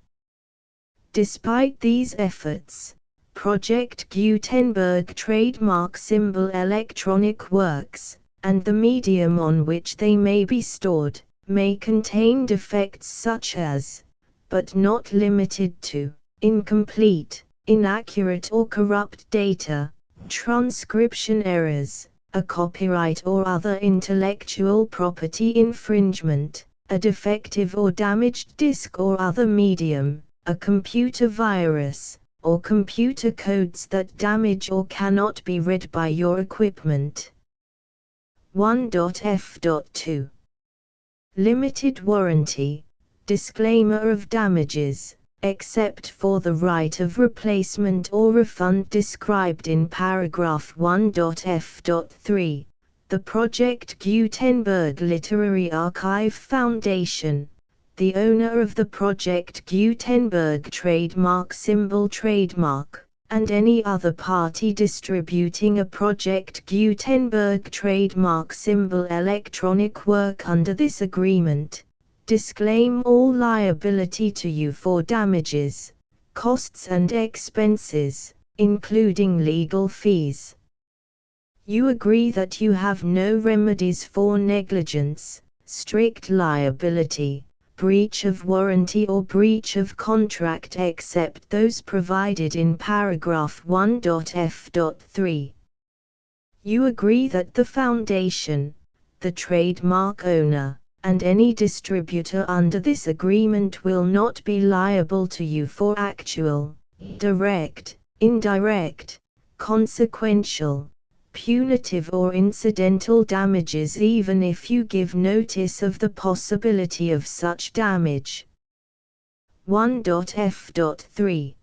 Despite these efforts, Project Gutenberg trademark symbol electronic works, and the medium on which they may be stored, may contain defects such as, but not limited to, incomplete, inaccurate or corrupt data, transcription errors, a copyright or other intellectual property infringement, a defective or damaged disk or other medium, a computer virus, or computer codes that damage or cannot be read by your equipment. 1.f.2 Limited warranty. Disclaimer of damages, except for the right of replacement or refund described in paragraph 1.f.3. The Project Gutenberg Literary Archive Foundation, the owner of the Project Gutenberg trademark symbol trademark, and any other party distributing a Project Gutenberg trademark symbol electronic work under this agreement, disclaim all liability to you for damages, costs and expenses, including legal fees. You agree that you have no remedies for negligence, strict liability, breach of warranty or breach of contract except those provided in paragraph 1.f.3. You agree that the Foundation, the trademark owner, and any distributor under this agreement will not be liable to you for actual, direct, indirect, consequential, punitive or incidental damages even if you give notice of the possibility of such damage. 1.f.3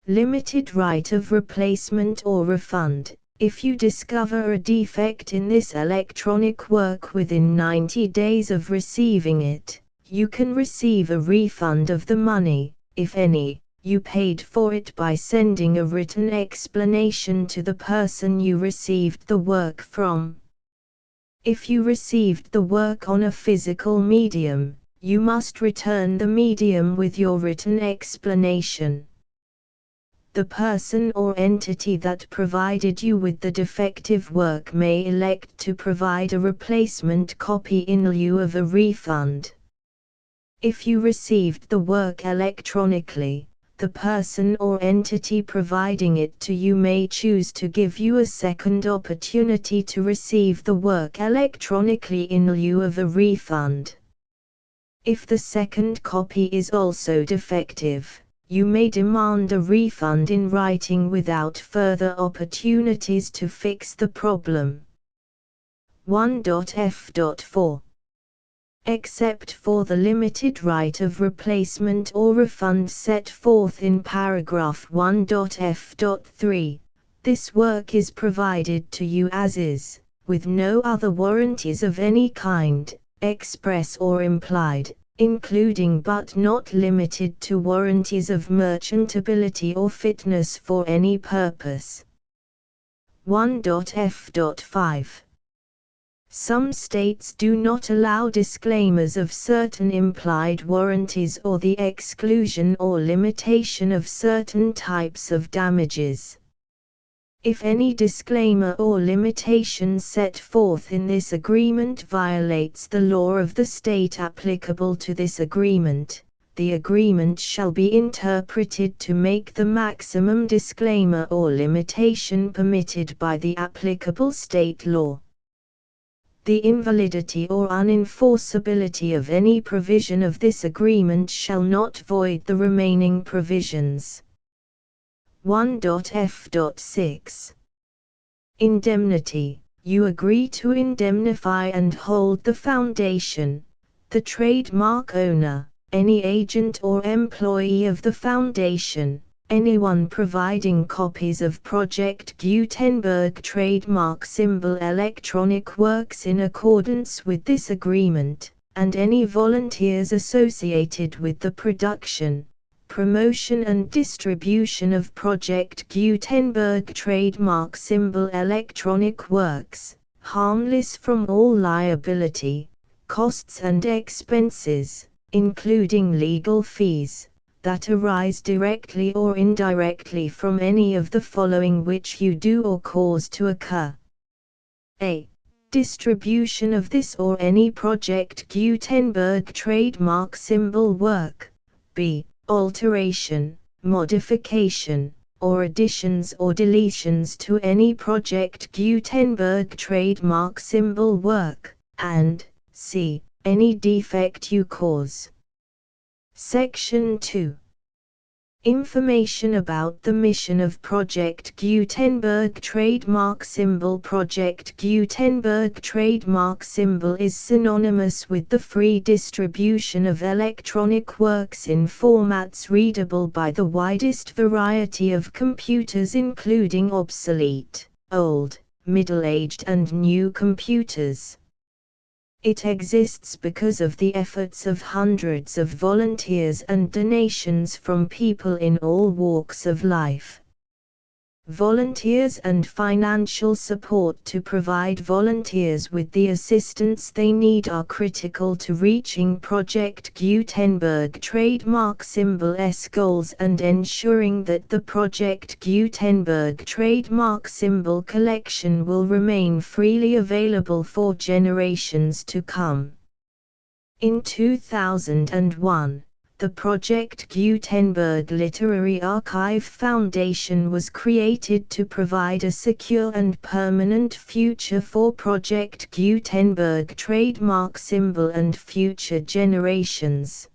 Limited right of replacement or refund. If you discover a defect in this electronic work within 90 days of receiving it, you can receive a refund of the money, if any, you paid for it by sending a written explanation to the person you received the work from. If you received the work on a physical medium, you must return the medium with your written explanation. The person or entity that provided you with the defective work may elect to provide a replacement copy in lieu of a refund. If you received the work electronically, the person or entity providing it to you may choose to give you a second opportunity to receive the work electronically in lieu of a refund. If the second copy is also defective, you may demand a refund in writing without further opportunities to fix the problem. 1.f.4 Except for the limited right of replacement or refund set forth in paragraph 1.f.3, this work is provided to you as is, with no other warranties of any kind, express or implied, including but not limited to warranties of merchantability or fitness for any purpose. 1.f.5 Some states do not allow disclaimers of certain implied warranties or the exclusion or limitation of certain types of damages. If any disclaimer or limitation set forth in this agreement violates the law of the state applicable to this agreement, the agreement shall be interpreted to make the maximum disclaimer or limitation permitted by the applicable state law. The invalidity or unenforceability of any provision of this agreement shall not void the remaining provisions. 1.f.6 Indemnity. You agree to indemnify and hold the Foundation, the trademark owner, any agent or employee of the Foundation, anyone providing copies of Project Gutenberg trademark symbol electronic works in accordance with this agreement, and any volunteers associated with the production, promotion and distribution of Project Gutenberg trademark symbol electronic works, harmless from all liability, costs and expenses, including legal fees, that arise directly or indirectly from any of the following which you do or cause to occur. A. Distribution of this or any Project Gutenberg trademark symbol work. B. Alteration, modification, or additions or deletions to any Project Gutenberg trademark symbol work, and C. Any defect you cause. Section 2. Information about the mission of Project Gutenberg trademark symbol. Project Gutenberg trademark symbol is synonymous with the free distribution of electronic works in formats readable by the widest variety of computers, including obsolete, old, middle-aged and new computers. It exists because of the efforts of hundreds of volunteers and donations from people in all walks of life. Volunteers and financial support to provide volunteers with the assistance they need are critical to reaching Project Gutenberg trademark symbol's goals and ensuring that the Project Gutenberg trademark symbol collection will remain freely available for generations to come. In 2001, the Project Gutenberg Literary Archive Foundation was created to provide a secure and permanent future for Project Gutenberg trademark symbol and future generations.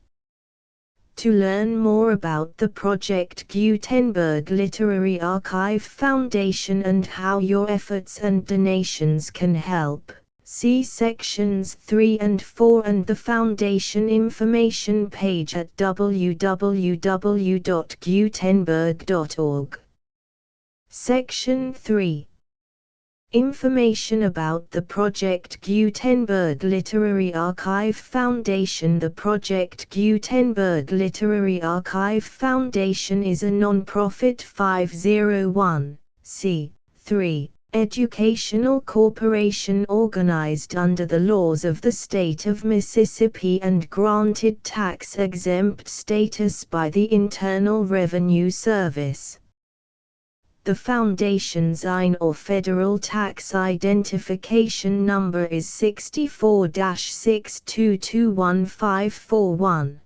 To learn more about the Project Gutenberg Literary Archive Foundation and how your efforts and donations can help, see sections 3 and 4 and the Foundation information page at www.gutenberg.org. Section 3. Information about the Project Gutenberg Literary Archive Foundation. The Project Gutenberg Literary Archive Foundation is a non-profit 501(c)(3) educational corporation organized under the laws of the state of Mississippi and granted tax-exempt status by the Internal Revenue Service. The Foundation's IN or Federal Tax Identification Number is 64-6221541.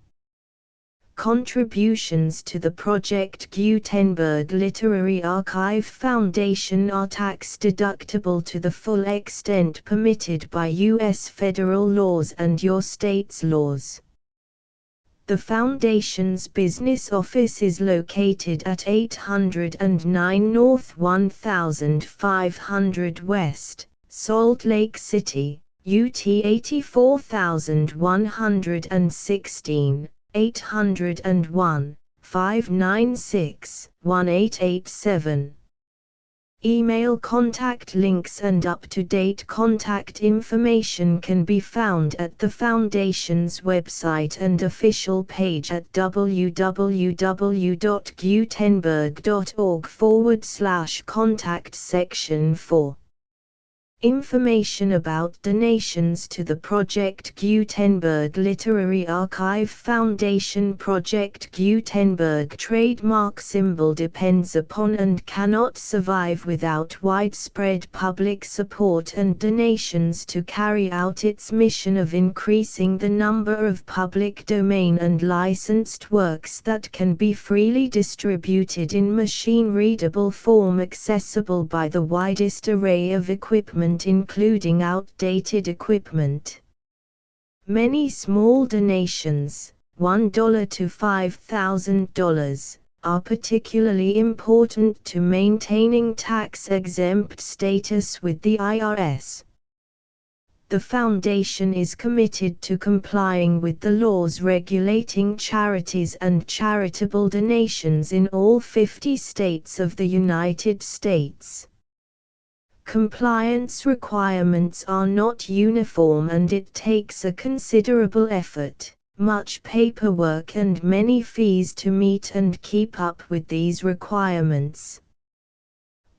Contributions to the Project Gutenberg Literary Archive Foundation are tax-deductible to the full extent permitted by U.S. federal laws and your state's laws. The Foundation's business office is located at 809 North 1500 West, Salt Lake City, UT 84116. 801-596-1887. Email contact links and up-to-date contact information can be found at the Foundation's website and official page at www.gutenberg.org/contact. Section 4. Information about donations to the Project Gutenberg Literary Archive Foundation. Project Gutenberg trademark symbol depends upon and cannot survive without widespread public support and donations to carry out its mission of increasing the number of public domain and licensed works that can be freely distributed in machine-readable form accessible by the widest array of equipment, including outdated equipment. Many small donations, $1 to $5,000, are particularly important to maintaining tax-exempt status with the IRS. The Foundation is committed to complying with the laws regulating charities and charitable donations in all 50 states of the United States. Compliance requirements are not uniform and it takes a considerable effort, much paperwork and many fees to meet and keep up with these requirements.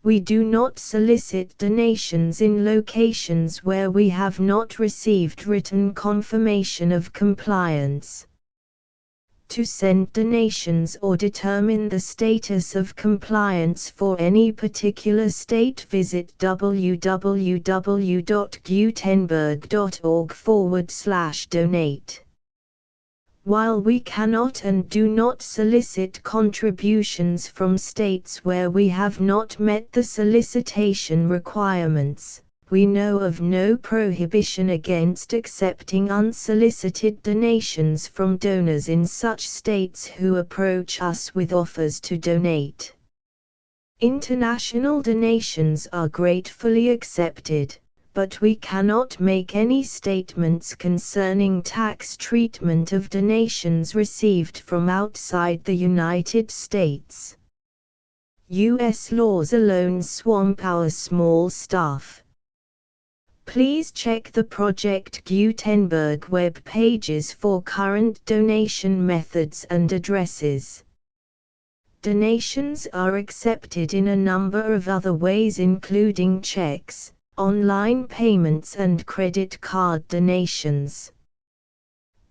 We do not solicit donations in locations where we have not received written confirmation of compliance. To send donations or determine the status of compliance for any particular state, visit www.gutenberg.org/donate. While we cannot and do not solicit contributions from states where we have not met the solicitation requirements, we know of no prohibition against accepting unsolicited donations from donors in such states who approach us with offers to donate. International donations are gratefully accepted, but we cannot make any statements concerning tax treatment of donations received from outside the United States. U.S. laws alone swamp our small staff. Please check the Project Gutenberg web pages for current donation methods and addresses. Donations are accepted in a number of other ways, including checks, online payments and credit card donations.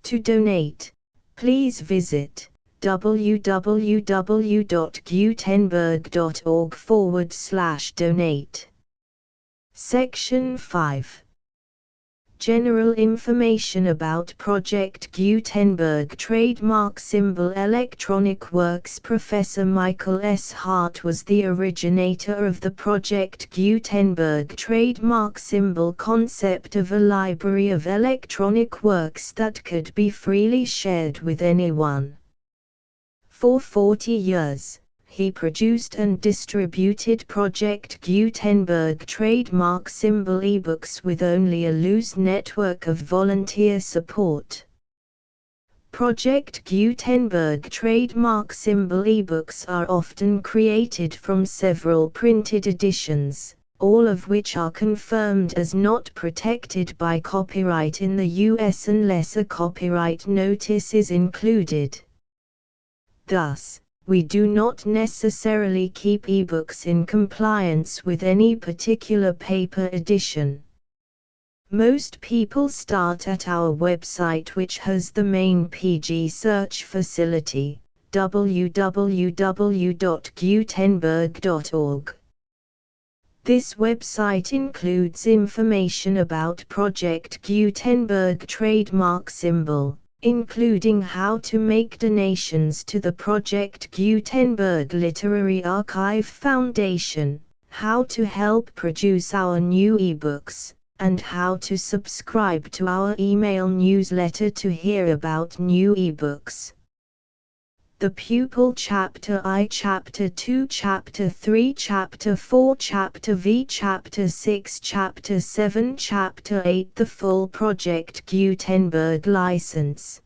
To donate, please visit www.gutenberg.org/donate. Section 5. General information about Project Gutenberg Trademark Symbol Electronic Works. Professor Michael S. Hart was the originator of the Project Gutenberg trademark symbol concept of a library of electronic works that could be freely shared with anyone. For 40 years, he produced and distributed Project Gutenberg trademark symbol ebooks with only a loose network of volunteer support. Project Gutenberg trademark symbol ebooks are often created from several printed editions, all of which are confirmed as not protected by copyright in the US unless a copyright notice is included. Thus, we do not necessarily keep ebooks in compliance with any particular paper edition. Most people start at our website, which has the main PG search facility, www.gutenberg.org. This website includes information about Project Gutenberg trademark symbol, including how to make donations to the Project Gutenberg Literary Archive Foundation, how to help produce our new ebooks, and how to subscribe to our email newsletter to hear about new ebooks. The Pupil Chapter I, Chapter 2, Chapter 3, Chapter 4, Chapter V, Chapter 6, Chapter 7, Chapter 8. The full Project Gutenberg license,